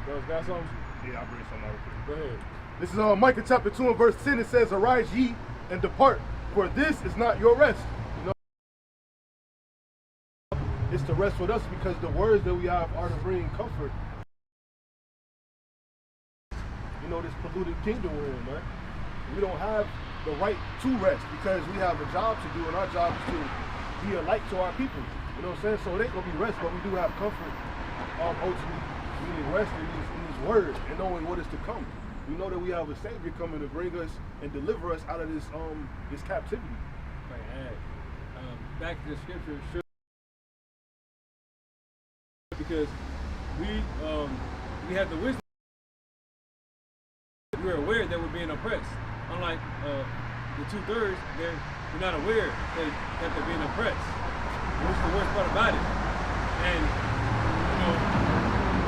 Speaker 2: Brothers, got something?
Speaker 1: Yeah, I'll bring something out.
Speaker 2: Go ahead.
Speaker 1: This is Micah chapter 2 and verse 10. It says, "Arise ye and depart, for this is not your rest." You know, it's to rest with us because the words that we have are to bring comfort. You know, this polluted kingdom we're in, man. We don't have the right to rest because we have a job to do, and our job is to be a light to our people. You know what I'm saying? So it ain't gonna be rest, but we do have comfort. Ultimately, we need rest in these words and knowing what is to come. We know that we have a Savior coming to bring us and deliver us out of this captivity.
Speaker 5: Right. Back to the scripture, sure. Because we have the wisdom. We're aware that we're being oppressed. Unlike the 2/3, they're not aware that they're being oppressed. What's the worst part about it? And you know,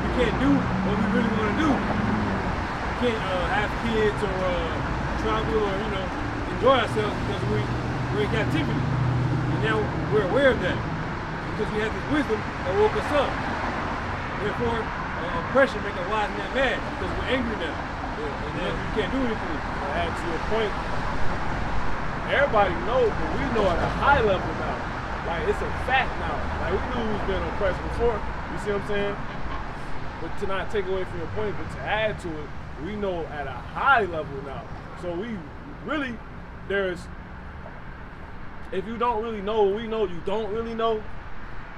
Speaker 5: we can't do what we really want to do. We can't have kids or travel or enjoy ourselves because we're in captivity. And now we're aware of that because we have this wisdom that woke us up. Therefore, oppression makes a wise man mad because we're angry now. And then you can't do anything.
Speaker 2: And to your point, everybody knows, but we know at a high level now. Like, it's a fact now. Like, we knew we was being oppressed before. You see what I'm saying? But to not take away from your point, but to add to it, we know at a high level now. So we really, if you don't really know what we know, you don't really know.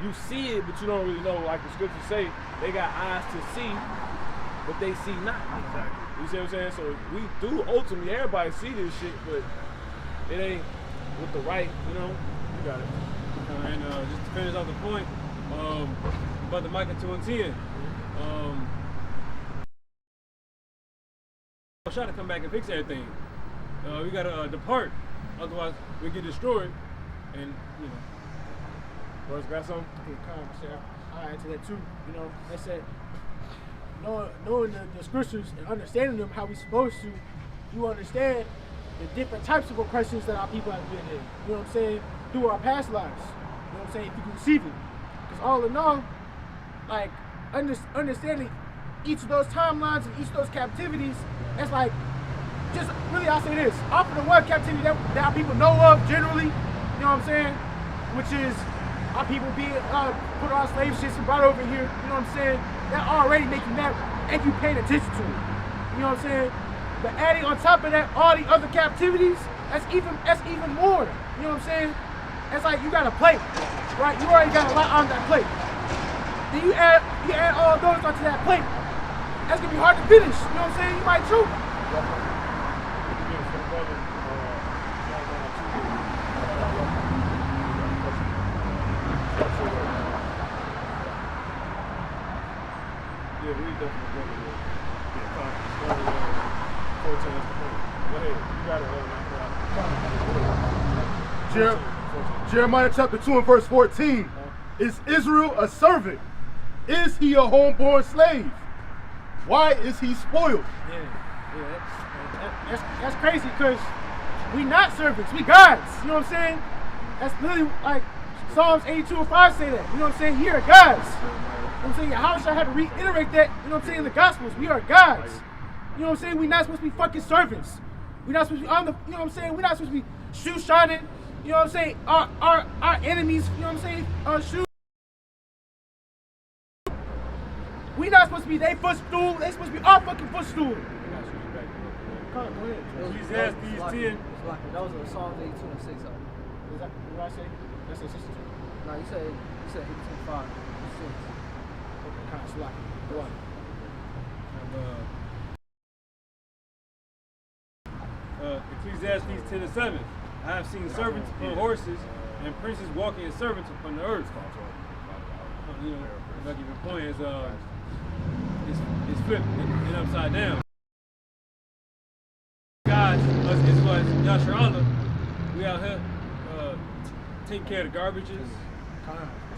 Speaker 2: You see it, but you don't really know. Like the scriptures say, they got eyes to see, but they see not.
Speaker 1: Exactly.
Speaker 2: You see what I'm saying? So we do ultimately, everybody see this shit, but it ain't with the right, you got it.
Speaker 5: And just to finish off the point, about the Micah 2 and 10, I'll try to come back and fix everything. We gotta depart, otherwise we get destroyed. And
Speaker 2: Brothers got something?
Speaker 3: Okay, calm, Sarah. I'll add to that too. They said, knowing the scriptures and understanding them how we supposed to, you understand the different types of oppressions that our people have been in. You know what I'm saying? Through our past lives. You know what I'm saying? If you can receive it. Because all in all, like, understanding each of those timelines and each of those captivities, that's like, just really, I'll say this. Off of the one captivity that our people know of generally, you know what I'm saying? Which is our people being put on slave ships and brought over here, you know what I'm saying? That already make you mad and you paying attention to it. You know what I'm saying? But adding on top of that all the other captivities, that's even more. You know what I'm saying? It's like you got a plate, right? You already got a lot on that plate. Then you add all those onto that plate. That's gonna be hard to finish. You know what I'm saying? You might choke.
Speaker 2: Yeah, we definitely go to the 14 is the point. Go ahead, you got it.
Speaker 1: Jeremiah chapter 2 and verse 14. Is Israel a servant? Is he a homeborn slave? Why is he spoiled?
Speaker 3: That's crazy because we not servants, we gods. You know what I'm saying? That's literally like Psalms 82 and 5 say that. You know what I'm saying? Here are gods. You know what I'm saying? How should I have to reiterate that? You know what I'm saying? In the Gospels, we are gods. You know what I'm saying? We're not supposed to be fucking servants. We're not supposed to be on the, you know what I'm saying? We're not supposed to be shoe shining. You know what I'm saying? Our enemies, you know what I'm saying? Shoes. We not supposed to be their footstool. They supposed to be our fucking footstool. Go ahead.
Speaker 5: Ecclesiastes 10.
Speaker 4: That was a Psalm 82 and 6.
Speaker 3: Is that what I say? That's a 62.
Speaker 4: No, you said 82 and 5 and 6.
Speaker 3: Okay, kind of slack. Go on.
Speaker 5: Ecclesiastes 10 and 7. I have seen servants upon horses and princes walking as servants upon the earth. If I give you a point, it's flipped and upside down. Guys, as far as Yasharala, we out here taking care of the garbages,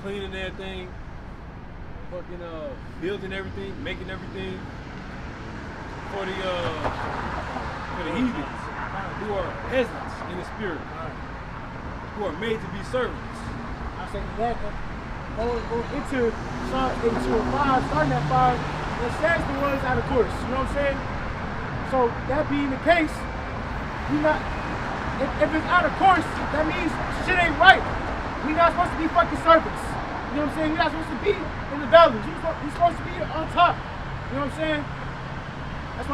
Speaker 5: cleaning everything, fucking building everything, making everything. for the heathens who are peasants in the spirit, who are made to be servants.
Speaker 3: I say that go into Psalm 82 and 5, starting at 5, it says the words out of course. You know what I'm saying? So that being the case, we not if it's out of course, that means shit ain't right. We not supposed to be fucking servants. You know what I'm saying? We're not supposed to be in the valleys. We're supposed to be on top. You know what I'm saying? That's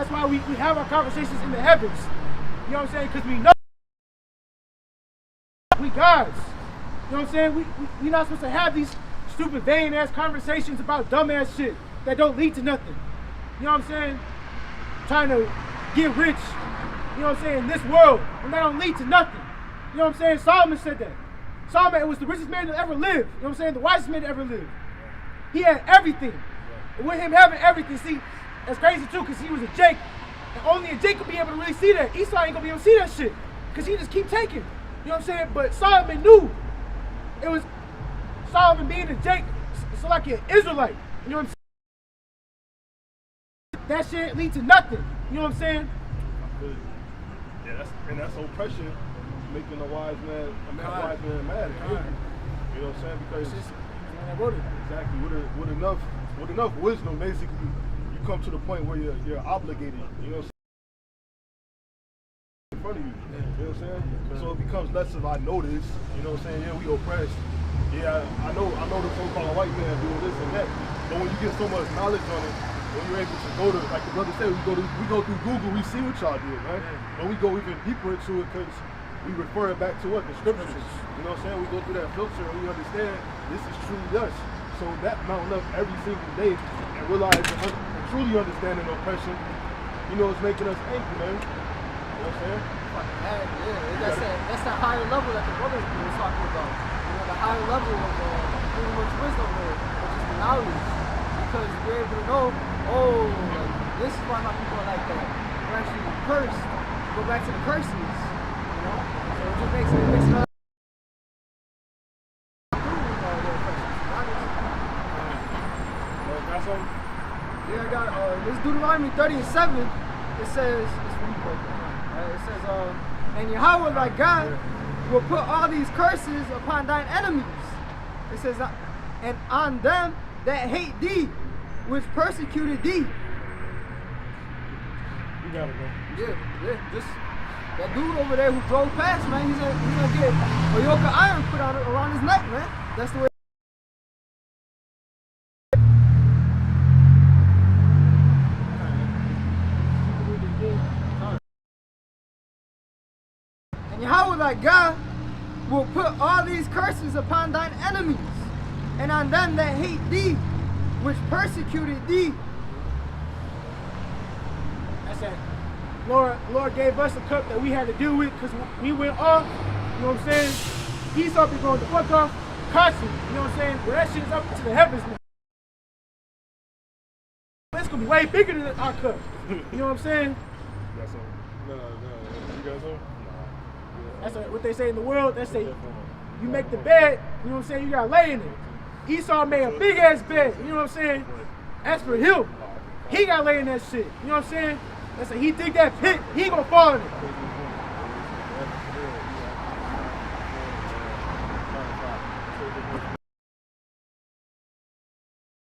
Speaker 3: why we have our conversations in the heavens. You know what I'm saying? Because we know we gods. You know what I'm saying? We're not supposed to have these stupid, vain-ass conversations about dumb-ass shit that don't lead to nothing. You know what I'm saying? Trying to get rich, you know what I'm saying, in this world, and that don't lead to nothing. You know what I'm saying? Solomon said that. Solomon was the richest man that ever lived. You know what I'm saying? The wisest man that ever lived. He had everything. And with him having everything, see, that's crazy too, because he was a Jake. And only a Jake could be able to really see that. Esau ain't gonna be able to see that shit. Because he just keep taking. You know what I'm saying? But Solomon knew it was Solomon being a Jake, so like an Israelite. You know what I'm saying? That shit lead to nothing. You know what I'm saying?
Speaker 1: Yeah, that's oppression, making a wise man mad and angry. You know what I'm saying? Because exactly with enough wisdom, basically, you come to the point where you're obligated. You know what I'm saying? In front of you. You know what I'm saying? So it becomes less of I know this. You know what I'm saying? Yeah, we oppressed. Yeah, I know the so-called white man doing this and that. But when you get so much knowledge on it, when you're able to go to, like the brother said, we go through Google, we see what y'all did, man. But we go even deeper into it because we refer it back to what? The scriptures. You know what I'm saying? We go through that filter and we understand this is truly us. So that mounting up every single day and realize and truly understanding oppression, you know, it's making us angry, man. You know what I'm saying?
Speaker 4: That's that higher level that the brothers were talking about. You know, the higher level of pretty much wisdom there, which is the knowledge. Because you're able to know, like, this is why my people are like that. We're actually cursed. Go back to the curses. You know? So it just makes it up.
Speaker 2: Got something?
Speaker 4: Yeah, I got this Deuteronomy 30 and 7. It says, it says, and Yahweh thy God will put all these curses upon thine enemies. It says, and on them that hate thee, which persecuted thee.
Speaker 2: You gotta go.
Speaker 4: Yeah, just that dude over there who drove past, man, he's gonna get a yoke of iron put around his neck, man. That's the way. And Yahweh thy God will put all these curses upon thine enemies, and on them that hate thee, which persecuted thee.
Speaker 3: That's it. Lord gave us a cup that we had to deal with because we went off. You know what I'm saying? Esau be going the fuck off constantly. You know what I'm saying? Well, that shit is up to the heavens now. It's gonna be way bigger than our cup. You know what I'm saying?
Speaker 2: You got something? No. You got something?
Speaker 3: That's what they say in the world. They say you make the bed, you know what I'm saying, you gotta lay in it. Esau made a big ass bed, you know what I'm saying? As for him, he gotta lay in that shit. You know what I'm saying? That's like he dig that pit, he gonna fall in it.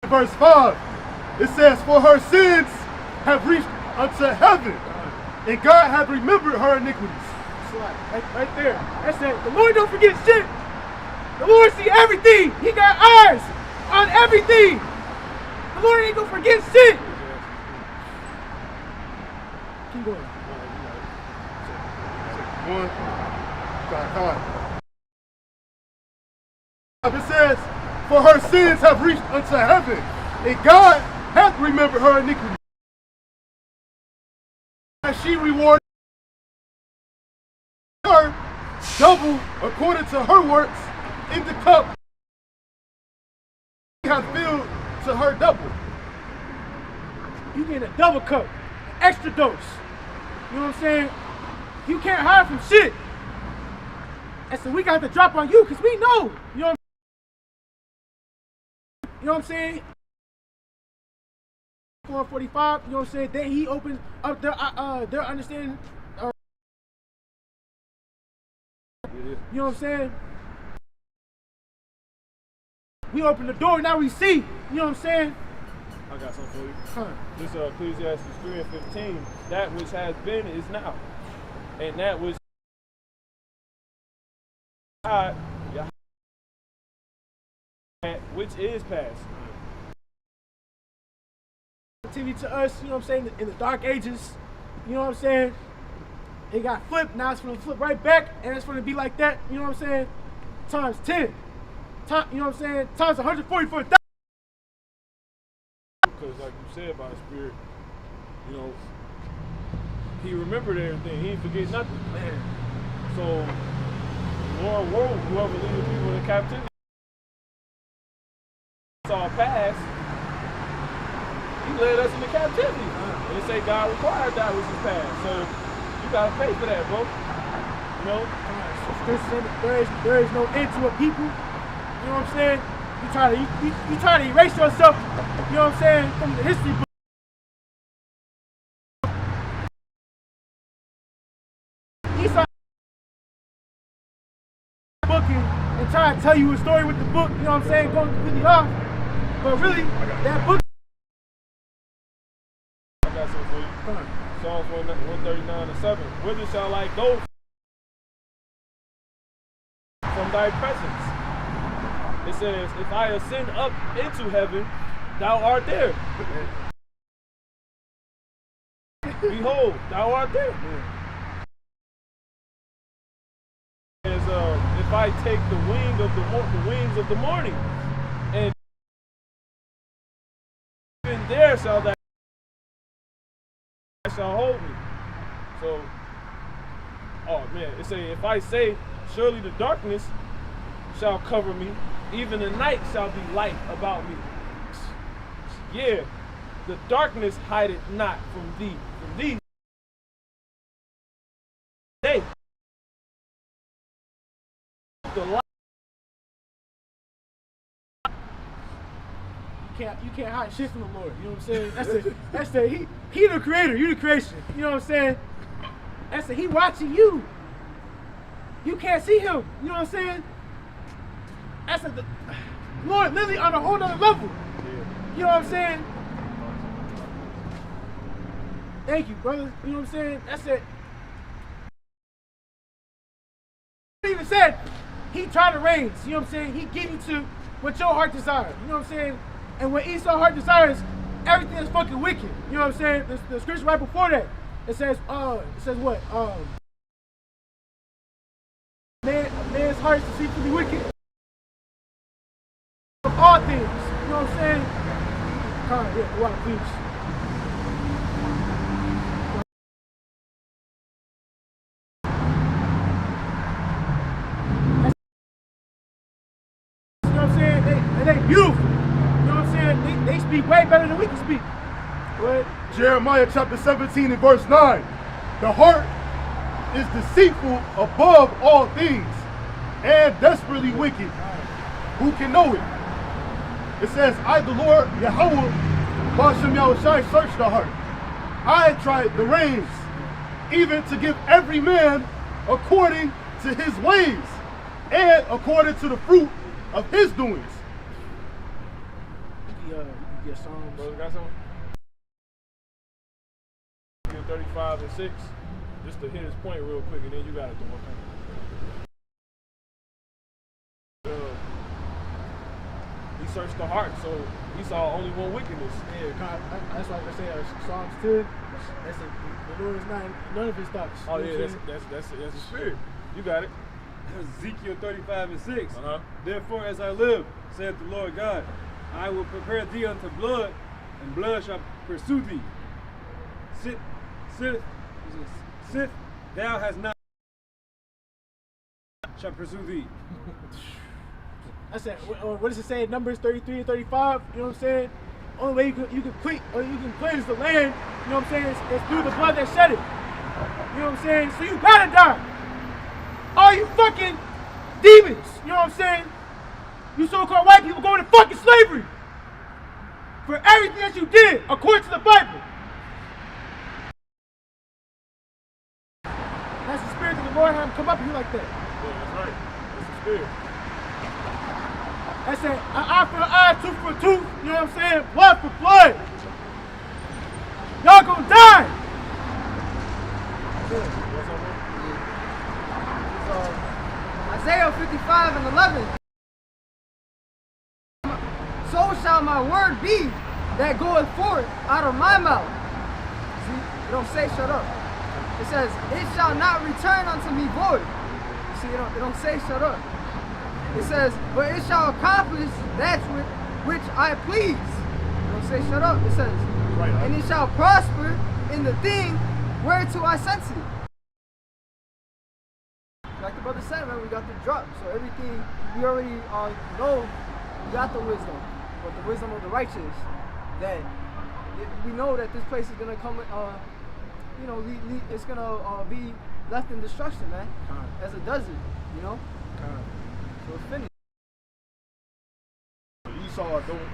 Speaker 1: Verse 5, it says, for her sins have reached unto heaven, and God hath remembered her iniquities.
Speaker 3: Right there. That's it. The Lord don't forget shit. The Lord see everything. He got eyes on everything. The Lord ain't gonna forget shit. Keep going.
Speaker 1: One. Time. It says, for her sins have reached unto heaven, and God hath remembered her iniquity. And she rewarded her double according to her works in the cup she hath filled to her double.
Speaker 3: You get a double cup, extra dose. You know what I'm saying? You can't hide from shit. And so we got to drop on you because we know. You know what I'm saying? 4:45, you know what I'm saying? Then he opens up their understanding. You know what I'm saying? We open the door, now we see. You know what I'm saying?
Speaker 2: I got something for you.
Speaker 3: Huh.
Speaker 2: This Ecclesiastes 3:15. That which has been is now, and that which God, which is past.
Speaker 3: TV to us, you know what I'm saying, in the dark ages, you know what I'm saying? It got flipped, now it's gonna flip right back, and it's gonna be like that, you know what I'm saying? Times 10. You know what I'm saying? Times 144,000.
Speaker 2: Because like you said by the Spirit, you know, he remembered everything. He didn't forget nothing.
Speaker 3: Man.
Speaker 2: So, Lord woke whoever leading people in captivity. It's all past. He led us into captivity. And they say God required that which is past. So, you got to pay for that, bro. You know?
Speaker 3: There is no end to a people. You know what I'm saying? You try to erase yourself, you know what I'm saying, from the history book. Book and try to tell you a story with the book, you know what I'm saying, going completely off. But really, that book.
Speaker 2: I got something for you. Psalms 139:7. Whither shall I go from thy presence? It says, if I ascend up into heaven, thou art there. Behold, thou art there. It says, if I take the wings of the morning, and even there shall thou shall hold me. So, oh man, it say, if I say, surely the darkness shall cover me, even the night shall be light about me. Yeah, the darkness hideth not from thee. From thee. Day. The light.
Speaker 3: You can't hide shit from the Lord. You know what I'm saying? That's the he the creator, you the creation. You know what I'm saying? That's the he watching you. You can't see him. You know what I'm saying? That's the Lord literally on a whole other level. You know what I'm saying? Thank you, brother. You know what I'm saying? That's it. He even said he tried to reign. You know what I'm saying? He give you to what your heart desires. You know what I'm saying? And when Esau's heart desires, everything is fucking wicked. You know what I'm saying? The scripture right before that, it says what? Man's heart is deceitfully wicked. Of all things. You know what I'm saying? Yeah, water, please. You know what I'm saying? They beautiful. You know what I'm saying? They speak way better than we can speak. But
Speaker 1: Jeremiah chapter 17 and verse 9. The heart is deceitful above all things and desperately wicked. Who can know it? It says, I, the Lord, Yahweh, Bashem Yahushai, search the heart. I tried the reins, even to give every man according to his ways and according to the fruit of his doings.
Speaker 3: you can get songs.
Speaker 2: Brother, got something? 35 and 6. Just to hit his point real quick, and then you got it, the one thing. He searched the heart, so he saw only one wickedness.
Speaker 3: Yeah, that's why I say Psalms 10. That's the Lord is not none of his thoughts.
Speaker 2: Oh yeah, that's the spirit. You got it.
Speaker 5: Ezekiel 35 and 6.
Speaker 2: Therefore,
Speaker 5: as I live, saith the Lord God, I will prepare thee unto blood, and blood shall pursue thee. Sith thou hast not shall pursue thee.
Speaker 3: I said, what does it say in Numbers 33 and 35? You know what I'm saying? Only way you can cleanse the land, you know what I'm saying, is through the blood that shed it. You know what I'm saying? So you gotta die. All you fucking demons, you know what I'm saying? You so-called white people going to fucking slavery. for everything that you did according to the Bible. That's the spirit of the Lord had him come up here like that.
Speaker 2: Yeah, that's right. That's the spirit.
Speaker 3: I said, an eye for an eye, tooth for a tooth, you know what I'm saying? Blood for blood. Y'all gonna die.
Speaker 4: Isaiah 55 and 11. So shall my word be that goeth forth out of my mouth. See, it don't say shut up. It says, it shall not return unto me void. You see, it don't say shut up. It says, but it shall accomplish that which I please. It don't say shut up. It says, and it shall prosper in the thing whereto I sent it. Like the brother said, man, we got the drop. So everything we already know, we got the wisdom. But the wisdom of the righteous, that we know that this place is gonna come, you know, it's gonna be left in destruction, man, as a desert, you know. So it's finished.
Speaker 1: Esau don't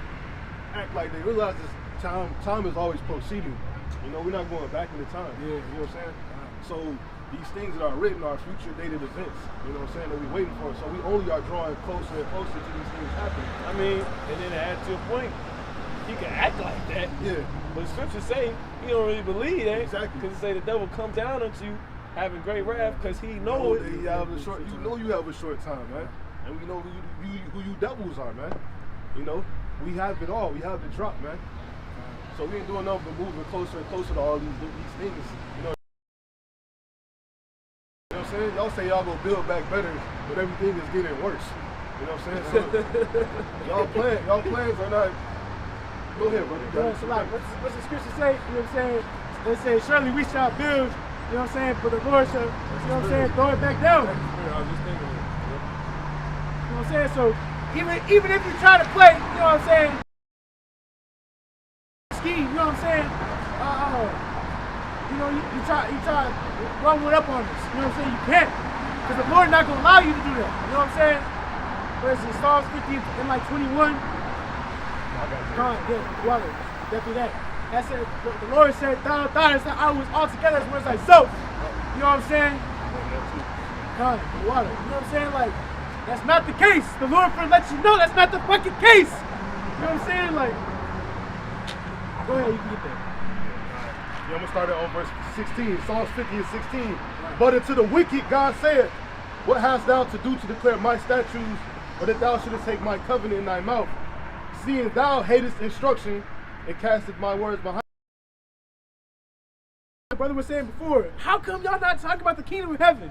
Speaker 1: act like they realize this time is always proceeding. You know, we're not going back in the time.
Speaker 3: Yeah.
Speaker 1: You know what I'm saying? So these things that are written are future dated events. You know what I'm saying? That we're waiting for. So we only are drawing closer and closer to these things happening.
Speaker 2: I mean, and then to add to your point, he can act like that.
Speaker 1: Yeah.
Speaker 2: But scriptures say he don't really believe that.
Speaker 1: Exactly.
Speaker 2: Because it say the devil come down unto you having great wrath because he knows
Speaker 1: you have a short. You know you have a short time, man. And we know who you devils are, man. You know, we have it all. We have the drop, man. So we ain't doing nothing but moving closer and closer to all these things. You know what I'm saying? Y'all say y'all gonna build back better, but everything is getting worse. You know what I'm saying? So y'all plans are not. Go ahead, brother.
Speaker 3: Yeah, so like, what's the scripture say? You know what I'm saying? They say, surely we shall build, you know what I'm saying? But the Lord shall, you know what I'm saying, throw it back down.
Speaker 2: I was just thinking of it.
Speaker 3: You know what I'm saying? So even if you try to play, you know what I'm saying, scheme, you know what I'm saying? You know, you try to run one up on us. You know what I'm saying? You can't. Because the Lord not gonna allow you to do that. You know what I'm saying? Whereas in Psalms 50 and like 21, definitely that. That said, the Lord said, thou thoughtest that I was altogether as one as thyself. You know what I'm saying? God, the water. You know what I'm saying? Like, that's not the case. The Lord will let you know that's not the fucking case. You know what I'm saying? Like, go ahead, you can get that.
Speaker 1: Yeah, I'm gonna start it on verse 16, Psalms 50 and 16. Right. But unto the wicked God said, what hast thou to do to declare my statutes, or that thou shouldest take my covenant in thy mouth? Seeing thou hatest instruction and casteth my words behind.
Speaker 3: The brother was saying before, how come y'all not talking about the kingdom of heaven?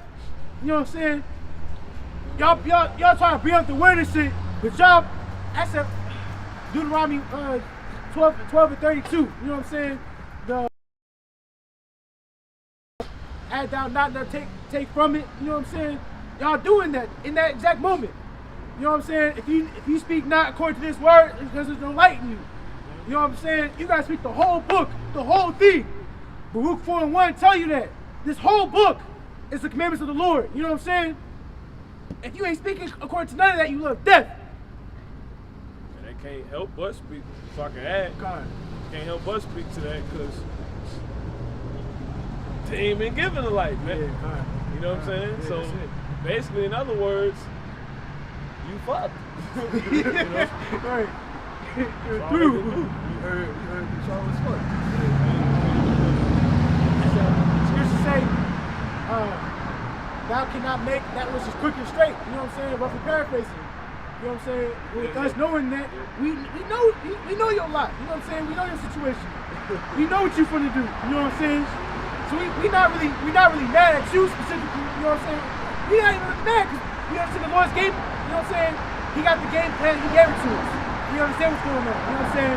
Speaker 3: You know what I'm saying? Y'all trying to bring up the word and shit, but y'all, that's a Deuteronomy 12 and 32. You know what I'm saying? The add down, not take from it. You know what I'm saying? Y'all doing that in that exact moment. You know what I'm saying? If you speak not according to this word, it's because there's no light in you. You know what I'm saying? You gotta speak the whole book, the whole thing. Baruch 4 and 1 tell you that. This whole book is the commandments of the Lord. You know what I'm saying? If you ain't speaking according to none of that, you love death.
Speaker 2: And they can't help but speak. If I can add,
Speaker 3: God.
Speaker 2: Can't help but speak to that because they ain't been given the light, man.
Speaker 3: Yeah, God.
Speaker 2: You know what I'm saying?
Speaker 3: Yeah,
Speaker 2: so basically, in other words, you fucked. You know?
Speaker 3: Right. You're
Speaker 2: through.
Speaker 1: You heard the Charles fuck.
Speaker 3: Scripture say, thou cannot make that which is quick and straight. You know what I'm saying? Roughly paraphrasing. You know what I'm saying? With us knowing that, we know your lot. You know what I'm saying? We know your situation. We know what you're finna do. You know what I'm saying? So we not really mad at you specifically. You know what I'm saying? We not even mad because you know what I'm saying? The Lord's game. You know what I'm saying? He got the game plan. He gave it to us. You understand what's going on? You know what I'm saying?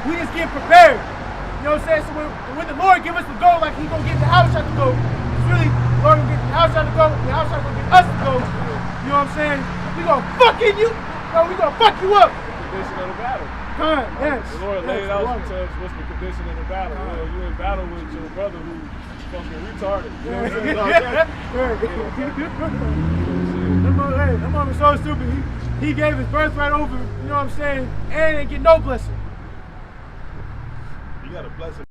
Speaker 3: We just get prepared. You know what I'm saying? So when the Lord give us the goal, like He gonna get the house shot to go, it's really the Lord gonna get the house shot to go. The house shot gonna get us to go. You know what I'm saying? We gonna fucking you. No, we gonna fuck you up.
Speaker 2: The condition of the battle.
Speaker 3: God, yes.
Speaker 2: The Lord laid out
Speaker 3: yes,
Speaker 2: and tells us what's the condition of the battle. Well, you in battle with your brother who's fucking retarded. You know what I'm saying?
Speaker 3: That mother was so stupid. He gave his birthright over, you know what I'm saying, and didn't get no blessing.
Speaker 1: got a blessing.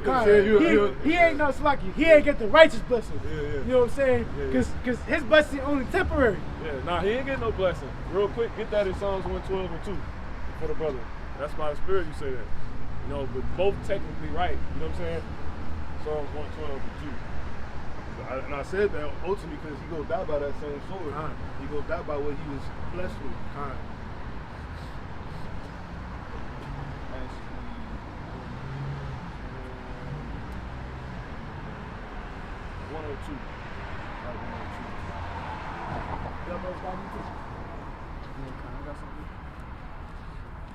Speaker 3: God, he ain't no slacky. He ain't get the righteous blessing.
Speaker 1: Yeah.
Speaker 3: You know what I'm saying?
Speaker 2: Yeah.
Speaker 3: Cause his blessing only temporary.
Speaker 2: Yeah, nah, he ain't getting no blessing. Real quick, get that in Psalms 112 and 2 for the brother. That's by the Spirit you say that. You know, but both technically right. You know what I'm saying? Psalms 112 and 2.
Speaker 1: And I said that ultimately because he go die by that same sword. He go die by what he was blessed with.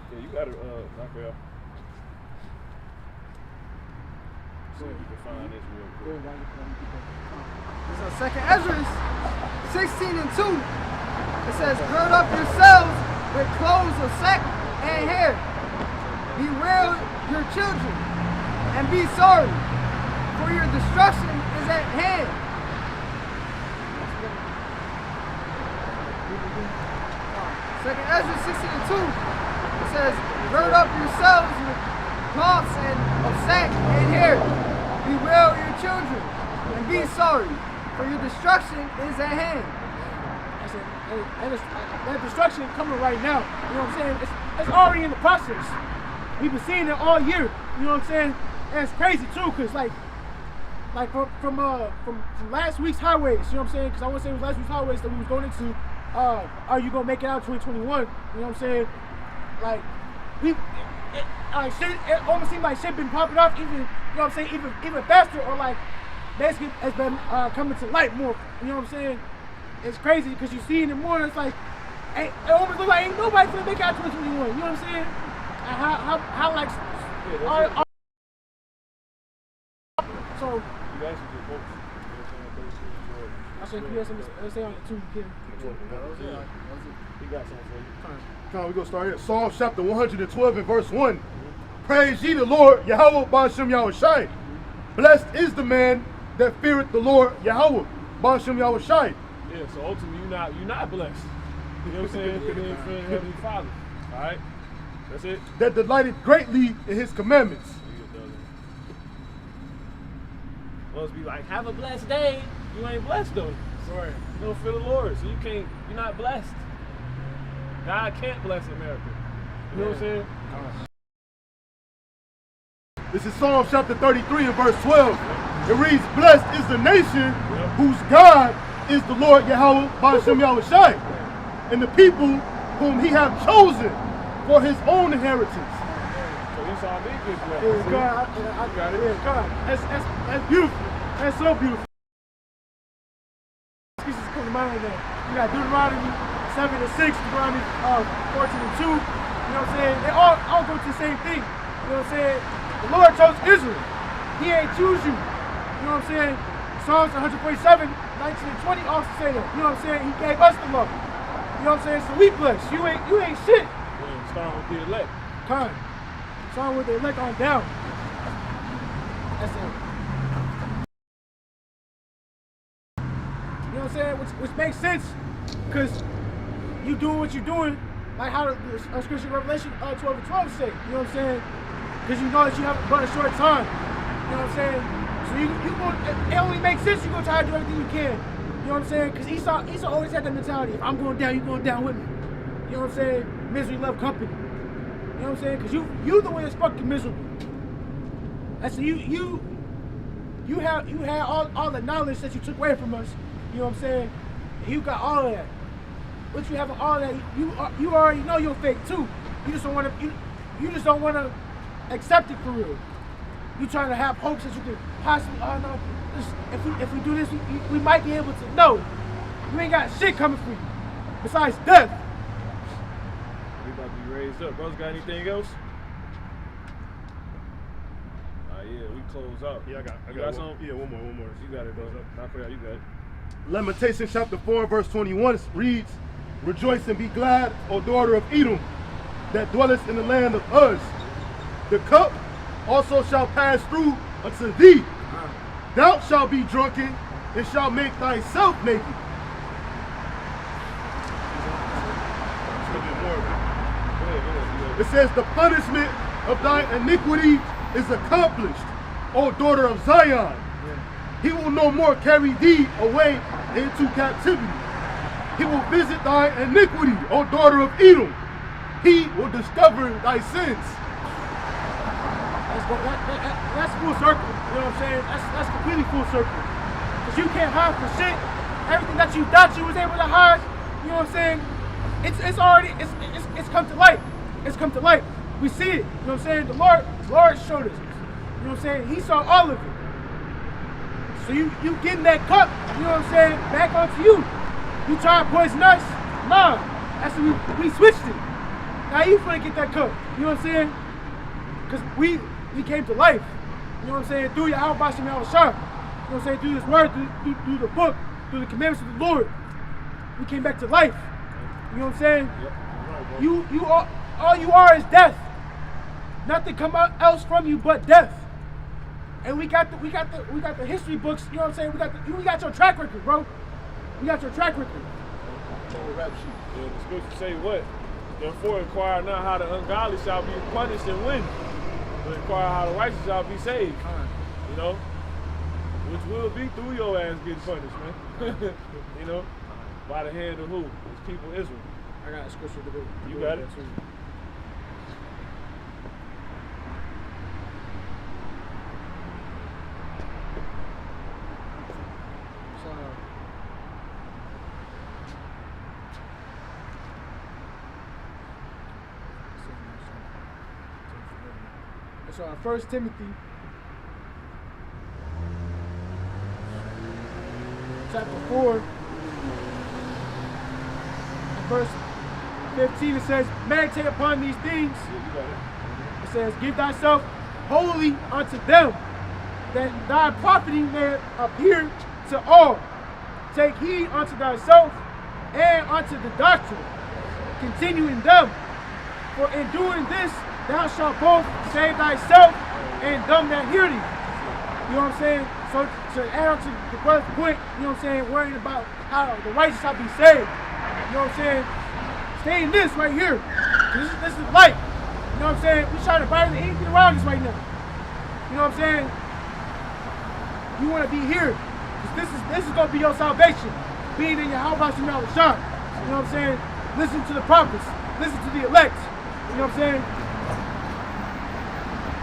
Speaker 2: Yeah, you got it, Raphael. See if you can find this real quick.
Speaker 4: So 2nd Ezra 16 and 2. It says, gird up yourselves with clothes of sack and hair. Bewail your children and be sorry, for your destruction is at hand. 2nd Ezra 16 and 2. It says, gird up yourselves with cloths of sack and hair. Bewail your children and be sorry, for your destruction is at hand.
Speaker 3: And that destruction is coming right now. You know what I'm saying? It's already in the process. We've been seeing it all year. You know what I'm saying? And it's crazy too, cause like from last week's highways. You know what I'm saying? Cause I want to say it was last week's highways that we was going into. Are you gonna make it out 2021? You know what I'm saying? Like shit, it almost seems like shit been popping off even, you know what I'm saying, even faster, or like basically has been coming to light more. You know what I'm saying? It's crazy because you see it more, and it's like it almost looks like ain't nobody gonna make it out 2021. You know what I'm saying? And how like so
Speaker 2: You actually just vote.
Speaker 3: I said you have something to say on it too, you can.
Speaker 2: He got something for you.
Speaker 1: Come on, we're going to start here. Psalms chapter 112 and verse 1. Praise ye the Lord, Yahweh, Ba'ashem Yahushai. Blessed is the man that feareth the Lord, Yahweh, Ba'ashem Yahushai.
Speaker 2: Yeah, so ultimately you're not blessed. You know what I'm saying? You're being for Heavenly Father. Alright? That's it.
Speaker 1: That delighteth greatly in his commandments.
Speaker 2: Supposed to be like, have a blessed day. You ain't blessed though.
Speaker 3: Sorry.
Speaker 2: You don't feel the Lord, so you're not blessed. God can't bless America. You know what I'm saying?
Speaker 1: This is Psalm chapter 33 and verse 12. It reads, blessed is the nation whose God is the Lord Yahweh, Ba'ashem Yahushai, and the people whom he hath chosen for his own inheritance.
Speaker 2: So this all big good blessed.
Speaker 3: Yeah, God, I got it. Yeah, God, that's beautiful. That's so beautiful. Excuses come to mind there. You got Deuteronomy 7 and 6, Deuteronomy 14 and 2. You know what I'm saying? They all go to the same thing. You know what I'm saying? The Lord chose Israel. He ain't choose you. You know what I'm saying? Psalms 147, 19 and 20 also say that. You know what I'm saying? He gave us the law. You know what I'm saying? So we blessed. You ain't shit.
Speaker 2: Yeah, starting with the elect.
Speaker 3: Time. Starting with the elect on down. That's it. You know what I'm saying? Which makes sense, because you doing what you're doing, like how the scripture Revelation 12 and 12 say. You know what I'm saying? Because you know that you have but a short time. You know what I'm saying? So it only makes sense you go try to do everything you can. You know what I'm saying? Because Esau always had that mentality. If I'm going down, you're going down with me. You know what I'm saying? Misery love company. You know what I'm saying? Because you the one that's fucking miserable. And so you had all the knowledge that you took away from us. You know what I'm saying? You got all of that. But you have all of that. You already know you're fake too. You just don't want to. You just don't want to accept it for real. You trying to have hopes that you can possibly. Oh no, if we do this, we might be able to. No, you ain't got shit coming for you besides death.
Speaker 2: We about to be raised up. Brothers, got anything else? Yeah, we close up.
Speaker 1: Yeah, I
Speaker 2: got something?
Speaker 1: Yeah, one more.
Speaker 2: You got it, bro. You got it.
Speaker 1: Lamentations chapter 4 verse 21 reads, rejoice and be glad, O daughter of Edom, that dwellest in the land of Uz. The cup also shall pass through unto thee. Thou shalt be drunken and shalt make thyself naked. It says the punishment of thy iniquity is accomplished, O daughter of Zion. He will no more carry thee away into captivity. He will visit thy iniquity, O daughter of Edom. He will discover thy sins.
Speaker 3: That's full circle. You know what I'm saying? That's completely full circle. Because you can't hide from shit. Everything that you thought you was able to hide, you know what I'm saying? It's already come to light. It's come to light. We see it. You know what I'm saying? The Lord showed us. You know what I'm saying? He saw all of it. So you getting that cup, you know what I'm saying, back onto you. You try to poison us? Nah. That's what we switched it. Now you finna get that cup. You know what I'm saying? Because we came to life. You know what I'm saying? Through your Al-Bashim al-Shah. You know what I'm saying? Through this word, through the book, through the commandments of the Lord. We came back to life. You know what I'm saying? Yep. All you are is death. Nothing come out else from you but death. And we got the history books, you know what I'm saying? We got your track record, bro. We got your track record.
Speaker 2: Yeah, the scriptures say what? Therefore inquire not how the ungodly shall be punished and when, but inquire how the righteous shall be saved. You know? Which will be through your ass getting punished, man. You know? By the hand of who? It's people Israel.
Speaker 3: I got a scripture to go.
Speaker 2: You got it?
Speaker 3: So 1 Timothy chapter 4 verse 15, it says, meditate upon these things. It says, give thyself wholly unto them, that thy profiting may appear to all. Take heed unto thyself and unto the doctrine. Continue in them, for in doing this thou shalt both save thyself and them that hear thee. You know what I'm saying? So to add on to the brother's point, you know what I'm saying, worrying about how the righteous shall be saved. You know what I'm saying? Stay in this right here. This is light. You know what I'm saying? We trying to violate anything around us right now. You know what I'm saying? You want to be here. This is gonna be your salvation. Being in your house, you know what I'm saying? Listen to the prophets. Listen to the elect. You know what I'm saying?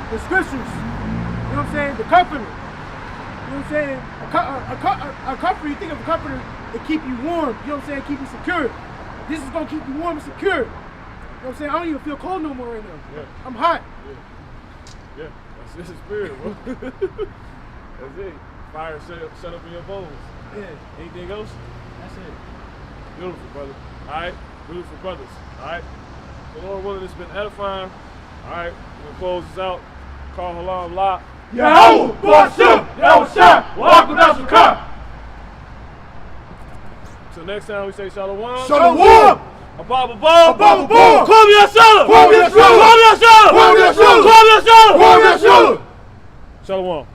Speaker 3: The scriptures. You know what I'm saying? The comforter. You know what I'm saying? A comforter, you think of a comforter to keep you warm. You know what I'm saying? Keep you secure. This is gonna keep you warm and secure. You know what I'm saying? I don't even feel cold no more right now.
Speaker 2: Yeah.
Speaker 3: I'm hot.
Speaker 2: Yeah. That's the spirit, bro. That's it. Fire set up in your bones.
Speaker 3: Yeah.
Speaker 2: Anything else?
Speaker 3: That's it.
Speaker 2: Beautiful, brother. Alright? Beautiful brothers. Alright? So Lord willing, it's been edifying. Alright, we're gonna close this out. Call Halam La.
Speaker 5: Yahoo! Bashim! Yahoo Shah! Walk without your car!
Speaker 2: Till next time, we say Shalom.
Speaker 5: Shalom!
Speaker 2: Abba Ball!
Speaker 5: Abba Ball!
Speaker 2: Call me a Shalom!
Speaker 5: Call me a Shalom!
Speaker 2: Call me a Shalom!
Speaker 5: Call me a Shalom!
Speaker 2: Call me a Shalom!
Speaker 5: Call me a Shalom!
Speaker 2: Shalom.